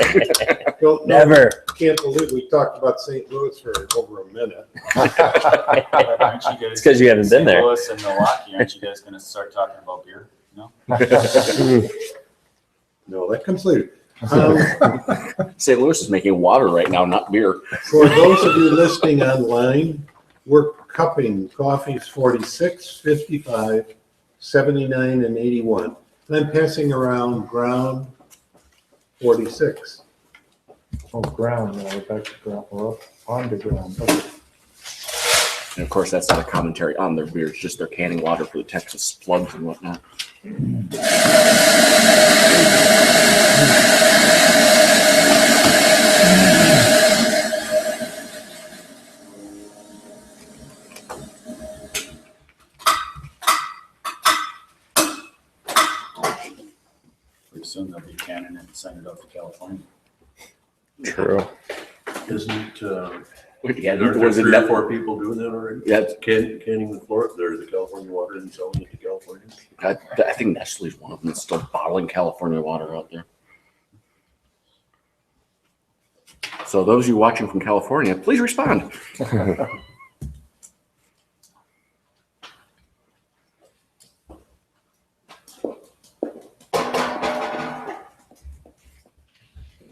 Speaker 3: Don't know-
Speaker 1: Never.
Speaker 3: Can't believe we talked about St. Louis for over a minute.
Speaker 12: Aren't you guys?
Speaker 1: It's 'cause you haven't been there.
Speaker 12: St. Louis and Milwaukee, aren't you guys gonna start talking about beer? No?
Speaker 3: No, that comes later.
Speaker 9: St. Louis is making water right now, not beer.
Speaker 3: For those of you listening online, we're cupping coffees 46, 55, 79, and 81. And I'm passing around ground 46.
Speaker 10: Oh, ground, yeah, we're back to ground, we're up on the ground. Okay.
Speaker 9: And of course, that's not a commentary on their beer. It's just they're canning water for the Texas floods and whatnot.
Speaker 12: Pretty soon they'll be canning and send it up to California.
Speaker 1: True.
Speaker 8: Isn't,
Speaker 9: Yeah,
Speaker 8: are there
Speaker 9: was it
Speaker 8: 3 or
Speaker 9: that
Speaker 8: 4 people doing that already?
Speaker 9: Yeah, it's-
Speaker 8: Canning the Florida, they're the California water and selling it to California.
Speaker 9: I think Nestle's one of them that's still bottling California water out there. So those of you watching from California, please respond.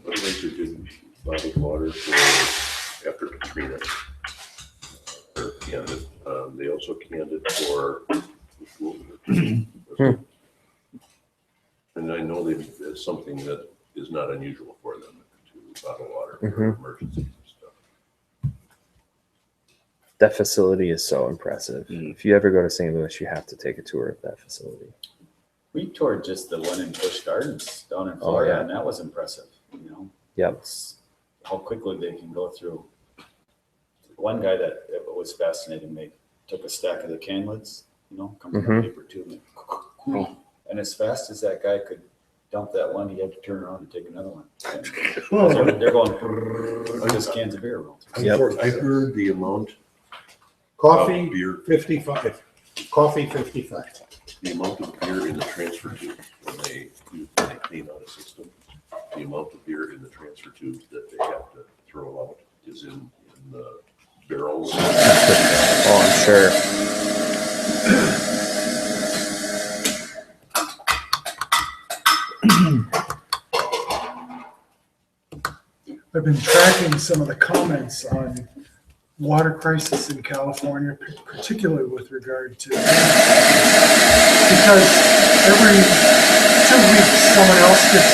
Speaker 8: What makes you do bottled water for after Katrina? Or canned it. They also canned it for the school. And I know it's something that is not unusual for them to bottle water for emergencies and stuff.
Speaker 1: That facility is so impressive. If you ever go to St. Louis, you have to take a tour of that facility.
Speaker 12: We toured just the one in Busch Gardens down in
Speaker 1: Oh,
Speaker 12: Florida,
Speaker 1: yeah.
Speaker 12: and that was impressive, you know?
Speaker 1: Yep.
Speaker 12: It's how quickly they can go through. One guy that it was fascinating, they took a stack of the can lids, come from a paper tube. And as fast as that guy could dump that one, he had to turn around and take another one. And they're going like this cans of beer around.
Speaker 8: I heard the amount
Speaker 3: Coffee,
Speaker 8: of beer,
Speaker 3: 55. Coffee, 55.
Speaker 8: the amount of beer in the transfer tube when they clean out a system, the amount of beer in the transfer tubes that they have to throw out is in the barrels.
Speaker 1: Oh, I'm sure.
Speaker 2: I've been tracking some of the comments on water crisis in California, particularly with regard to, because every 2 weeks, someone else gets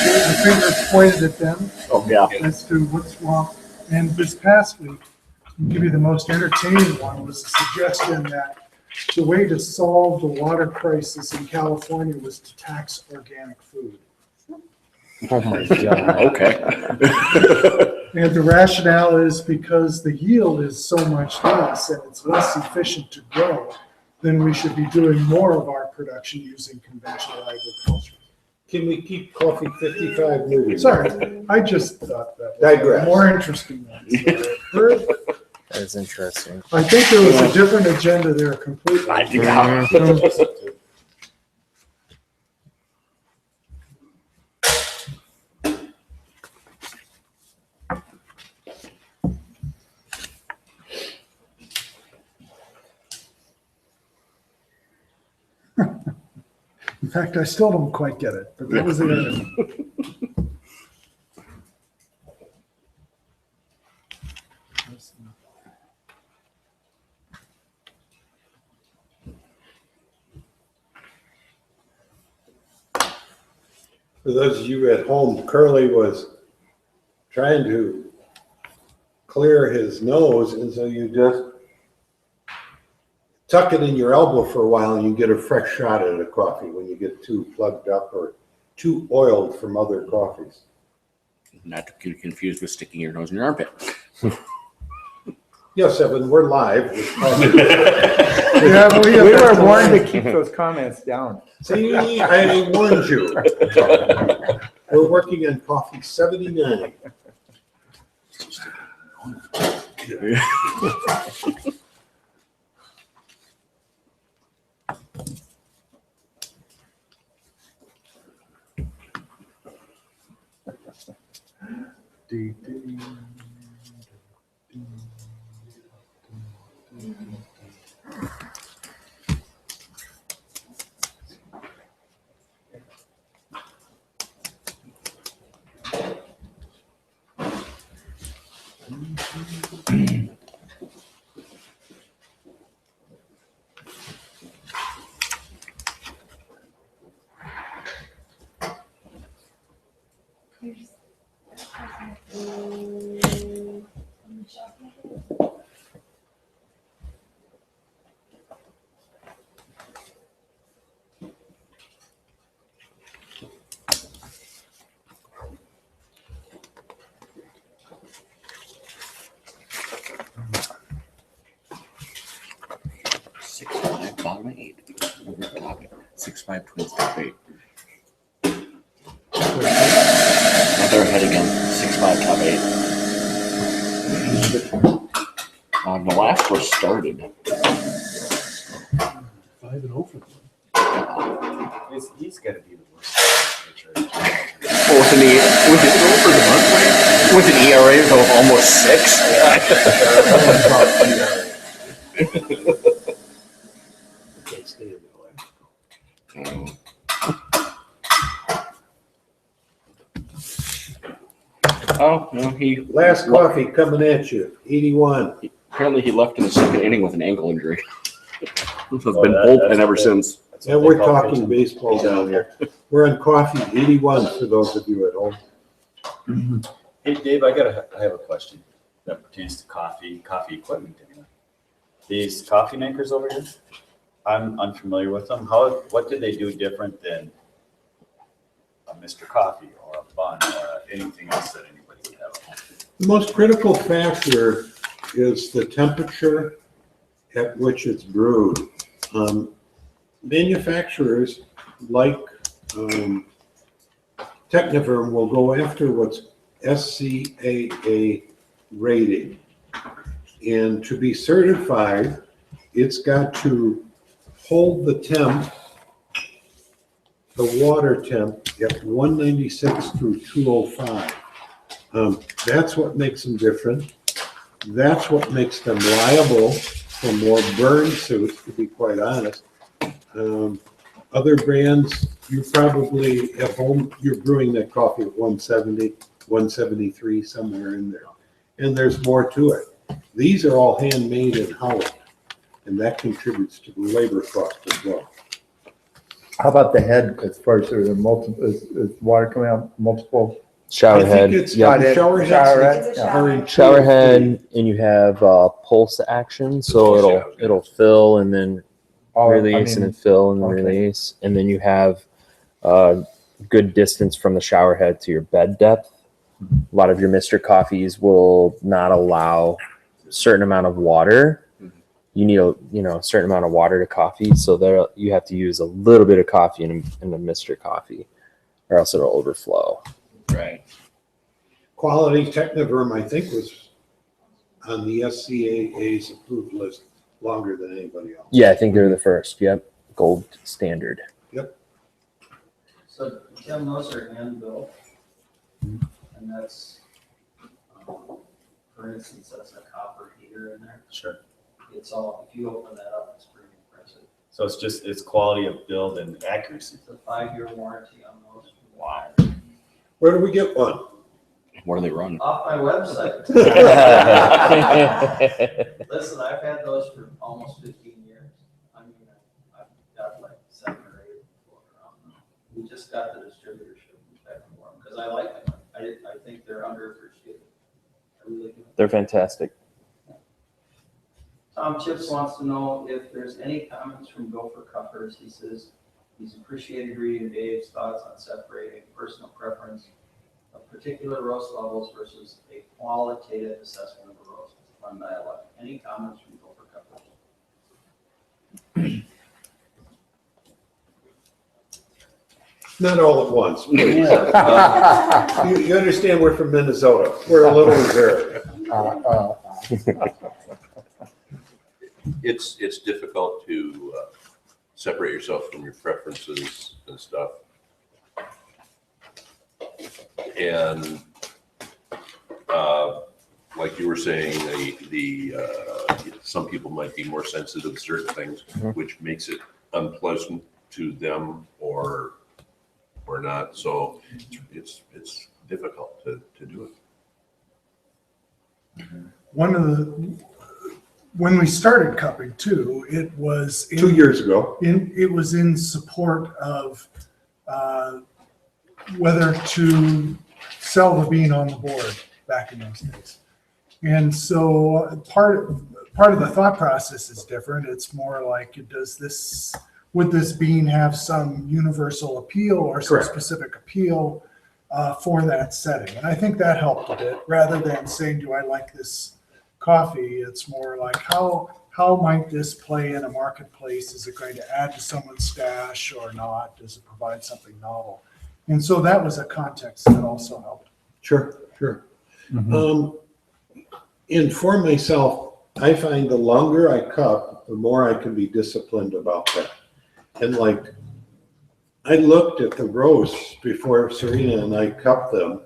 Speaker 2: the finger pointed at them
Speaker 9: Oh, yeah.
Speaker 2: as to what's wrong. And this past week, I'll give you the most entertaining one, was the suggestion that the way to solve the water crisis in California was to tax organic food.
Speaker 1: Oh my god.
Speaker 9: Okay.
Speaker 2: And the rationale is because the yield is so much less and it's less efficient to grow, then we should be doing more of our production using conventional agriculture.
Speaker 3: Can we keep coffee 55 moving?
Speaker 2: Sorry, I just thought that was
Speaker 3: Digress.
Speaker 2: more interesting than heard.
Speaker 1: That is interesting.
Speaker 2: I think there was a different agenda there completely. In fact, I still don't quite get it, but that was it.
Speaker 3: For those of you at home, Curly was trying to clear his nose, and so you just tuck it in your elbow for a while and you get a fresh shot at a coffee when you get too plugged up or too oiled from other coffees.
Speaker 9: Not to get confused with sticking your nose in your armpit.
Speaker 3: Yes, Evan, we're live.
Speaker 2: Yeah, but
Speaker 10: We were warned to keep those comments down.
Speaker 3: See, I warned you. We're working on coffee 79.
Speaker 9: Bottom 8. Top 6'5" twins top 8. Now they're ahead again. 6'5" top 8. The last was started.
Speaker 2: 5-0 for them.
Speaker 12: He's got to be the worst.
Speaker 9: Well, with an ERA of almost 6. Oh, no,
Speaker 3: Last coffee coming at you, 81.
Speaker 9: apparently he left in the second inning with an ankle injury. So it's been
Speaker 8: Oh, that's
Speaker 9: bullpen ever
Speaker 8: okay.
Speaker 9: since.
Speaker 3: And we're talking baseball down here. We're on coffee 81 for those of you at home.
Speaker 12: Hey, Dave, I have a question that pertains to coffee equipment. Anyway. These coffee makers over here, I'm unfamiliar with them. What did they do different than a Mr. Coffee or a Bun or anything else that anybody would have at home?
Speaker 3: The most critical factor is the temperature at which it's brewed. Manufacturers like Techniverm will go after what's SCAA rating. And to be certified, it's got to hold the temp, the water temp, at 196 through 205. That's what makes them different. That's what makes them liable for more burn suits, to be quite honest. Other brands, you probably at home, you're brewing that coffee at 170, 173, somewhere in there. And there's more to it. These are all handmade in Holland, and that contributes to the labor cost as well.
Speaker 10: How about the head as far as the multiple, is water coming out multiple?
Speaker 1: Shower
Speaker 3: I
Speaker 1: head.
Speaker 3: think it's
Speaker 1: Yep.
Speaker 3: the shower
Speaker 6: It's
Speaker 3: head.
Speaker 6: a shower.
Speaker 1: Shower head, and you have pulse action, so it'll fill and then release and then fill and then
Speaker 10: okay.
Speaker 1: release, and then you have good distance from the shower head to your bed depth. A lot of your Mr. Coffees will not allow a certain amount of water. You need a certain amount of water to coffee, so there you have to use a little bit of coffee in a Mr. Coffee, or else it'll overflow.
Speaker 9: Right.
Speaker 3: Quality Techniverm, I think, was on the SCAA's approved list longer than anybody else.
Speaker 1: Yeah, I think they're the first. Yep, gold standard.
Speaker 5: So Tim, those are hand built, and that's, for instance, that's a copper heater in there.
Speaker 12: Sure.
Speaker 5: It's all, if you open that up, it's pretty impressive.
Speaker 12: So it's quality of build and accuracy.
Speaker 5: It's a 5-year warranty on those.
Speaker 9: Wow.
Speaker 3: Where do we get one?
Speaker 9: What do they run?
Speaker 5: Off my website. Listen, I've had those for almost 15 years. I mean, I've got like 7 or 8 floating around. We just got the distributorship back for them because I like them. I think they're underappreciated. I really do.
Speaker 1: They're fantastic.
Speaker 5: Tom Chips wants to know if there's any comments from Gopher Cuppers. He says he's appreciated reading Dave's thoughts on separating personal preference of particular roast levels versus a qualitative assessment of a roast on dialect. Any comments from Gopher Cuppers?
Speaker 3: Not all at once. You understand we're from Minnesota. We're a little reserved.
Speaker 8: It's difficult to separate yourself from your preferences and stuff. And like you were saying, some people might be more sensitive to certain things, which makes it unpleasant to them or not. So it's difficult to do it.
Speaker 2: When we started cupping too, it was
Speaker 3: 2 years ago.
Speaker 2: It was in support of whether to sell the bean on the board back in those days. And so part of the thought process is different. It's more like, would this bean have some universal appeal or some specific appeal for that setting? And I think that helped a bit, rather than saying, do I like this coffee? It's more like, how might this play in a marketplace? Is it going to add to someone's stash or not? Does it provide something novel? And so that was a context that also helped.
Speaker 3: Sure. And for myself, I find the longer I cup, the more I can be disciplined about that. And like, I looked at the roasts before Serena and I cupped them.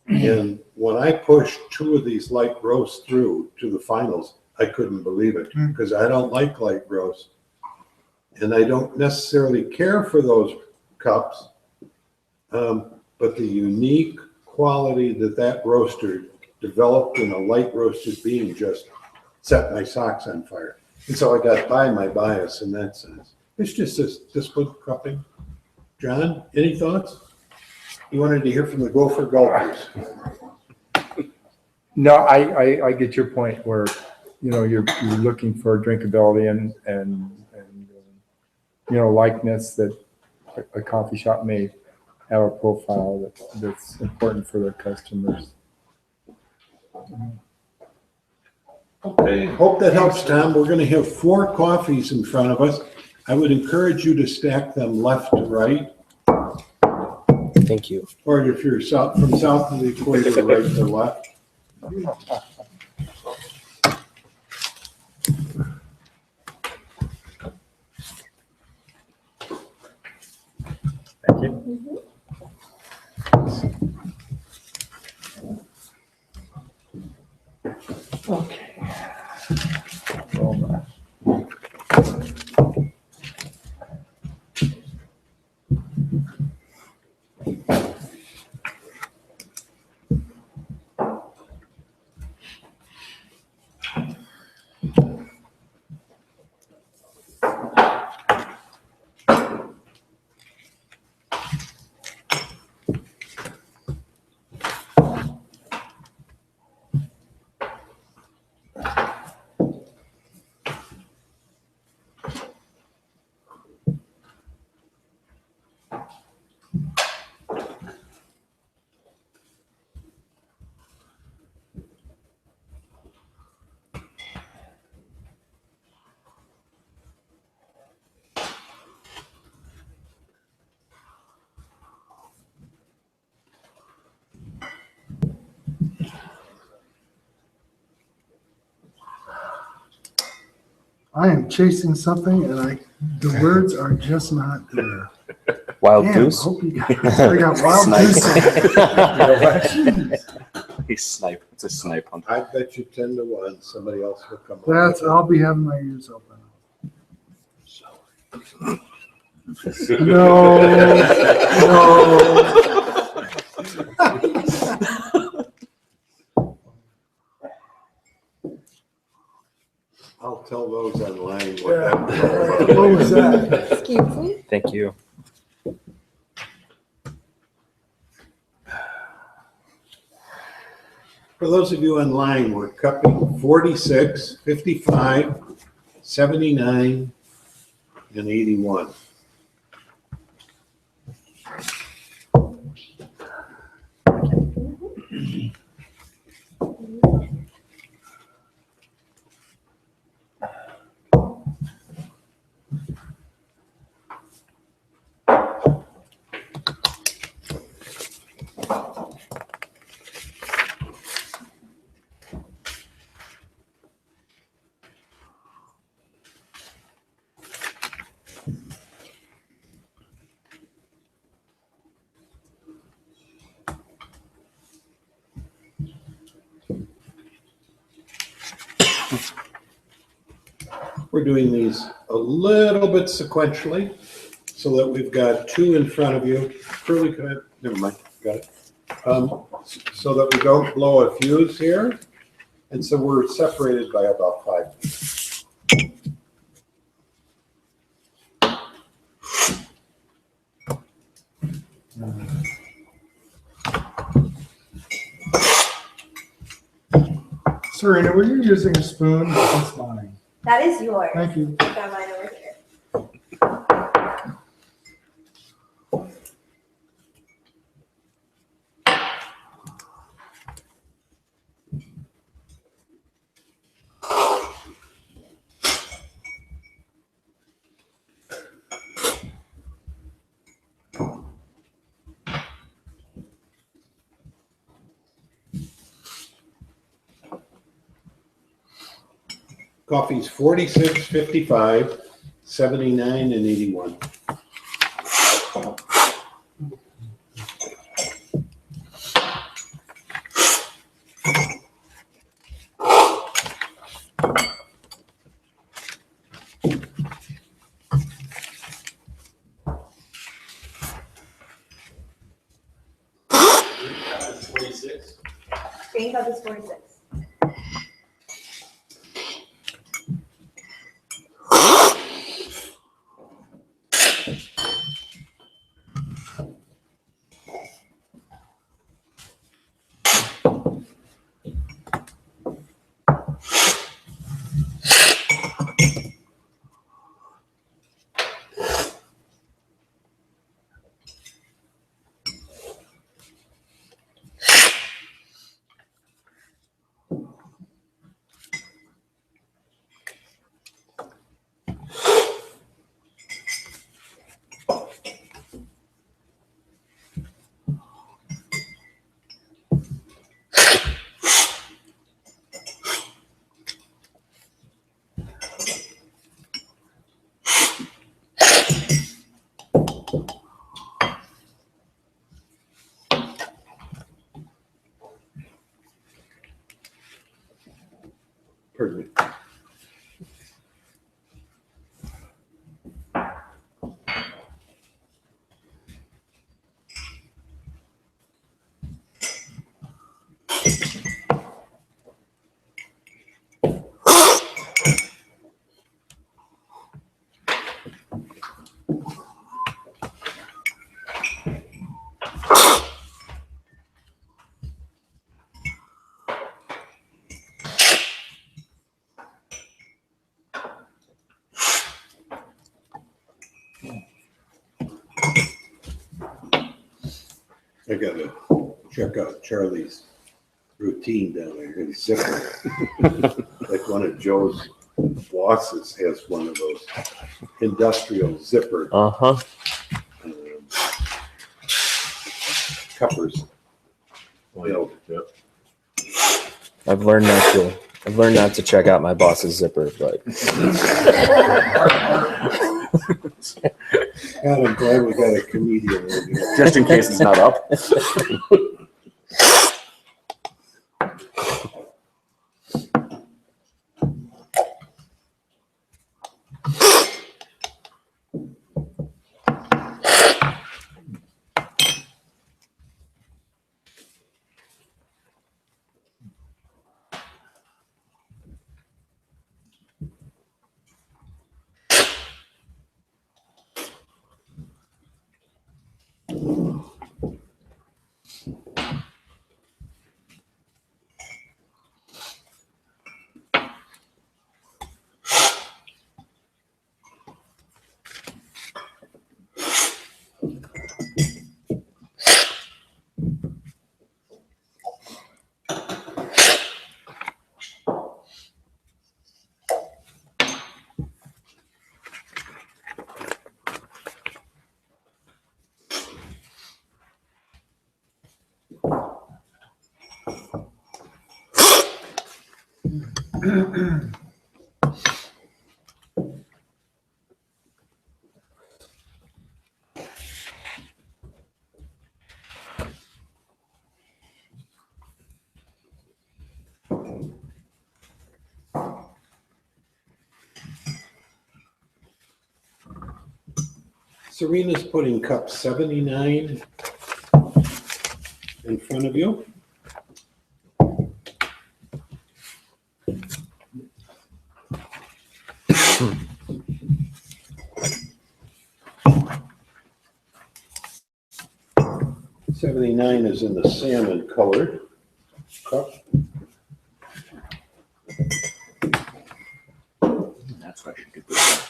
Speaker 3: And when I pushed 2 of these light roasts through to the finals, I couldn't believe it, because I don't like light roasts. And I don't necessarily care for those cups. But the unique quality that roaster developed in a light roasted bean just set my socks on fire. And so I got by my bias in that sense. It's just this disciplined cupping. John, any thoughts? You wanted to hear from the Gopher Gulpers.
Speaker 10: No, I get your point where, you're looking for drinkability and likeness, that a coffee shop may have a profile that's important for their customers.
Speaker 3: Okay, hope that helps, Tom. We're going to have 4 coffees in front of us. I would encourage you to stack them left to right.
Speaker 1: Thank you.
Speaker 3: Or if you're from south of the equator, right to left.
Speaker 1: Thank you.
Speaker 10: Okay.
Speaker 2: I am chasing something and the words are just not there.
Speaker 1: Wild
Speaker 2: Damn,
Speaker 1: goose.
Speaker 2: hope you guys, I got wild
Speaker 7: Snipe.
Speaker 2: goose.
Speaker 7: He's snipe. It's a snipe hunt.
Speaker 3: I bet you 10 to 1, somebody else will come up.
Speaker 2: I'll be having my ears open. No,
Speaker 3: I'll tell those online
Speaker 2: Yeah.
Speaker 3: what
Speaker 2: What was that?
Speaker 6: Excuse me?
Speaker 1: Thank you.
Speaker 3: For those of you online, we're cupping 46, 55, 79, and 81. We're doing these a little bit sequentially so that we've got 2 in front of you. Curly, can I, never mind, got it. So that we don't blow a fuse here. And so we're separated by about 5 feet.
Speaker 2: Serena, were you using a spoon? That's mine.
Speaker 6: That is yours.
Speaker 2: Thank you.
Speaker 6: I got mine over here.
Speaker 3: Coffee's 46, 55, 79, and 81.
Speaker 6: Green cup is 46.
Speaker 3: Pardon me. I gotta check out Charlie's routine down there, his zipper. Like one of Joe's bosses has one of those industrial zipper cuppers.
Speaker 1: I've learned not I've learned not to check out my boss's zipper, but
Speaker 3: God, I'm glad we got a comedian in here.
Speaker 9: Just in case it's not up.
Speaker 3: Serena's putting cup 79 in front of you. '79 is in the salmon colored cup.
Speaker 9: That's what I should get this.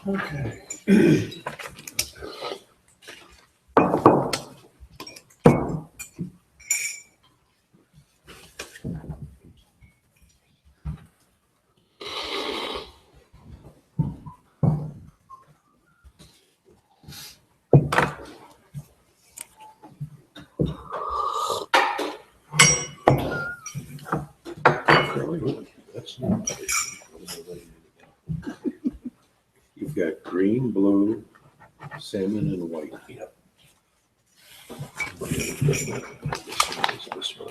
Speaker 3: Okay. That's not. You've got green, blue, salmon, and white. Yep. This one.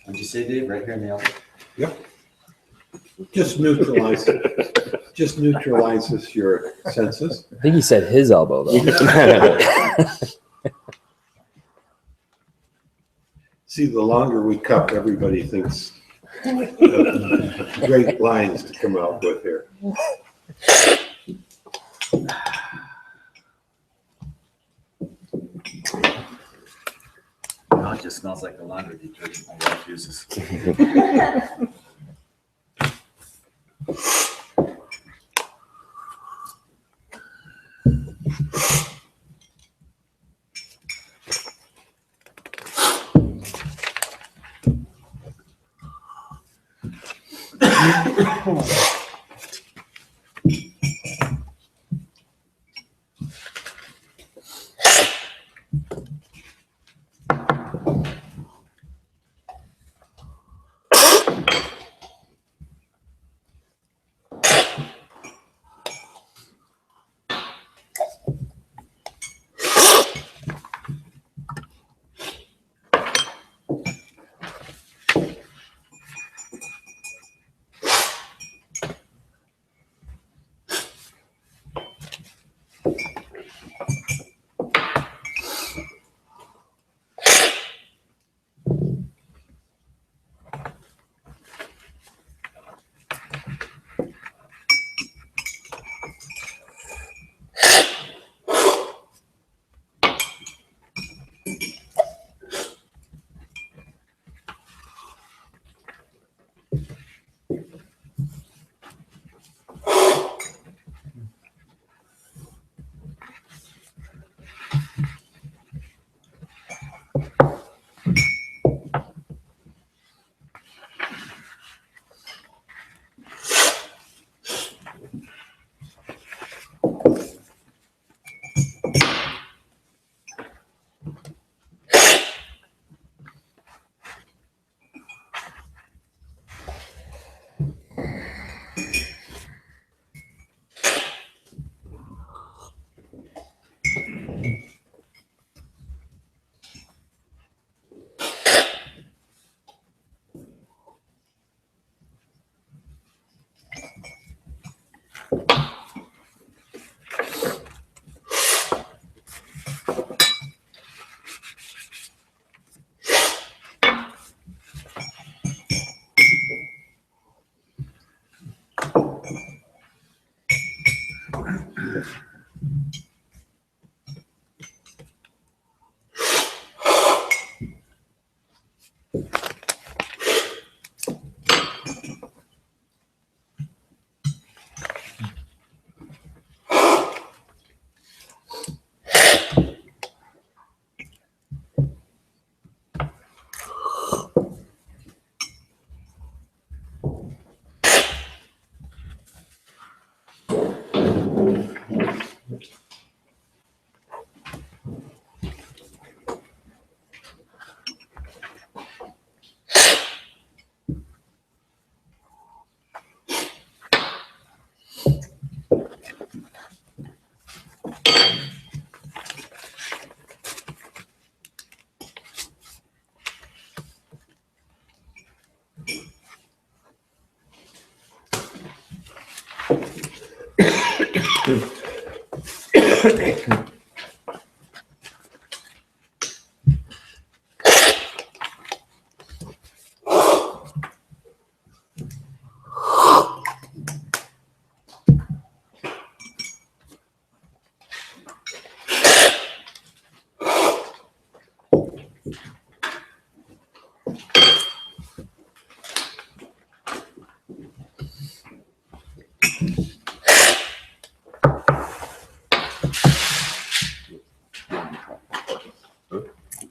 Speaker 7: What'd you say, Dave? Right here in the elbow?
Speaker 3: Just neutralizes your senses.
Speaker 13: I think he said his elbow though.
Speaker 3: See, the longer we cup, everybody thinks great lines to come out with here.
Speaker 12: Now it just smells like the laundry detergent my wife uses.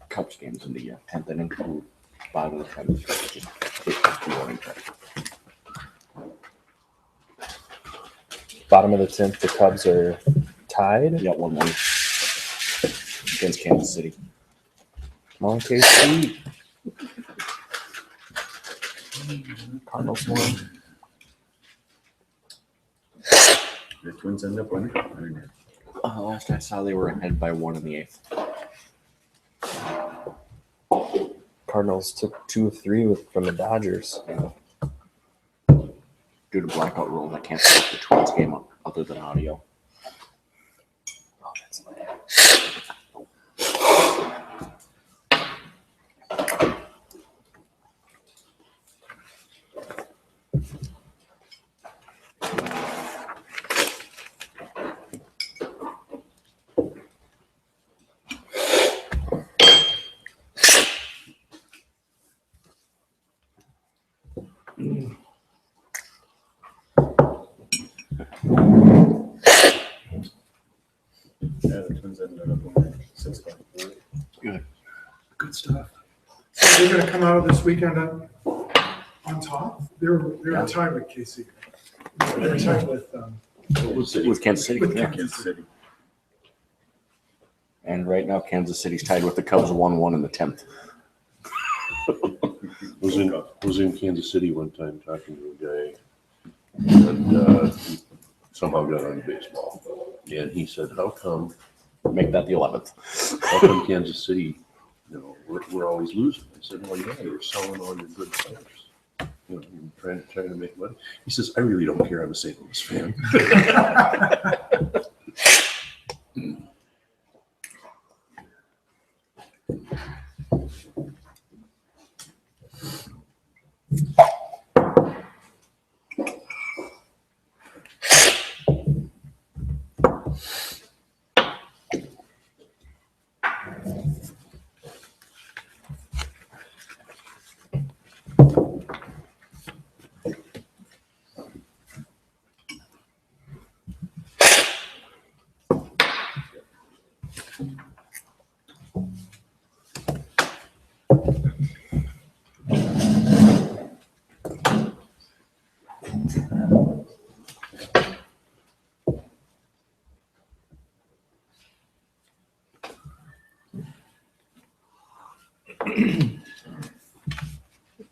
Speaker 9: Cups games in the 10th inning, bottom of the 10th. Just take the warning track.
Speaker 1: Bottom of the 10th, the Cubs are tied.
Speaker 9: Yeah, 1-1 against Kansas City.
Speaker 1: Come on, KC.
Speaker 9: Cardinals won.
Speaker 12: The Twins end up winning. I mean,
Speaker 9: Last I saw, they were ahead by 1 in the 8th.
Speaker 1: Cardinals took 2 of 3 from the Dodgers.
Speaker 9: Due to blackout rules, I can't select the Twins game other than audio.
Speaker 1: Oh, that's lame.
Speaker 12: yeah, the Twins ended up winning 6-4.
Speaker 2: Good stuff. So they're gonna come out of this weekend on top? They're tied with KC. They're tied with,
Speaker 9: With Kansas City.
Speaker 2: with
Speaker 9: Yeah.
Speaker 2: Kansas City.
Speaker 9: And right now, Kansas City's tied with the Cubs 1-1 in the 10th.
Speaker 8: Was in Kansas City one time talking to a guy that he somehow got on baseball. And he said, how come
Speaker 9: Make that the 11th.
Speaker 8: Kansas City, we're always losing? I said, well, yeah, you're selling all your good players. You're trying to make money. He says, I really don't care. I'm a St. Louis fan.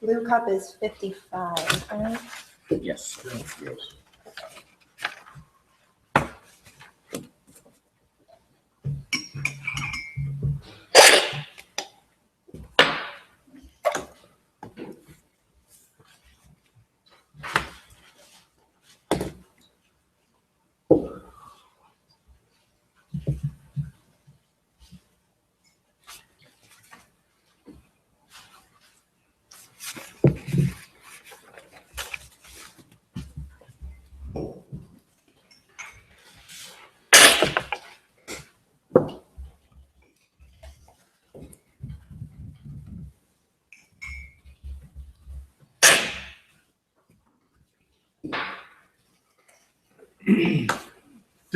Speaker 6: Blue Cup is 55, right?
Speaker 9: Yes.
Speaker 8: Yes.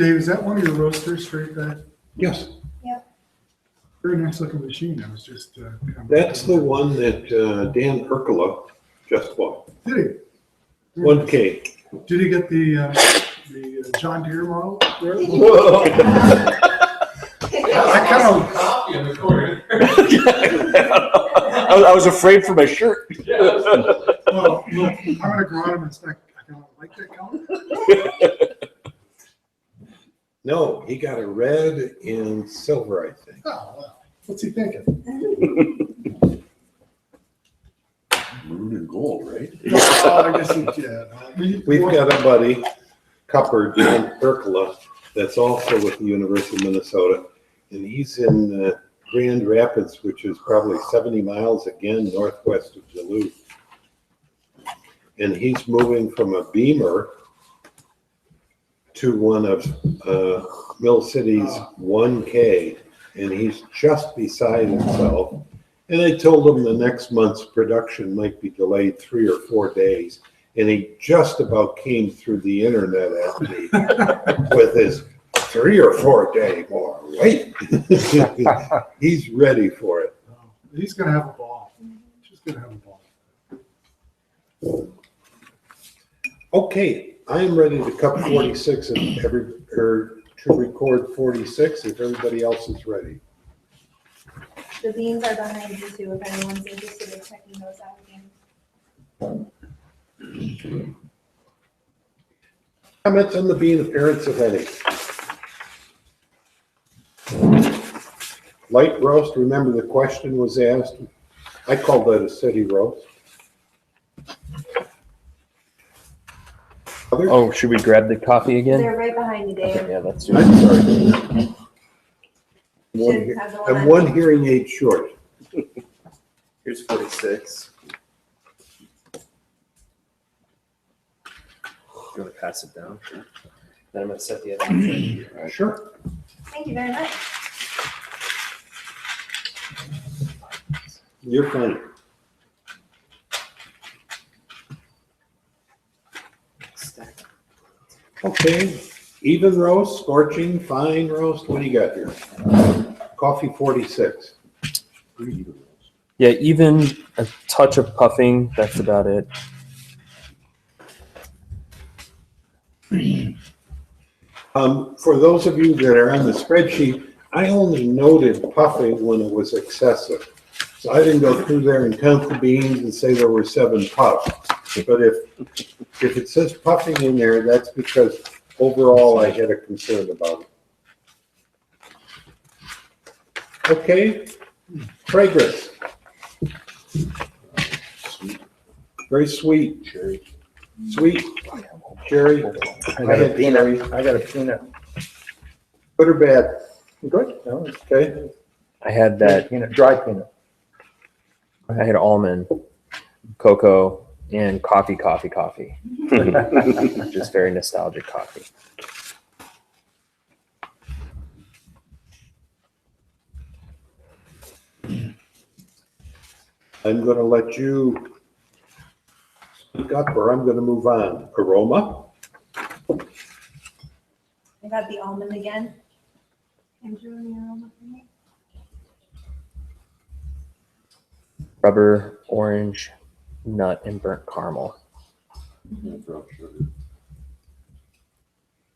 Speaker 2: Dave, is that one of your roasters straight back?
Speaker 3: Yes,
Speaker 2: Very nice looking machine. I was just.
Speaker 3: that's the one that Dan Urkela just bought.
Speaker 2: Did
Speaker 3: 1K.
Speaker 2: he? Did he get the John Deere model? I kind of.
Speaker 4: Coffee in the corner.
Speaker 9: I was afraid for my shirt.
Speaker 2: Well, look, I'm gonna go on and inspect. I don't like that color.
Speaker 3: No, he got a red and silver, I think.
Speaker 2: Oh, wow. What's he thinking?
Speaker 8: Maroon and gold, right?
Speaker 2: Oh, I guess he did.
Speaker 3: We've got a buddy, Cupper, Dan Urkela, that's also with the University of Minnesota. And he's in Grand Rapids, which is probably 70 miles again northwest of Duluth. And he's moving from a Beamer to one of Mill City's 1K, and he's just beside himself. And I told him the next month's production might be delayed 3 or 4 days. And he just about came through the internet at me with his 3 or 4 day more. Wait, he's ready for it.
Speaker 2: He's gonna have a ball. She's gonna have a ball.
Speaker 3: Okay, I am ready to cup 46 and to record 46 if everybody else is ready.
Speaker 6: The beans are behind you too, if anyone's interested in checking those out again.
Speaker 3: Comments on the bean appearance of any? Light roast, remember the question was asked. I called that a city roast. Others?
Speaker 1: Oh, should we grab the coffee again?
Speaker 6: They're right behind you, Dave.
Speaker 1: Yeah, let's do
Speaker 3: I'm
Speaker 1: it.
Speaker 3: sorry.
Speaker 6: Should have the one
Speaker 3: I'm
Speaker 6: on-
Speaker 3: one hearing aid short.
Speaker 4: Here's 46.
Speaker 1: You want to pass it down? Then I'm going to set the other one.
Speaker 3: Sure.
Speaker 6: Thank you very much.
Speaker 3: You're fine. Okay, even roast, scorching, fine roast, what do you got here? Coffee 46.
Speaker 1: Yeah, even a touch of puffing. That's about it.
Speaker 3: For those of you that are on the spreadsheet, I only noted puffing when it was excessive. So I didn't go through there and count the beans and say there were 7 puffs. But if it says puffing in there, that's because overall I had a concern about it. Okay, fragrance. Very sweet. Cherry. Sweet. Cherry.
Speaker 10: I got a peanut. I got a peanut.
Speaker 3: Good or bad?
Speaker 10: Good. No, it's
Speaker 3: Okay.
Speaker 1: I had that.
Speaker 10: peanut, dry peanut.
Speaker 1: I had almond, cocoa, and coffee. Just very nostalgic coffee.
Speaker 3: I'm going to let you speak up or I'm going to move on. Aroma.
Speaker 6: I got the almond again. Andrew, the aroma for me.
Speaker 1: Rubber, orange, nut, and burnt caramel.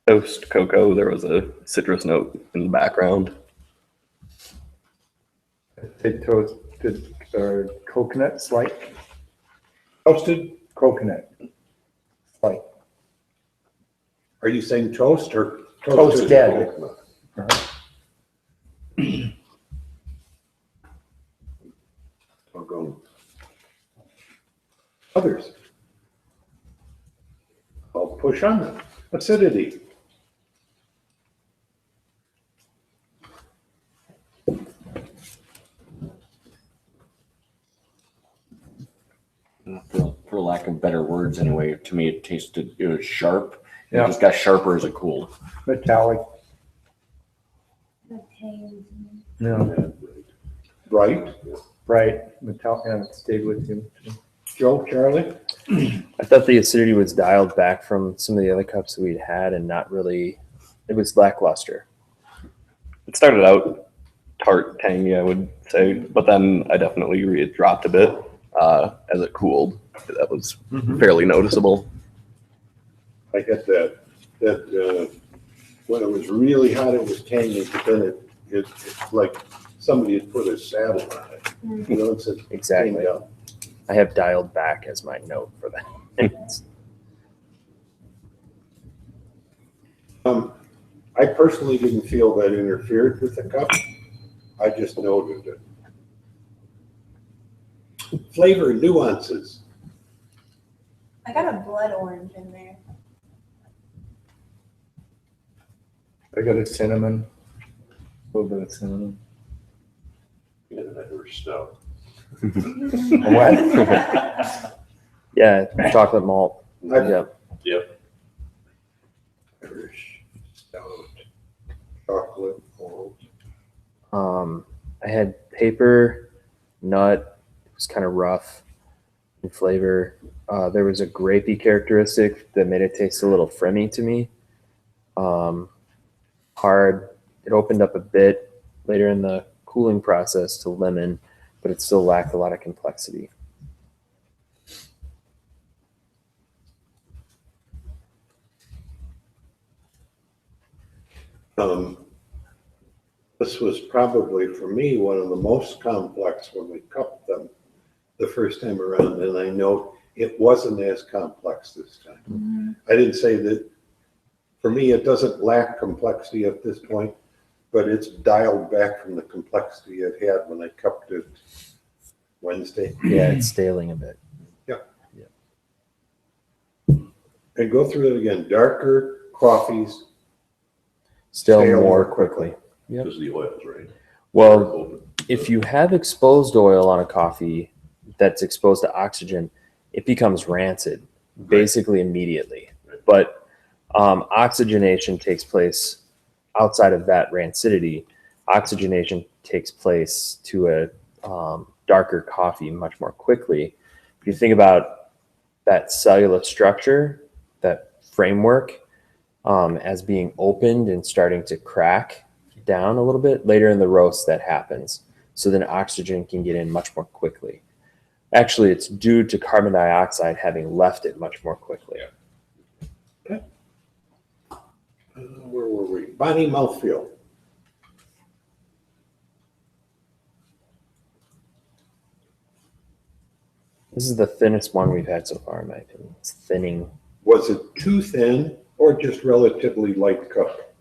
Speaker 4: Toast, cocoa, there was a citrus note in the background.
Speaker 10: They toasted coconut slight.
Speaker 3: Toasted.
Speaker 10: Coconut slight.
Speaker 3: Are you saying toast or
Speaker 10: Toasted.
Speaker 3: I'll go. Others. I'll push on them. Acidity.
Speaker 9: For lack of better words, anyway, to me it was sharp. It
Speaker 10: Yeah.
Speaker 9: just got sharper as it cooled.
Speaker 10: Metallic.
Speaker 6: The tang.
Speaker 10: No,
Speaker 3: Right.
Speaker 10: right. Metallic, and it stayed with you.
Speaker 3: Joe, Charlie?
Speaker 1: I thought the acidity was dialed back from some of the other cups that we'd had and not really, it was lackluster.
Speaker 4: It started out tart, tangy, I would say, but then I definitely agree it dropped a bit as it cooled. That was fairly noticeable.
Speaker 3: I get that. When it was really hot, it was tangy, but then it's like somebody had put a saddle on it. You know, it's
Speaker 1: Exactly.
Speaker 3: cleaned up.
Speaker 1: I have dialed back as my note for that.
Speaker 3: I personally didn't feel that interfered with the cup. I just noted it. Flavor nuances.
Speaker 6: I got a blood orange in there.
Speaker 10: I got a cinnamon. A little bit of cinnamon.
Speaker 8: Yeah, that were stout.
Speaker 10: What?
Speaker 1: Yeah, chocolate malt.
Speaker 3: I-
Speaker 1: Yep.
Speaker 3: Irish, stout, chocolate, malt.
Speaker 1: I had paper, nut. It was kind of rough in flavor. There was a grapey characteristic that made it taste a little frimmy to me. Hard. It opened up a bit later in the cooling process to lemon, but it still lacked a lot of complexity.
Speaker 3: This was probably for me one of the most complex when we cupped them the first time around, and I know it wasn't as complex this time. I didn't say that. For me, it doesn't lack complexity at this point, but it's dialed back from the complexity it had when I cupped it Wednesday.
Speaker 1: Yeah, it's staling a bit.
Speaker 3: And go through it again. Darker coffees
Speaker 1: Stale
Speaker 3: stale
Speaker 1: more
Speaker 3: more
Speaker 1: quickly. Yep.
Speaker 8: Because of the oils, right?
Speaker 1: Well,
Speaker 8: Open.
Speaker 1: if you have exposed oil on a coffee that's exposed to oxygen, it becomes rancid basically immediately. But oxygenation takes place outside of that rancidity. Oxygenation takes place to a darker coffee much more quickly. If you think about that cellular structure, that framework, as being opened and starting to crack down a little bit, later in the roast that happens. So then oxygen can get in much more quickly. Actually, it's due to carbon dioxide having left it much more quickly.
Speaker 3: where were we? Body mouthfeel.
Speaker 1: This is the thinnest one we've had so far, in my opinion. It's thinning.
Speaker 3: Was it too thin or just relatively light cup?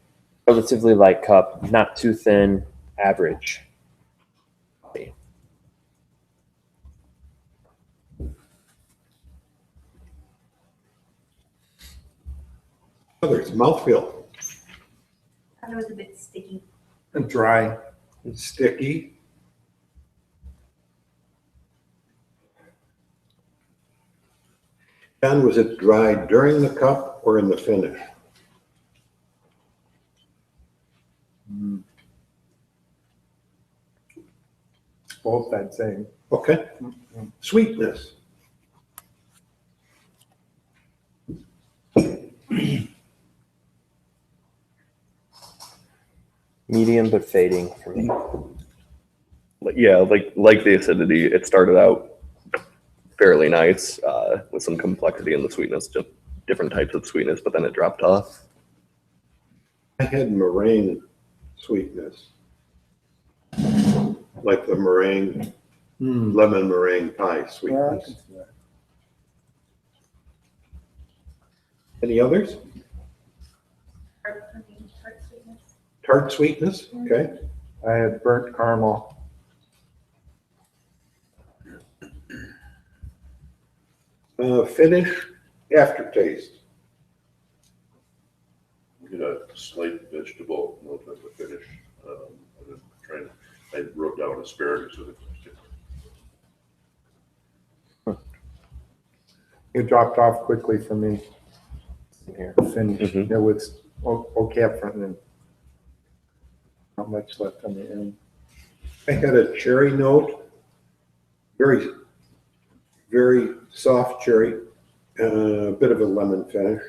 Speaker 1: Relatively light cup, not too thin, average.
Speaker 3: Others, mouthfeel.
Speaker 6: I thought it was a bit sticky.
Speaker 10: And dry.
Speaker 3: It's sticky. And was it dry during the cup or in the finish?
Speaker 10: Both, I'd say.
Speaker 3: Okay. Sweetness.
Speaker 1: Medium but fading for me.
Speaker 13: Yeah, like the acidity, it started out fairly nice with some complexity in the sweetness, just different types of sweetness, but then it dropped off.
Speaker 3: I had meringue sweetness. Like the meringue, lemon meringue pie sweetness. Any others? Tart sweetness, okay.
Speaker 10: I had burnt caramel.
Speaker 3: Finish, aftertaste.
Speaker 8: Get a slight vegetable note at the finish. I wrote down asparagus with it.
Speaker 10: It dropped off quickly for me.
Speaker 1: Here.
Speaker 10: Finish.
Speaker 13: Mhm.
Speaker 10: It was okay up front and then not much left on the end.
Speaker 3: I had a cherry note, very, very soft cherry, a bit of a lemon finish.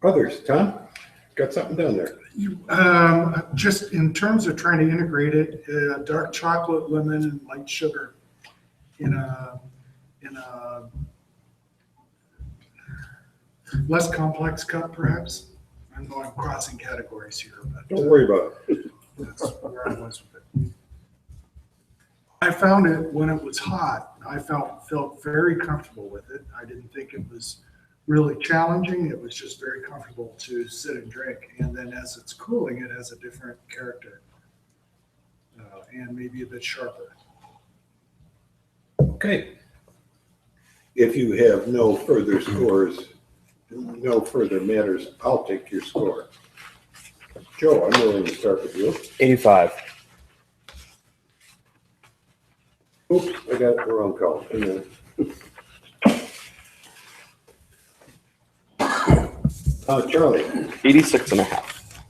Speaker 3: Others, Tom, got something down there?
Speaker 2: Just in terms of trying to integrate it, dark chocolate, lemon, and light sugar in a less complex cup, perhaps. I know I'm crossing categories here, but
Speaker 3: Don't worry about it.
Speaker 2: that's where I was with it. I found it when it was hot. I felt very comfortable with it. I didn't think it was really challenging. It was just very comfortable to sit and drink. And then as it's cooling, it has a different character and maybe a bit sharper.
Speaker 3: Okay. If you have no further scores, no further matters, I'll take your score. Joe, I'm willing to start with you.
Speaker 1: 85.
Speaker 3: Oops, I got the wrong column. Hang on. Charlie,
Speaker 13: 86 and a half.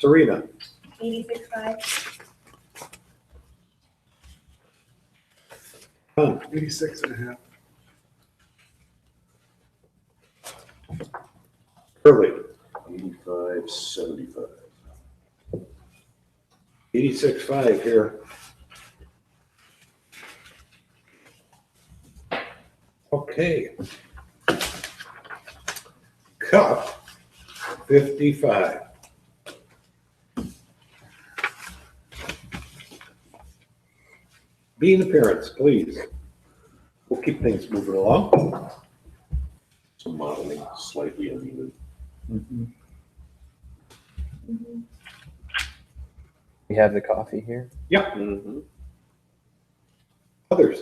Speaker 3: Serena,
Speaker 6: 86.5.
Speaker 2: 86.5.
Speaker 3: Curly,
Speaker 8: 85.75.
Speaker 3: 86.5 here. Okay. Cup, 55. Bean appearance, please. We'll keep things moving along.
Speaker 8: Some modeling slightly uneven.
Speaker 1: We have the coffee here.
Speaker 3: Yep.
Speaker 9: Mm-hmm.
Speaker 3: Others.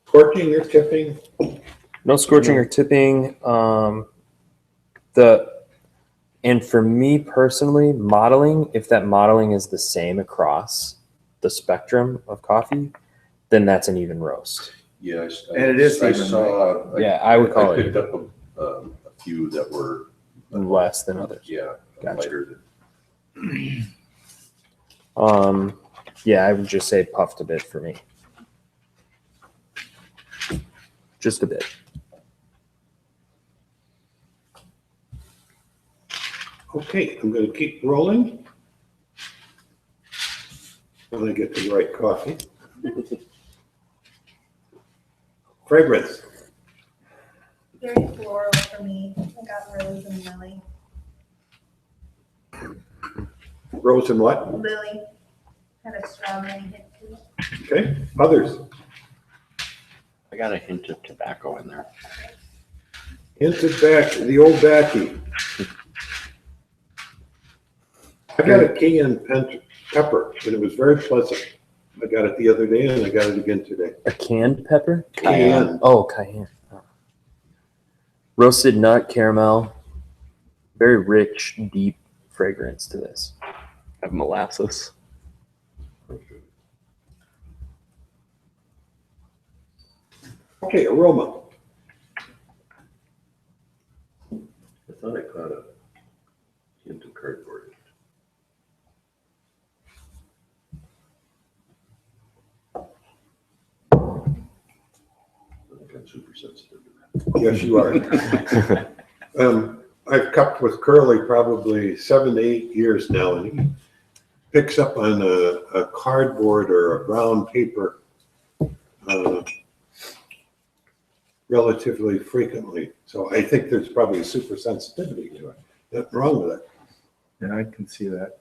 Speaker 3: Scorching or tipping?
Speaker 1: No scorching or tipping. And for me personally, modeling, if that modeling is the same across the spectrum of coffee, then that's an even roast.
Speaker 8: Yeah,
Speaker 10: And it is
Speaker 8: I
Speaker 10: even,
Speaker 8: saw.
Speaker 1: Yeah, I would call
Speaker 8: I
Speaker 1: it
Speaker 8: picked up a few that were
Speaker 1: less than others.
Speaker 8: yeah,
Speaker 1: Gotcha.
Speaker 8: lighter
Speaker 1: Yeah, I would just say puffed a bit for me. Just a bit.
Speaker 3: Okay, I'm going to keep rolling. When I get to the right coffee. Fragrance.
Speaker 6: Very floral for me. I got rose and lily.
Speaker 3: Rose and what?
Speaker 6: Lily. Had a strawberry hit to it.
Speaker 3: Okay, others.
Speaker 9: I got a hint of tobacco in there.
Speaker 3: Hinted back, the old backy. I got a cayenne pepper, and it was very pleasant. I got it the other day, and I got it again today.
Speaker 1: A canned pepper?
Speaker 3: Cayenne.
Speaker 1: Oh, cayenne. Oh. Roasted nut caramel. Very rich, deep fragrance to this.
Speaker 13: I have molasses.
Speaker 3: Okay, aroma.
Speaker 8: I thought I caught a hint of cardboard. I think I'm super sensitive to that.
Speaker 3: Yes, you are. I've cupped with Curly probably 7 to 8 years now, and he picks up on a cardboard or a brown paper relatively frequently. So I think there's probably a super sensitivity to it. Nothing wrong with it.
Speaker 10: Yeah, I can see that.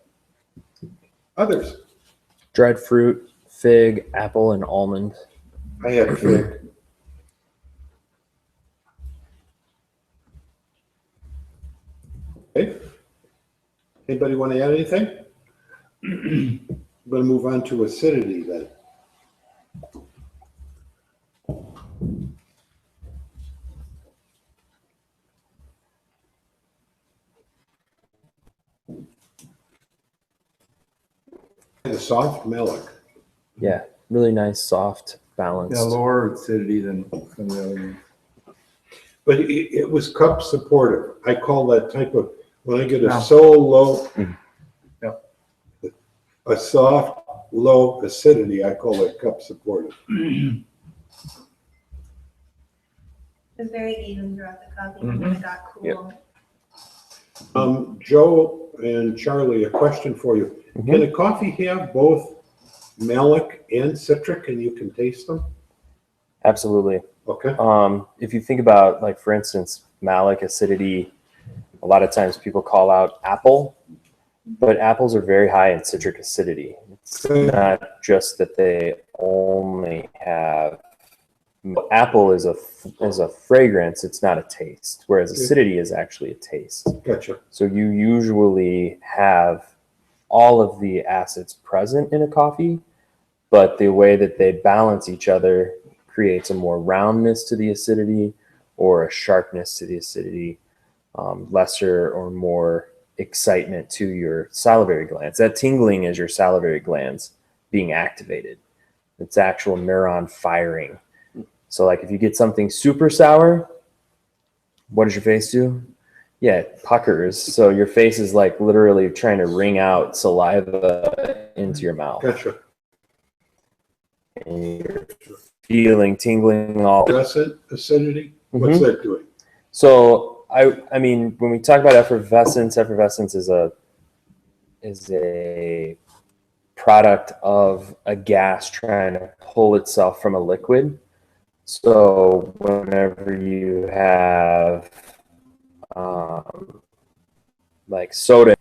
Speaker 3: Others.
Speaker 1: Dried fruit, fig, apple, and almond.
Speaker 3: I had fig. Okay. Anybody want to add anything? I'm going to move on to acidity then. And a soft melic.
Speaker 1: Yeah, really nice, soft, balanced.
Speaker 10: Yeah, lower acidity than some of the other ones.
Speaker 3: But it was cup supportive. I call that type of, when I get a
Speaker 10: Yeah.
Speaker 3: so low,
Speaker 10: Yeah.
Speaker 3: a soft, low acidity, I call it cup supportive.
Speaker 6: It was very even throughout the coffee, and then it got cool.
Speaker 1: Yep.
Speaker 3: Joe and Charlie, a question for you.
Speaker 1: Mm-hmm.
Speaker 3: Can a coffee have both malic and citric and you can taste them?
Speaker 1: Absolutely.
Speaker 3: Okay.
Speaker 1: If you think about, like, for instance, malic acidity, a lot of times people call out apple, but apples are very high in citric acidity. It's not just that they only have apple is a fragrance, it's not a taste, whereas acidity is actually a taste.
Speaker 3: Gotcha.
Speaker 1: So you usually have all of the acids present in a coffee, but the way that they balance each other creates a more roundness to the acidity or a sharpness to the acidity, lesser or more excitement to your salivary glands. That tingling is your salivary glands being activated. It's actual neuron firing. So like if you get something super sour, what does your face do? Yeah, puckers. So your face is like literally trying to wring out saliva into your mouth.
Speaker 3: Gotcha.
Speaker 1: And you're feeling tingling all.
Speaker 3: Acidity? What's that doing?
Speaker 1: So I mean, when we talk about effervescence is a product of a gas trying to pull itself from a liquid. So whenever you have like soda,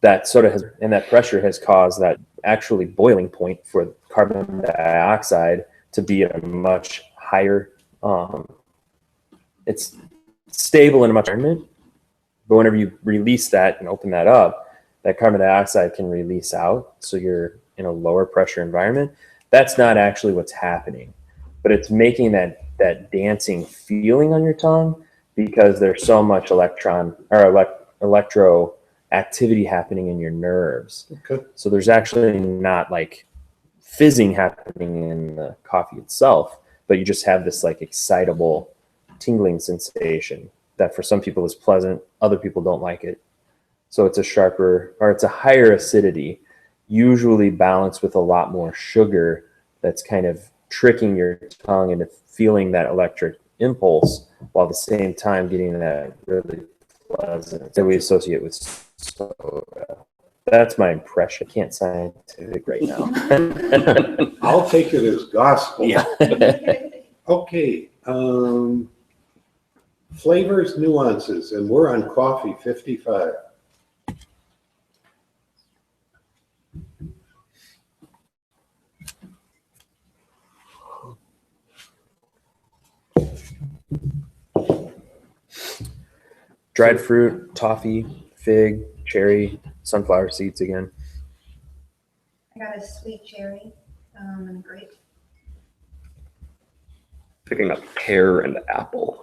Speaker 1: that soda has, and that pressure has caused that actually boiling point for carbon dioxide to be at a much higher, it's stable in a much environment, but whenever you release that and open that up, that carbon dioxide can release out, so you're in a lower pressure environment. That's not actually what's happening, but it's making that dancing feeling on your tongue because there's so much electro activity happening in your nerves.
Speaker 3: Okay.
Speaker 1: So there's actually not like fizzing happening in the coffee itself, but you just have this like excitable tingling sensation that for some people is pleasant, other people don't like it. So it's a sharper, or it's a higher acidity, usually balanced with a lot more sugar that's kind of tricking your tongue into feeling that electric impulse while at the same time getting that really pleasant that we associate with soda. That's my impression. I can't scientific right now.
Speaker 3: I'll take it as gospel.
Speaker 1: Yeah.
Speaker 3: Okay. Flavors, nuances, and we're on coffee 55.
Speaker 1: Dried fruit, toffee, fig, cherry, sunflower seeds again.
Speaker 6: I got a sweet cherry and grape.
Speaker 13: Picking up pear and apple.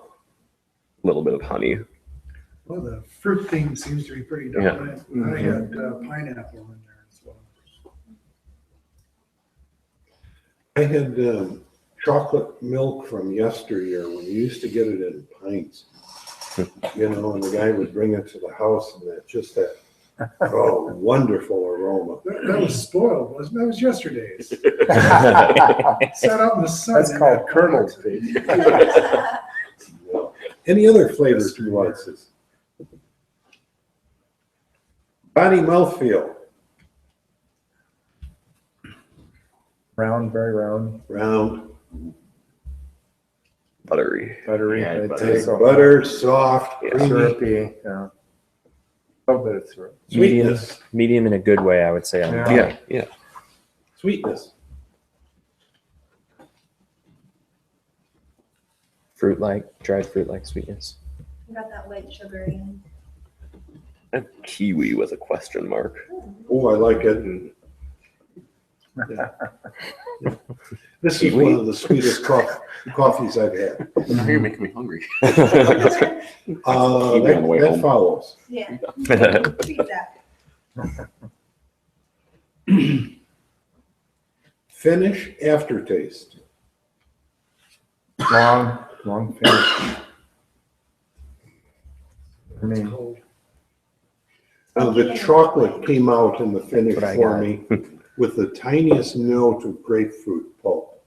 Speaker 13: A little bit of honey.
Speaker 2: Well, the fruit theme seems to be pretty dominant. I had pineapple in there as well.
Speaker 3: I had chocolate milk from yesteryear when you used to get it in pints. You know, and the guy would bring it to the house and that wonderful aroma.
Speaker 2: That was spoiled, wasn't it? That was yesterday's. Sat out in the sun.
Speaker 10: That's called kernels, baby.
Speaker 3: Any other flavors, nuances? Body mouthfeel.
Speaker 10: Round, very round.
Speaker 3: Round.
Speaker 13: Buttery.
Speaker 10: Buttery.
Speaker 9: Yeah,
Speaker 10: I'd
Speaker 9: buttery.
Speaker 10: say so.
Speaker 3: Butter, soft, creamy.
Speaker 10: Syrupy, yeah. A little bit of syrup.
Speaker 3: Sweetness.
Speaker 1: Medium in a good way, I would say. On
Speaker 10: Yeah.
Speaker 13: Yeah.
Speaker 3: Sweetness.
Speaker 1: Dried fruit-like sweetness.
Speaker 6: I got that white sugar in.
Speaker 13: And kiwi with a question mark.
Speaker 3: Oh, I like it. This is one of the sweetest coffees I've had.
Speaker 9: Now you're making me hungry.
Speaker 3: That follows.
Speaker 6: Yeah.
Speaker 3: Finish, aftertaste.
Speaker 10: Long finish. I mean,
Speaker 3: The chocolate came out in the finish
Speaker 1: What I
Speaker 3: for
Speaker 1: got.
Speaker 3: me with the tiniest note of grapefruit pulp.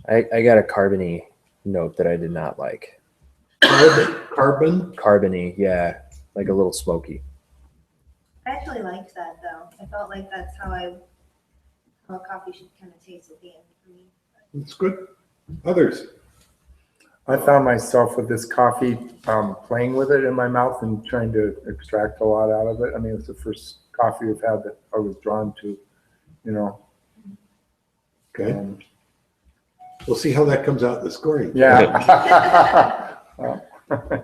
Speaker 1: I got a carbony note that I did not like.
Speaker 3: Carbon?
Speaker 1: Carbony, yeah, like a little smoky.
Speaker 6: I actually liked that though. I felt like that's how a coffee should kind of taste at the end for me.
Speaker 3: It's good. Others?
Speaker 10: I found myself with this coffee playing with it in my mouth and trying to extract a lot out of it. I mean, it's the first coffee I've had that I was drawn to, you know.
Speaker 3: Okay. We'll see how that comes out in the scoring.
Speaker 10: Yeah.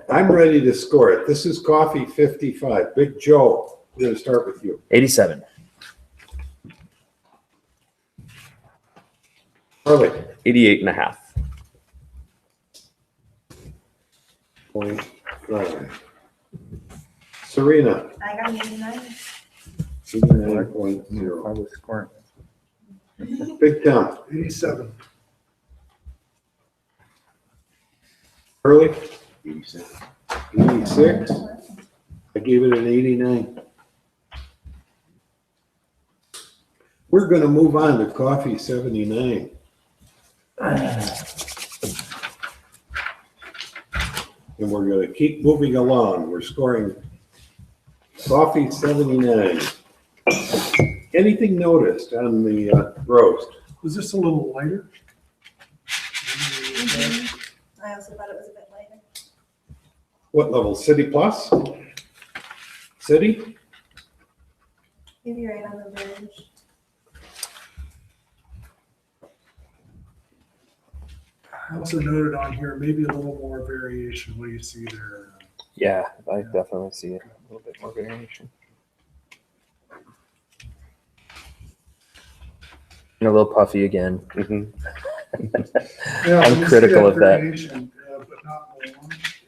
Speaker 3: I'm ready to score it. This is coffee 55. Big Joe, we're going to start with you.
Speaker 1: 87.
Speaker 3: Harley.
Speaker 13: 88.5.
Speaker 3: 0.5. Serena.
Speaker 6: I got an 89.
Speaker 3: 89.0.
Speaker 10: I was scoring.
Speaker 3: Big Tom.
Speaker 2: 87.
Speaker 3: Hurley.
Speaker 8: 87.
Speaker 3: 86. I gave it an 89. We're gonna move on to coffee 79. And we're gonna keep moving along. We're scoring coffee 79. Anything noticed on the roast?
Speaker 2: Was this a little lighter?
Speaker 6: I also thought it was a bit lighter.
Speaker 3: What level? City plus? City?
Speaker 6: Maybe right on the verge.
Speaker 2: I also noted on here, maybe a little more variation. What do you see there?
Speaker 1: Yeah, I definitely see a little bit more variation. And a little puffy again.
Speaker 2: Yeah,
Speaker 1: I'm
Speaker 2: you see
Speaker 1: critical of that.
Speaker 2: variation, but not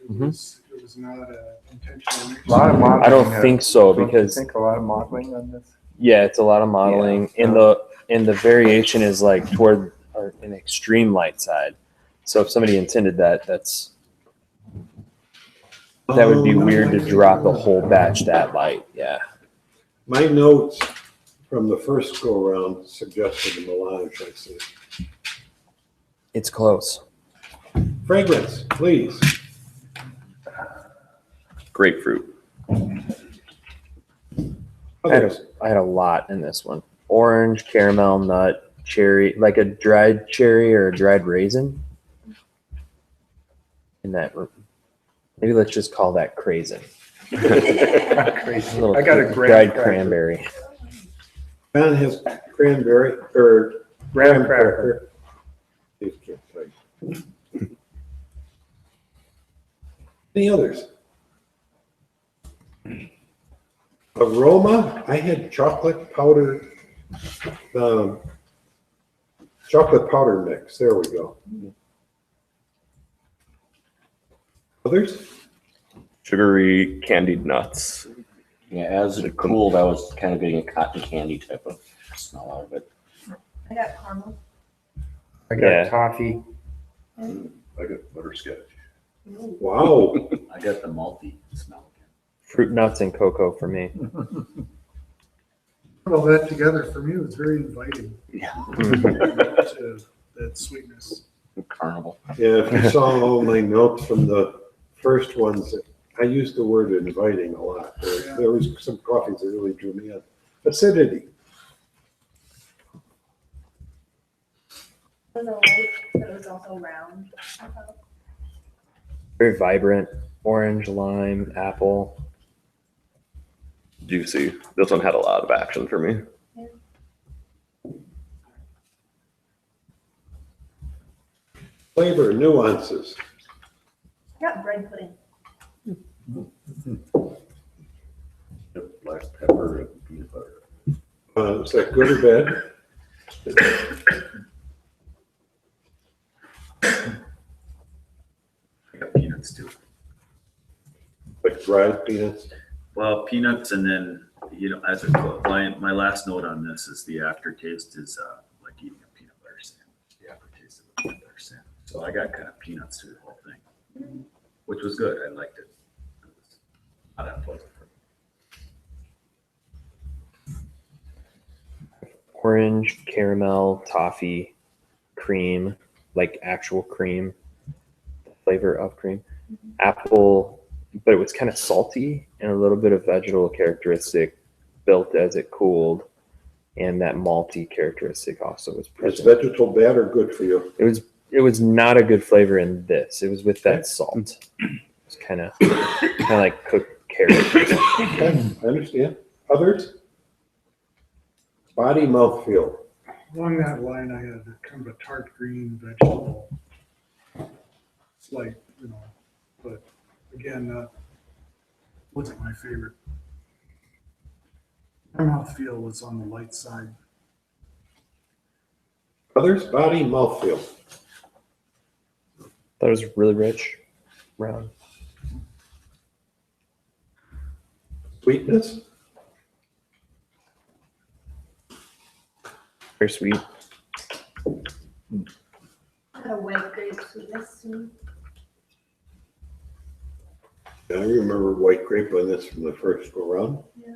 Speaker 2: long. It was not intentional.
Speaker 10: A lot of modeling.
Speaker 1: I don't think so
Speaker 10: Don't you
Speaker 1: because
Speaker 10: think a lot of modeling on this?
Speaker 1: yeah, it's a lot of modeling, and the variation is like toward an extreme light side. So if somebody intended that, that would be
Speaker 3: Oh,
Speaker 1: weird to drop the whole batch that light. Yeah.
Speaker 3: My notes from the first go around suggested the melange, I see.
Speaker 1: It's close.
Speaker 3: Fragrance, please.
Speaker 13: Grapefruit.
Speaker 3: Others.
Speaker 1: I had a lot in this one. Orange, caramel, nut, cherry, like a dried cherry or a dried raisin. In that, maybe let's just call that craisin.
Speaker 10: Crazy.
Speaker 1: Little
Speaker 10: I got a
Speaker 1: dried
Speaker 10: graham
Speaker 1: cranberry.
Speaker 3: John has cranberry or
Speaker 10: graham cracker.
Speaker 3: Any others? Aroma, I had chocolate powder mix. There we go. Others?
Speaker 13: Sugary candied nuts.
Speaker 9: Yeah, as it cooled, I was kind of getting a cotton candy type of smell out of it.
Speaker 6: I got caramel.
Speaker 10: I got
Speaker 1: Yeah.
Speaker 10: toffee.
Speaker 8: I got butterscotch.
Speaker 3: Wow.
Speaker 9: I got the malty smell.
Speaker 1: Fruit nuts and cocoa for me.
Speaker 2: Put all that together for me, it was very inviting.
Speaker 9: Yeah.
Speaker 2: To that sweetness.
Speaker 9: Carnival.
Speaker 3: Yeah, if you saw all my notes from the first ones, I used the word inviting a lot. There was some coffees that really drew me in. Acidity.
Speaker 6: It was a light, but it was also round. I felt.
Speaker 1: Very vibrant. Orange, lime, apple.
Speaker 13: Juicy. This one had a lot of action for me.
Speaker 3: Flavor, nuances.
Speaker 6: I got bread pudding.
Speaker 8: Black pepper and peanut butter.
Speaker 3: Is that good or bad?
Speaker 12: I got peanuts too.
Speaker 3: Like dried peanuts?
Speaker 12: Well, peanuts, and then, as a my last note on this is the aftertaste is like eating a peanut butter sandwich. The aftertaste of a peanut butter sandwich. So I got kind of peanuts through the whole thing, which was good. I liked it. It was not unpleasant for me.
Speaker 1: Orange, caramel, toffee, cream, like actual cream, flavor of cream. Apple, but it was kind of salty and a little bit of vegetal characteristic built as it cooled. And that malty characteristic also was
Speaker 3: Is
Speaker 1: present.
Speaker 3: vegetal bad or good for you?
Speaker 1: It was not a good flavor in this. It was with that salt. It's kind of like cooked carrot.
Speaker 3: Okay, I understand. Others? Body, mouthfeel.
Speaker 2: Along that line, I had kind of a tart green vegetable. It's like, but again, wasn't my favorite. My mouthfeel was on the light side.
Speaker 3: Others? Body, mouthfeel.
Speaker 1: That was really rich, round.
Speaker 3: Sweetness?
Speaker 1: Very sweet.
Speaker 6: Had a white grape sweetness to me.
Speaker 3: I remember white grape on this from the first go round.
Speaker 6: Yeah.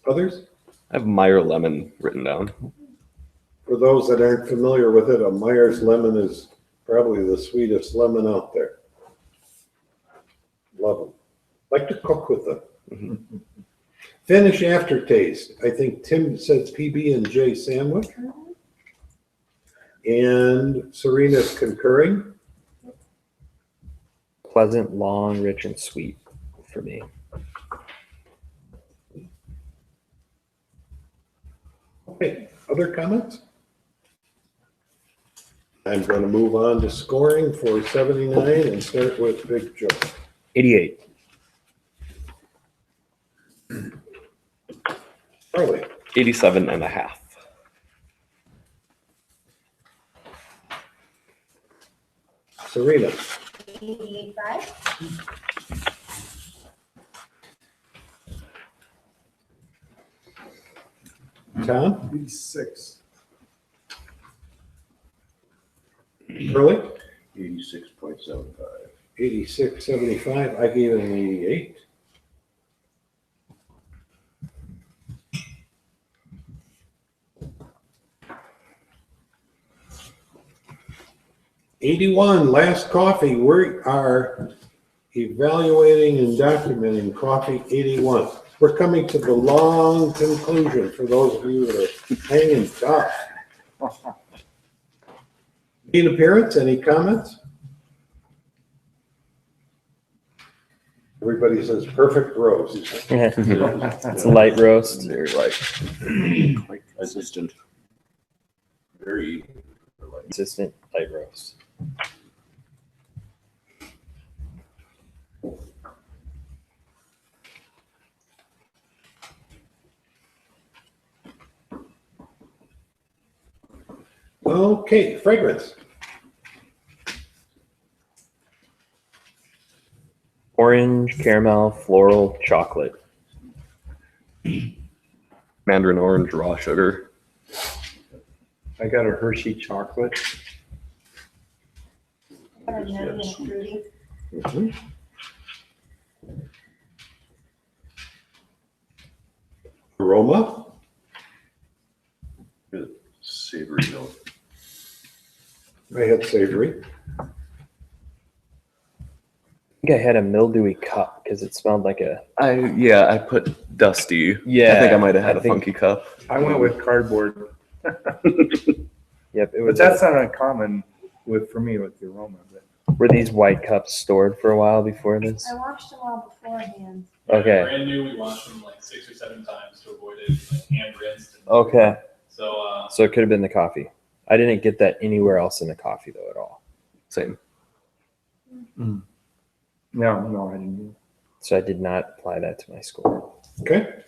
Speaker 3: Others?
Speaker 13: I have Meyer lemon written down.
Speaker 3: For those that aren't familiar with it, a Myers lemon is probably the sweetest lemon out there. Love them. Like to cook with them.
Speaker 13: Mhm.
Speaker 3: Finish aftertaste. I think Tim said PB&J sandwich. And Serena's concurring.
Speaker 1: Pleasant, long, rich, and sweet for me.
Speaker 3: Okay, other comments? I'm going to move on to scoring for 79 and start with Big Joe.
Speaker 1: 88.
Speaker 3: Charlie,
Speaker 13: 87.5.
Speaker 3: Serena,
Speaker 6: 85.
Speaker 3: Tom,
Speaker 2: 86.
Speaker 3: Curly,
Speaker 8: 86.75.
Speaker 3: 86.75. I gave it an 88. '81, last coffee. We are evaluating and documenting coffee 81. We're coming to the long conclusion for those of you that are hanging tough. Need appearance? Any comments? Everybody says perfect roast.
Speaker 1: It's a light roast.
Speaker 13: Very light.
Speaker 9: Quite consistent.
Speaker 8: Very
Speaker 1: Consistent light roast.
Speaker 3: Okay, fragrance.
Speaker 1: Orange, caramel, floral, chocolate.
Speaker 13: Mandarin orange, raw sugar.
Speaker 10: I got a Hershey chocolate.
Speaker 6: Or nutty and fruity.
Speaker 3: Mhm. Aroma.
Speaker 8: savory note.
Speaker 3: I had savory.
Speaker 1: I think I had a mildewy cup because it smelled like a.
Speaker 13: I put dusty.
Speaker 1: Yeah,
Speaker 13: I think I might have had
Speaker 1: I
Speaker 13: a
Speaker 1: think-
Speaker 13: funky cup.
Speaker 10: I went with cardboard,
Speaker 1: Yep, it
Speaker 10: but
Speaker 1: was.
Speaker 10: that's not uncommon for me with the aroma. But
Speaker 1: Were these white cups stored for a while before this?
Speaker 6: I washed them all beforehand.
Speaker 1: Okay.
Speaker 11: Brand new, we washed them like 6 or 7 times to avoid it, like hand rinsed.
Speaker 1: Okay.
Speaker 11: So,
Speaker 1: So it could have been the coffee. I didn't get that anywhere else in the coffee though at all.
Speaker 13: Same.
Speaker 10: no, I didn't.
Speaker 1: So I did not apply that to my score.
Speaker 3: Okay.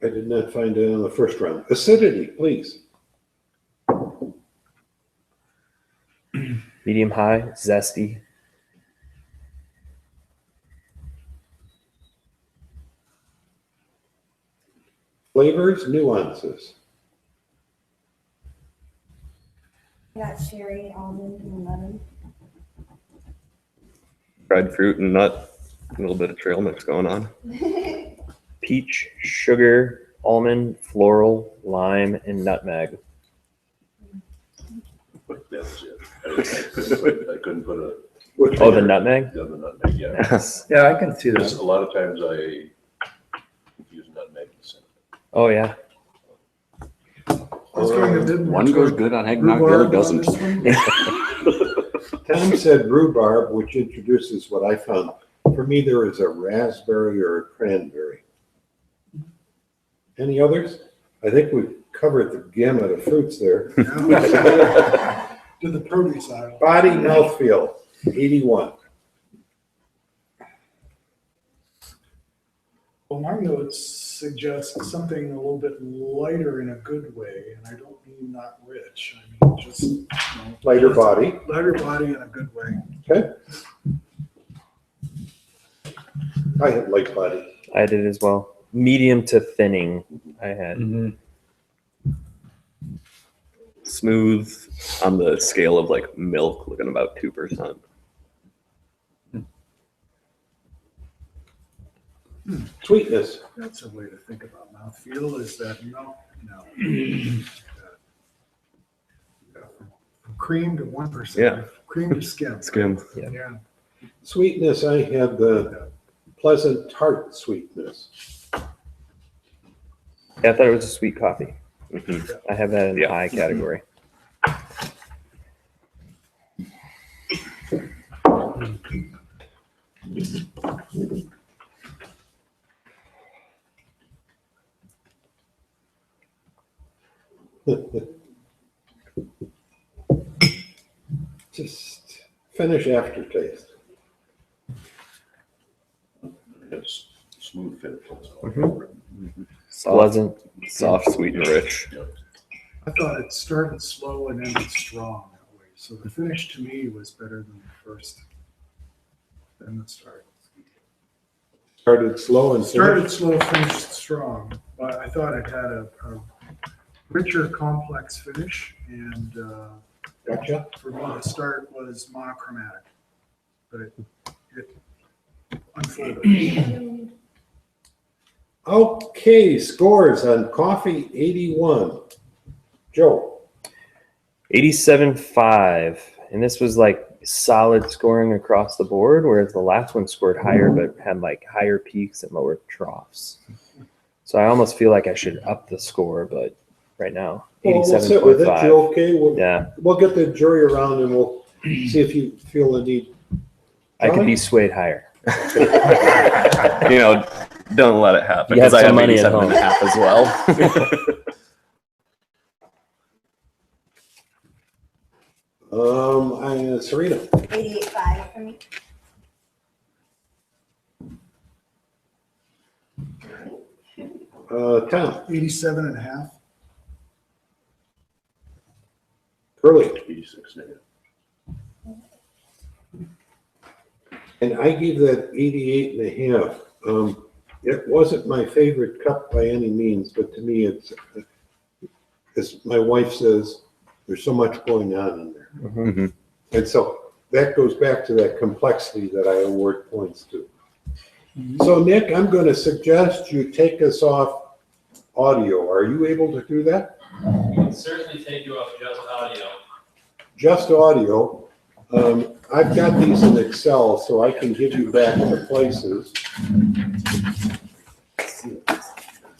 Speaker 3: I did not find it in the first round. Acidity, please.
Speaker 1: Medium high, zesty.
Speaker 3: Flavors, nuances.
Speaker 6: I got cherry, almond, and lemon.
Speaker 13: Dried fruit and nut. A little bit of trail mix going on.
Speaker 1: Peach, sugar, almond, floral, lime, and nutmeg.
Speaker 8: But that was it. I couldn't put a.
Speaker 1: Oh, the nutmeg?
Speaker 8: Yeah, the nutmeg, yeah.
Speaker 10: Yeah, I can see
Speaker 8: Because
Speaker 10: that.
Speaker 8: a lot of times I use nutmeg and cinnamon.
Speaker 1: Oh yeah.
Speaker 2: Let's go a bit more
Speaker 9: One goes
Speaker 2: toward
Speaker 9: good on eggnog, the other
Speaker 2: rhubarb on
Speaker 9: doesn't.
Speaker 2: this one.
Speaker 3: Tom said rhubarb, which introduces what I found. For me, there is a raspberry or a cranberry. Any others? I think we've covered the gamut of fruits there.
Speaker 2: To the produce aisle.
Speaker 3: Body mouthfeel, 81.
Speaker 2: Well, my notes suggest something a little bit lighter in a good way, and I don't mean not rich. I mean just
Speaker 3: Lighter body.
Speaker 2: lighter body in a good way.
Speaker 3: Okay. I had light body.
Speaker 1: I did as well. Medium to thinning. I had.
Speaker 10: Mhm.
Speaker 13: Smooth on the scale of like milk, looking about 2%.
Speaker 3: Sweetness.
Speaker 2: That's a way to think about mouthfeel, is that milk, no. From cream to 1%.
Speaker 13: Yeah.
Speaker 2: Cream to skim.
Speaker 13: Skim.
Speaker 2: Yeah.
Speaker 3: Sweetness, I had the pleasant tart sweetness.
Speaker 14: Yeah, I thought it was a sweet coffee.
Speaker 13: Mhm.
Speaker 14: I have that in the
Speaker 13: Yeah.
Speaker 14: high category.
Speaker 3: Just finish aftertaste.
Speaker 8: It's smooth finish.
Speaker 14: Pleasant.
Speaker 13: Soft, sweet, and rich.
Speaker 2: I thought it started slow and ended strong that way. So the finish to me was better than the first. Than the start.
Speaker 3: Started slow and
Speaker 2: Started slow, finished strong, but I thought it had a richer, complex finish, and
Speaker 3: Gotcha.
Speaker 2: for me, the start was monochromatic, but it unfolded.
Speaker 3: Okay, scores on coffee 81. Joe.
Speaker 14: 87.5. And this was like solid scoring across the board, whereas the last one scored higher but had like higher peaks and lower troughs. So I almost feel like I should up the score, but right now,
Speaker 3: Well, we'll sit with it.
Speaker 14: 87.5.
Speaker 3: You okay?
Speaker 14: Yeah,
Speaker 3: We'll get the jury around and we'll see if you feel the need.
Speaker 14: I could be swayed higher.
Speaker 13: You know, don't let it happen.
Speaker 14: You have
Speaker 13: Because I
Speaker 14: some
Speaker 13: have
Speaker 14: money at
Speaker 13: 87.5 as well.
Speaker 3: Serena.
Speaker 6: 88.5 for me.
Speaker 3: Tom.
Speaker 2: 87.5.
Speaker 3: Curly.
Speaker 8: 86 negative.
Speaker 3: And I gave that 88.5. It wasn't my favorite cup by any means, but to me, it's, as my wife says, there's so much going on in there.
Speaker 14: Mm-hmm.
Speaker 3: And so that goes back to that complexity that I award points to. So Nick, I'm going to suggest you take us off audio. Are you able to do that?
Speaker 11: We can certainly take you off just audio.
Speaker 3: Just audio. I've got these in Excel, so I can give you back the places.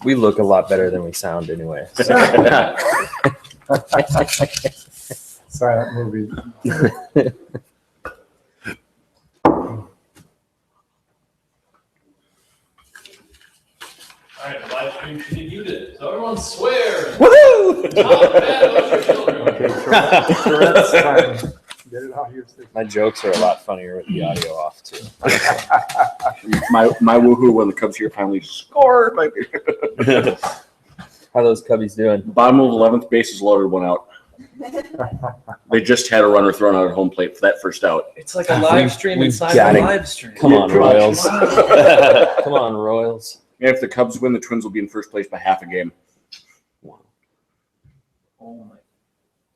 Speaker 14: We look a lot better than we sound anyway. So.
Speaker 10: Silent movie.
Speaker 11: All right, the live stream should be muted. So everyone swear.
Speaker 14: Woohoo!
Speaker 11: Talk bad about your children.
Speaker 10: Okay, Tourette's time. Get it out here.
Speaker 14: My jokes are a lot funnier with the audio off too.
Speaker 9: my woohoo when the Cubs here finally scored.
Speaker 14: How are those Cubbies doing?
Speaker 9: Bottom of 11th, bases loaded, one out. They just had a runner thrown out at home plate for that first out.
Speaker 11: It's like a live stream inside
Speaker 14: got
Speaker 11: the
Speaker 14: it.
Speaker 11: live stream.
Speaker 14: Come on, Royals. Come on, Royals.
Speaker 9: And if the Cubs win, the Twins will be in first place by half a game.
Speaker 11: Oh my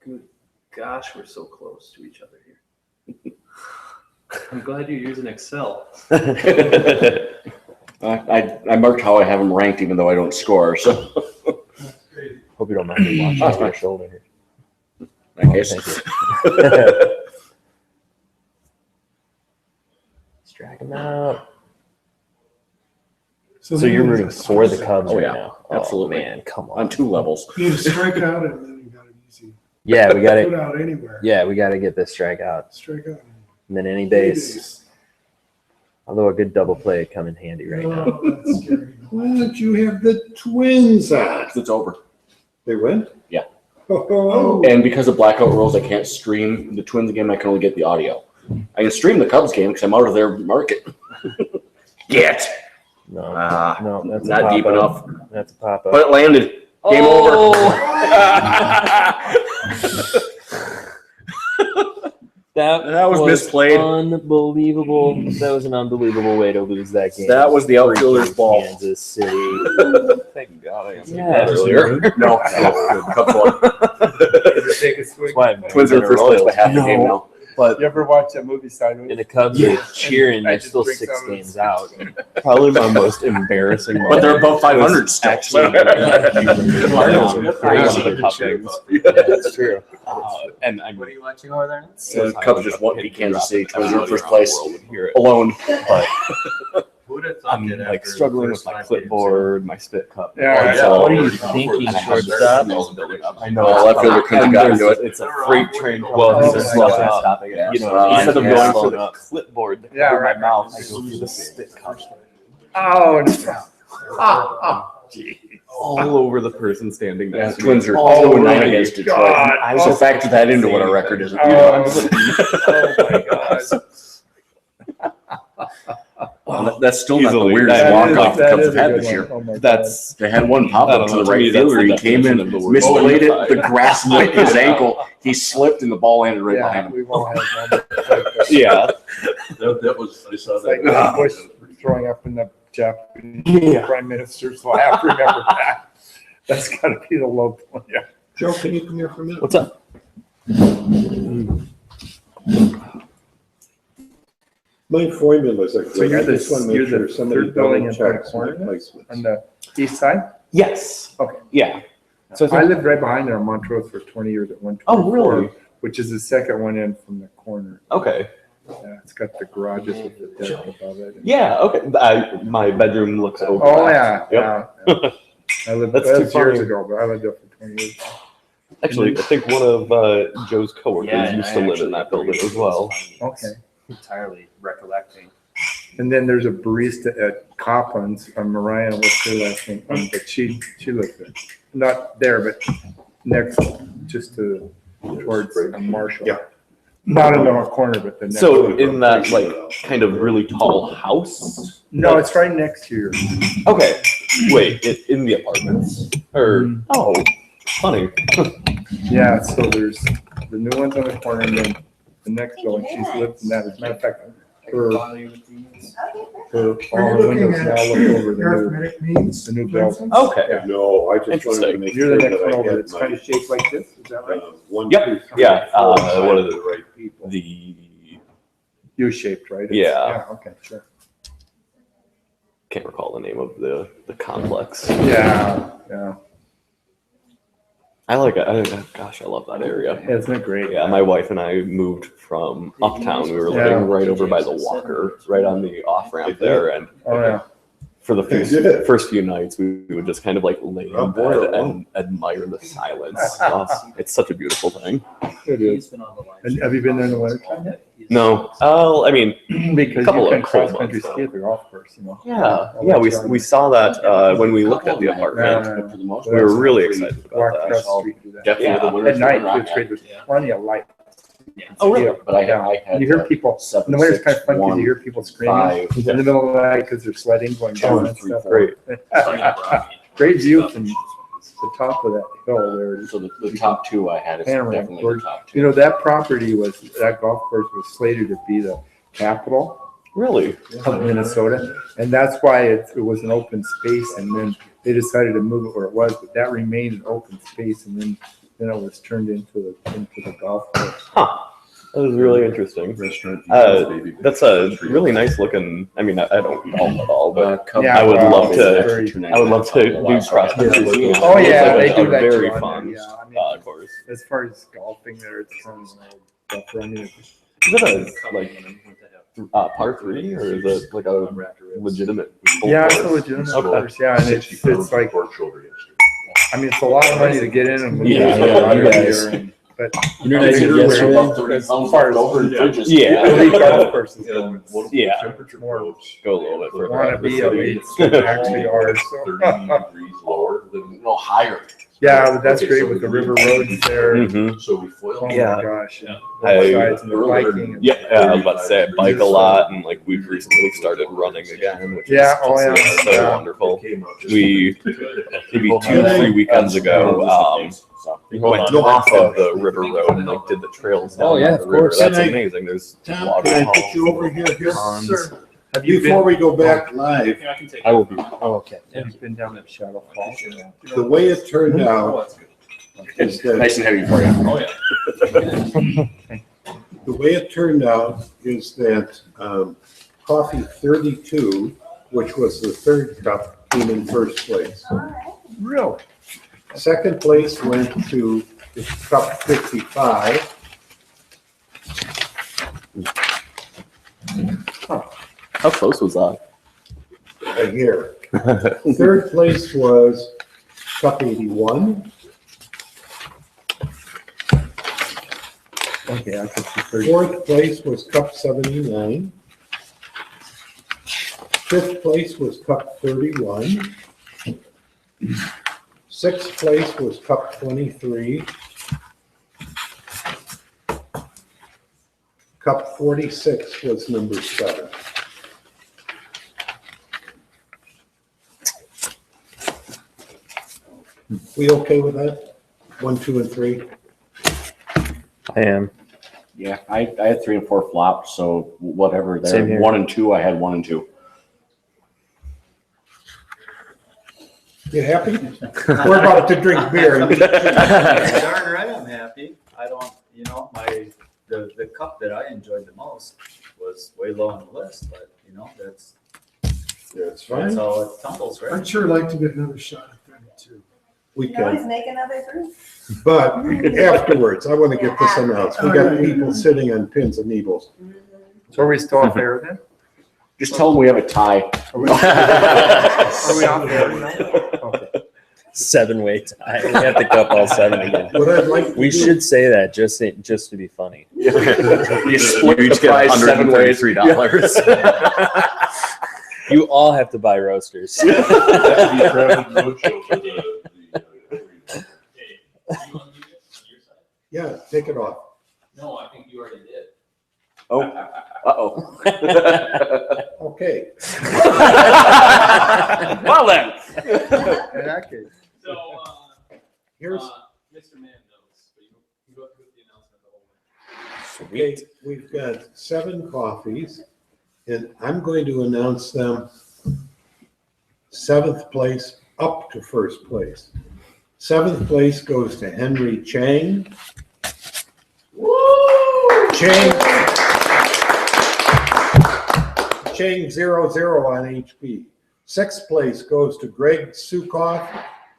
Speaker 11: good gosh, we're so close to each other here. I'm glad you're using Excel.
Speaker 9: I marked how I have them ranked, even though I don't score. So,
Speaker 14: Hope you don't mind me watching over your shoulder here.
Speaker 9: in that case.
Speaker 14: Thank you. Let's drag him out. So you're rooting for the Cubs
Speaker 9: Oh,
Speaker 14: right
Speaker 9: yeah.
Speaker 14: now?
Speaker 9: Absolutely.
Speaker 14: Oh, man, come on.
Speaker 9: On two levels.
Speaker 2: You need to strike out and then you got it easy.
Speaker 14: Yeah, we got
Speaker 2: Put
Speaker 14: to.
Speaker 2: out anywhere.
Speaker 14: Yeah, we got to get this strikeout.
Speaker 2: Strike out.
Speaker 14: And then any base. Although a good double play would come in handy right now.
Speaker 2: Oh, that's scary.
Speaker 3: Why don't you have the Twins on?
Speaker 9: It's over.
Speaker 3: They win?
Speaker 9: Yeah.
Speaker 3: Oh,
Speaker 9: And because of blackout rules, I can't stream the Twins game. I can only get the audio. I can stream the Cubs game because I'm out of their market. Get.
Speaker 14: No,
Speaker 9: Ah,
Speaker 14: no, that's
Speaker 9: not
Speaker 14: a
Speaker 9: deep
Speaker 14: pop-up.
Speaker 9: enough.
Speaker 14: That's a pop up.
Speaker 9: But it landed. Game
Speaker 14: Oh! That
Speaker 9: was misplayed.
Speaker 14: Unbelievable. That was an unbelievable way to lose that game.
Speaker 9: That was the outfielder's ball.
Speaker 14: Kansas City.
Speaker 13: Thank God I answered
Speaker 14: Yeah.
Speaker 13: that earlier.
Speaker 9: No, Cubs won.
Speaker 10: Take a swing.
Speaker 14: That's why I'm
Speaker 9: Twins are in first place by half a game now.
Speaker 14: But
Speaker 10: You ever watch that movie Sideways?
Speaker 14: and the Cubs are cheering.
Speaker 10: I
Speaker 14: They're
Speaker 10: just
Speaker 14: still
Speaker 10: drink
Speaker 14: 6
Speaker 10: some of
Speaker 14: games out. Probably my most embarrassing.
Speaker 9: But they're above 500 still.
Speaker 14: Actually,
Speaker 9: I know.
Speaker 14: That's true. And I'm
Speaker 5: What are you watching over there?
Speaker 9: The Cubs just won't beat Kansas City. Twins are in first place alone.
Speaker 14: But
Speaker 5: Who would have thought
Speaker 14: I'm
Speaker 5: that
Speaker 14: like
Speaker 5: after
Speaker 14: struggling
Speaker 5: the
Speaker 14: with
Speaker 5: first
Speaker 14: my
Speaker 5: 5 games?
Speaker 14: clipboard, my spit cup.
Speaker 10: Yeah,
Speaker 14: What
Speaker 5: are you thinking,
Speaker 14: And I have
Speaker 5: shortstop?
Speaker 14: I know.
Speaker 9: Well, left fielder couldn't have gotten to it.
Speaker 14: It's a freight train.
Speaker 5: Well,
Speaker 14: Well,
Speaker 10: oh
Speaker 14: it's
Speaker 10: my
Speaker 14: nothing
Speaker 10: God.
Speaker 14: stopping it. You know,
Speaker 9: Yeah,
Speaker 14: instead of
Speaker 9: yeah.
Speaker 14: going
Speaker 9: Slow
Speaker 14: for
Speaker 9: it
Speaker 14: the
Speaker 9: up.
Speaker 14: clipboard to
Speaker 10: Yeah,
Speaker 14: cover my
Speaker 10: right.
Speaker 14: mouth, I go through the spit cup.
Speaker 10: Oh, no.
Speaker 14: All over the person standing
Speaker 9: Yeah,
Speaker 14: next to me.
Speaker 9: Twins are
Speaker 14: All
Speaker 9: 2-9
Speaker 14: over me.
Speaker 9: against Detroit.
Speaker 10: God.
Speaker 9: So factor that into what our record is.
Speaker 10: Oh my God.
Speaker 9: That's still not the
Speaker 14: Easily.
Speaker 9: weirdest
Speaker 14: That
Speaker 9: walk
Speaker 14: is-
Speaker 9: off the
Speaker 10: that
Speaker 9: Cubs
Speaker 10: is
Speaker 9: have
Speaker 10: a
Speaker 9: had
Speaker 10: good
Speaker 9: this
Speaker 10: one.
Speaker 9: year.
Speaker 10: Oh my God.
Speaker 14: That's
Speaker 9: They had one pop
Speaker 14: I
Speaker 9: up
Speaker 14: don't
Speaker 9: to
Speaker 14: know,
Speaker 9: the
Speaker 14: to
Speaker 9: right
Speaker 14: me, that's
Speaker 9: fielder.
Speaker 14: the
Speaker 9: He came
Speaker 14: definition
Speaker 9: in,
Speaker 14: of the word
Speaker 9: misplayed it.
Speaker 14: bonafide.
Speaker 9: The grass lit his ankle. He slipped and the ball landed right
Speaker 10: Yeah,
Speaker 9: behind him.
Speaker 10: we've all had moments like that.
Speaker 14: yeah.
Speaker 8: That was, I saw
Speaker 10: It's like
Speaker 8: that.
Speaker 10: Bush throwing up in the Japanese
Speaker 14: Yeah.
Speaker 10: prime minister's lap. Remember that? That's got to be the low point. Yeah.
Speaker 3: Joe, can you come here for a minute?
Speaker 14: What's up?
Speaker 3: My formulas are
Speaker 10: So
Speaker 3: great.
Speaker 10: you're
Speaker 3: I just want to
Speaker 10: you're
Speaker 3: make sure
Speaker 10: the
Speaker 3: somebody
Speaker 10: third building
Speaker 3: double
Speaker 10: in front of
Speaker 3: checks my
Speaker 10: corner
Speaker 3: placements.
Speaker 10: on the east side.
Speaker 14: Yes.
Speaker 10: Okay.
Speaker 14: Yeah. So I
Speaker 10: I
Speaker 14: think,
Speaker 10: lived right behind there on Montrose for 20 years at 124.
Speaker 14: oh, really?
Speaker 10: Which is the second one in from the corner.
Speaker 14: Okay.
Speaker 10: Yeah, it's got the garages with the deck above it.
Speaker 14: Yeah. Okay. My bedroom looks over.
Speaker 10: Oh,
Speaker 14: that.
Speaker 10: yeah.
Speaker 14: Yep.
Speaker 10: Yeah. I lived
Speaker 14: That's
Speaker 10: that
Speaker 14: too
Speaker 10: was years
Speaker 14: funny.
Speaker 10: ago, but I lived there for 20 years.
Speaker 14: Actually, I think one of Joe's coworkers
Speaker 5: Yeah,
Speaker 14: used
Speaker 5: I
Speaker 14: to live
Speaker 5: actually
Speaker 14: in that
Speaker 5: agree
Speaker 14: building
Speaker 5: with
Speaker 14: as well.
Speaker 5: this.
Speaker 10: Okay.
Speaker 5: Entirely recollecting.
Speaker 10: And then there's a barista at Copland's, Mariah, what's her last name? But she lives there. Not there, but next, just to, towards Marshall.
Speaker 3: Yeah.
Speaker 10: Not in the corner, but the next.
Speaker 14: So
Speaker 10: one.
Speaker 14: in that like kind of really tall house.
Speaker 10: No, it's right next to yours.
Speaker 14: Okay. Wait, in the apartments or oh, funny.
Speaker 10: Yeah, so there's the new ones on the corner and then the next building, she's lived in that. As a matter of fact, her, all
Speaker 6: Okay,
Speaker 10: the windows now look over the new building.
Speaker 14: Okay.
Speaker 3: No, I just wanted to
Speaker 14: Interesting.
Speaker 3: make
Speaker 10: You're
Speaker 3: sure
Speaker 10: the
Speaker 3: that
Speaker 10: next one
Speaker 3: I
Speaker 10: over.
Speaker 3: had
Speaker 10: It's kind of shaped like this, is that right?
Speaker 3: 1,
Speaker 14: Yep.
Speaker 3: 2, 3,
Speaker 14: Yeah,
Speaker 3: 4,
Speaker 14: what
Speaker 3: 5
Speaker 14: are
Speaker 3: of
Speaker 14: the-
Speaker 3: the right people.
Speaker 14: The
Speaker 10: U-shaped, right?
Speaker 14: Yeah.
Speaker 10: Okay, sure.
Speaker 14: can't recall the name of the complex.
Speaker 10: Yeah, yeah.
Speaker 14: I like it. Gosh, I love that area.
Speaker 10: Yeah, isn't it great?
Speaker 14: Yeah, my wife and I moved from uptown. We were living
Speaker 10: Yeah.
Speaker 14: right over by the Walker, right on the off ramp there. And
Speaker 10: Oh, yeah.
Speaker 14: for the
Speaker 3: Yeah.
Speaker 14: first few nights, we would just kind of like lay
Speaker 3: Oh,
Speaker 14: in
Speaker 3: boy,
Speaker 14: bed
Speaker 3: oh.
Speaker 14: and admire the silence. It's such a beautiful thing.
Speaker 10: It is.
Speaker 5: He's been on the line.
Speaker 10: And have you been there in the winter time?
Speaker 14: No, I mean,
Speaker 10: Because
Speaker 14: Couple
Speaker 10: you
Speaker 14: of
Speaker 10: can
Speaker 14: cold
Speaker 10: cross-country
Speaker 14: months,
Speaker 10: ski at the golf course, you know?
Speaker 14: yeah, we saw that when we looked at the apartment.
Speaker 10: Yeah.
Speaker 9: For the most
Speaker 14: We were
Speaker 9: part,
Speaker 14: really
Speaker 9: it's
Speaker 14: excited
Speaker 10: Walk
Speaker 14: about
Speaker 10: across
Speaker 14: that.
Speaker 10: the street and do that.
Speaker 9: Definitely
Speaker 14: Yeah.
Speaker 9: the winter.
Speaker 10: At night, it's great. There's plenty of light.
Speaker 14: Oh, really?
Speaker 9: But I had
Speaker 10: You hear people, in the winter it's kind of fun because you hear people screaming
Speaker 9: 5.
Speaker 10: in the middle of the night because they're sledding going down and
Speaker 9: 3,
Speaker 10: stuff.
Speaker 9: 4.
Speaker 10: Great view from the top of that hill there.
Speaker 9: So the top 2 I had is
Speaker 10: Panorama,
Speaker 9: definitely the
Speaker 10: gorgeous.
Speaker 9: top 2.
Speaker 10: You know, that property was, that golf course was slated to be the capital
Speaker 14: Really?
Speaker 10: of Minnesota. And that's why it was an open space. And then they decided to move it where it was, but that remained an open space. And then it was turned into the golf course.
Speaker 14: Huh. That was really interesting.
Speaker 8: Restaurant.
Speaker 14: That's a really nice looking. I mean, I don't golf at all, but
Speaker 10: Yeah,
Speaker 14: I would
Speaker 10: well,
Speaker 14: love
Speaker 10: it's
Speaker 14: to.
Speaker 10: very-
Speaker 14: I would love to do cross country.
Speaker 10: Oh, yeah,
Speaker 14: It's
Speaker 10: they
Speaker 14: a
Speaker 10: do that
Speaker 14: very
Speaker 10: too on
Speaker 14: fun
Speaker 10: there, yeah. I mean,
Speaker 14: course.
Speaker 10: as far as golfing there, it's fun. I mean,
Speaker 14: Is it a like par 3 or is it like a legitimate? full
Speaker 10: yeah, it's a
Speaker 14: course?
Speaker 10: legitimate
Speaker 14: Okay.
Speaker 10: course, yeah, and it's like, I mean, it's a lot of money to get in and.
Speaker 14: Yeah,
Speaker 10: But.
Speaker 7: You know what I did yesterday?
Speaker 10: As far as.
Speaker 14: Yeah.
Speaker 10: Elite golf courses go,
Speaker 14: Yeah.
Speaker 8: Temperature
Speaker 10: More-
Speaker 8: approach.
Speaker 14: Go a little bit further.
Speaker 10: wanna
Speaker 14: out of the
Speaker 10: be
Speaker 14: city.
Speaker 10: elite, actually are, so.
Speaker 8: 30 degrees lower than.
Speaker 9: No, higher.
Speaker 10: Yeah, but that's
Speaker 8: Okay,
Speaker 10: great
Speaker 8: so
Speaker 10: with the
Speaker 8: we-
Speaker 10: river roads there.
Speaker 14: Mhm.
Speaker 8: So we foil.
Speaker 10: Oh my
Speaker 14: Yeah.
Speaker 10: gosh.
Speaker 11: Yeah.
Speaker 10: Both sides and the biking. and-
Speaker 14: Yeah, I was about to say I bike a lot, and like we've recently started running again, which
Speaker 10: Yeah,
Speaker 14: is
Speaker 10: oh,
Speaker 14: just,
Speaker 10: yeah.
Speaker 14: so
Speaker 10: Yeah.
Speaker 14: wonderful.
Speaker 8: Came out just-
Speaker 14: We maybe 2-3 weekends ago, we went off of the river road and like did the trails down
Speaker 7: Oh, yeah,
Speaker 14: the
Speaker 7: of
Speaker 14: river.
Speaker 7: course.
Speaker 14: That's
Speaker 3: Can I-
Speaker 14: amazing. There's
Speaker 3: Tom,
Speaker 14: waterfalls.
Speaker 3: can I put you over here?
Speaker 14: ponds.
Speaker 3: Sir.
Speaker 10: Have you
Speaker 3: Before
Speaker 10: been,
Speaker 3: we go back live,
Speaker 11: Yeah, I can take
Speaker 7: I
Speaker 11: it.
Speaker 7: will be. Oh, okay.
Speaker 10: have you been down that Shadow Falls?
Speaker 3: the way it turned
Speaker 11: Oh,
Speaker 3: out
Speaker 11: that's good.
Speaker 3: is that
Speaker 9: Nice and heavy for you.
Speaker 11: Oh, yeah.
Speaker 3: The way it turned out is that coffee 32, which was the third cup, came in first place.
Speaker 10: Real.
Speaker 3: Second place went to cup 55.
Speaker 9: How close was that?
Speaker 3: Right here. Third place was cup 81.
Speaker 10: Okay, I could see 30.
Speaker 3: Fourth place was cup 79. Fifth place was cup 31. Sixth place was cup 23. Cup 46 was number 7. We okay with that? 1, 2, and 3?
Speaker 14: I am.
Speaker 9: Yeah, I had 3 and 4 flopped, so whatever there.
Speaker 14: Same here.
Speaker 9: 1 and 2, I had 1 and 2.
Speaker 3: You happy? We're about to drink beer.
Speaker 15: Darn right I'm happy. I don't, the cup that I enjoyed the most was way low on the list, but that's
Speaker 3: fine.
Speaker 15: how it tumbles, right?
Speaker 2: I'd sure like to get another shot at that too.
Speaker 3: We
Speaker 6: You can always
Speaker 3: can,
Speaker 6: make another group.
Speaker 3: but afterwards, I want to get this announced. We got people sitting on pins and needles.
Speaker 10: So are we still off air then?
Speaker 9: Just tell them we have a tie.
Speaker 10: Are we off air now? Okay.
Speaker 14: 7-way tie. We have to cup all 7 again.
Speaker 3: What I'd like to
Speaker 14: We
Speaker 3: do-
Speaker 14: should say that just to be funny.
Speaker 9: You each get $133.
Speaker 14: You all have to buy roasters.
Speaker 3: Yeah, take it off.
Speaker 4: No, I think you already did.
Speaker 9: Oh, uh-oh.
Speaker 3: Okay.
Speaker 9: Well then.
Speaker 10: In that case.
Speaker 4: So,
Speaker 3: Here's,
Speaker 4: Mr. Man knows, but you go through the announcement of the whole
Speaker 3: okay, we've got 7 coffees, and I'm going to announce them 7th place up to first place. 7th place goes to Henry Chang. Chang 00 on HP. 6th place goes to Greg Sukoff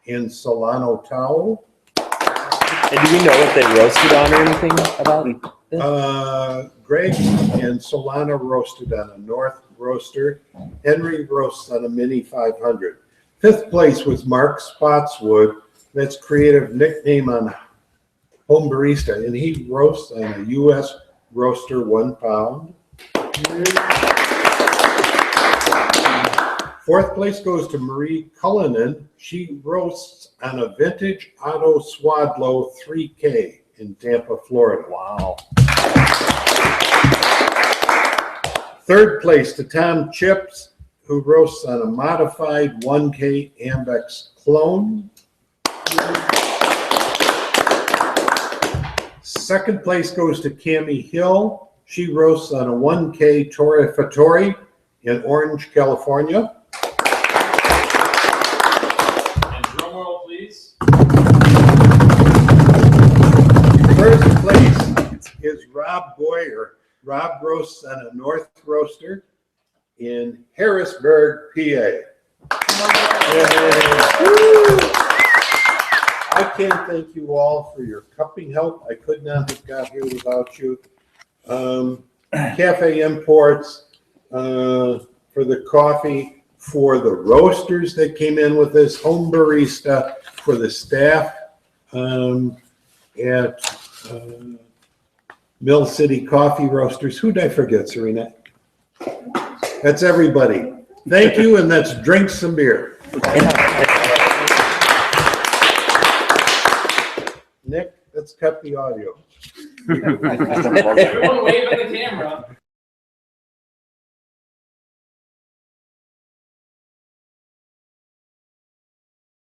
Speaker 3: in Solano Towel.
Speaker 14: And do we know if they roasted on or anything about?
Speaker 3: Greg and Solana roasted on a North roaster. Henry roasts on a Mini 500. 5th place was Mark Spotswood. That's creative nickname on Home Barista, and he roasts on a U.S. roaster 1 pound. 4th place goes to Marie Cullinan. She roasts on a vintage Otto Swadlow 3K in Tampa, Florida.
Speaker 14: Wow.
Speaker 3: 3rd place to Tom Chips, who roasts on a modified 1K Ambex clone. 2nd place goes to Cami Hill. She roasts on a 1K Torre Fattori in Orange, California.
Speaker 4: And drum roll, please.
Speaker 3: First place is Rob Boyer. Rob roasts on a North Roaster in Harrisburg, PA. I can't thank you all for your cupping help. I could not have got here without you. Cafe Imports for the coffee, for the roasters that came in with this, Home Barista, for the staff at Mill City Coffee Roasters. Who'd I forget, Serena? That's everybody. Thank you, and let's drink some beer. Nick, let's cut the audio.
Speaker 4: Everyone wave at the camera.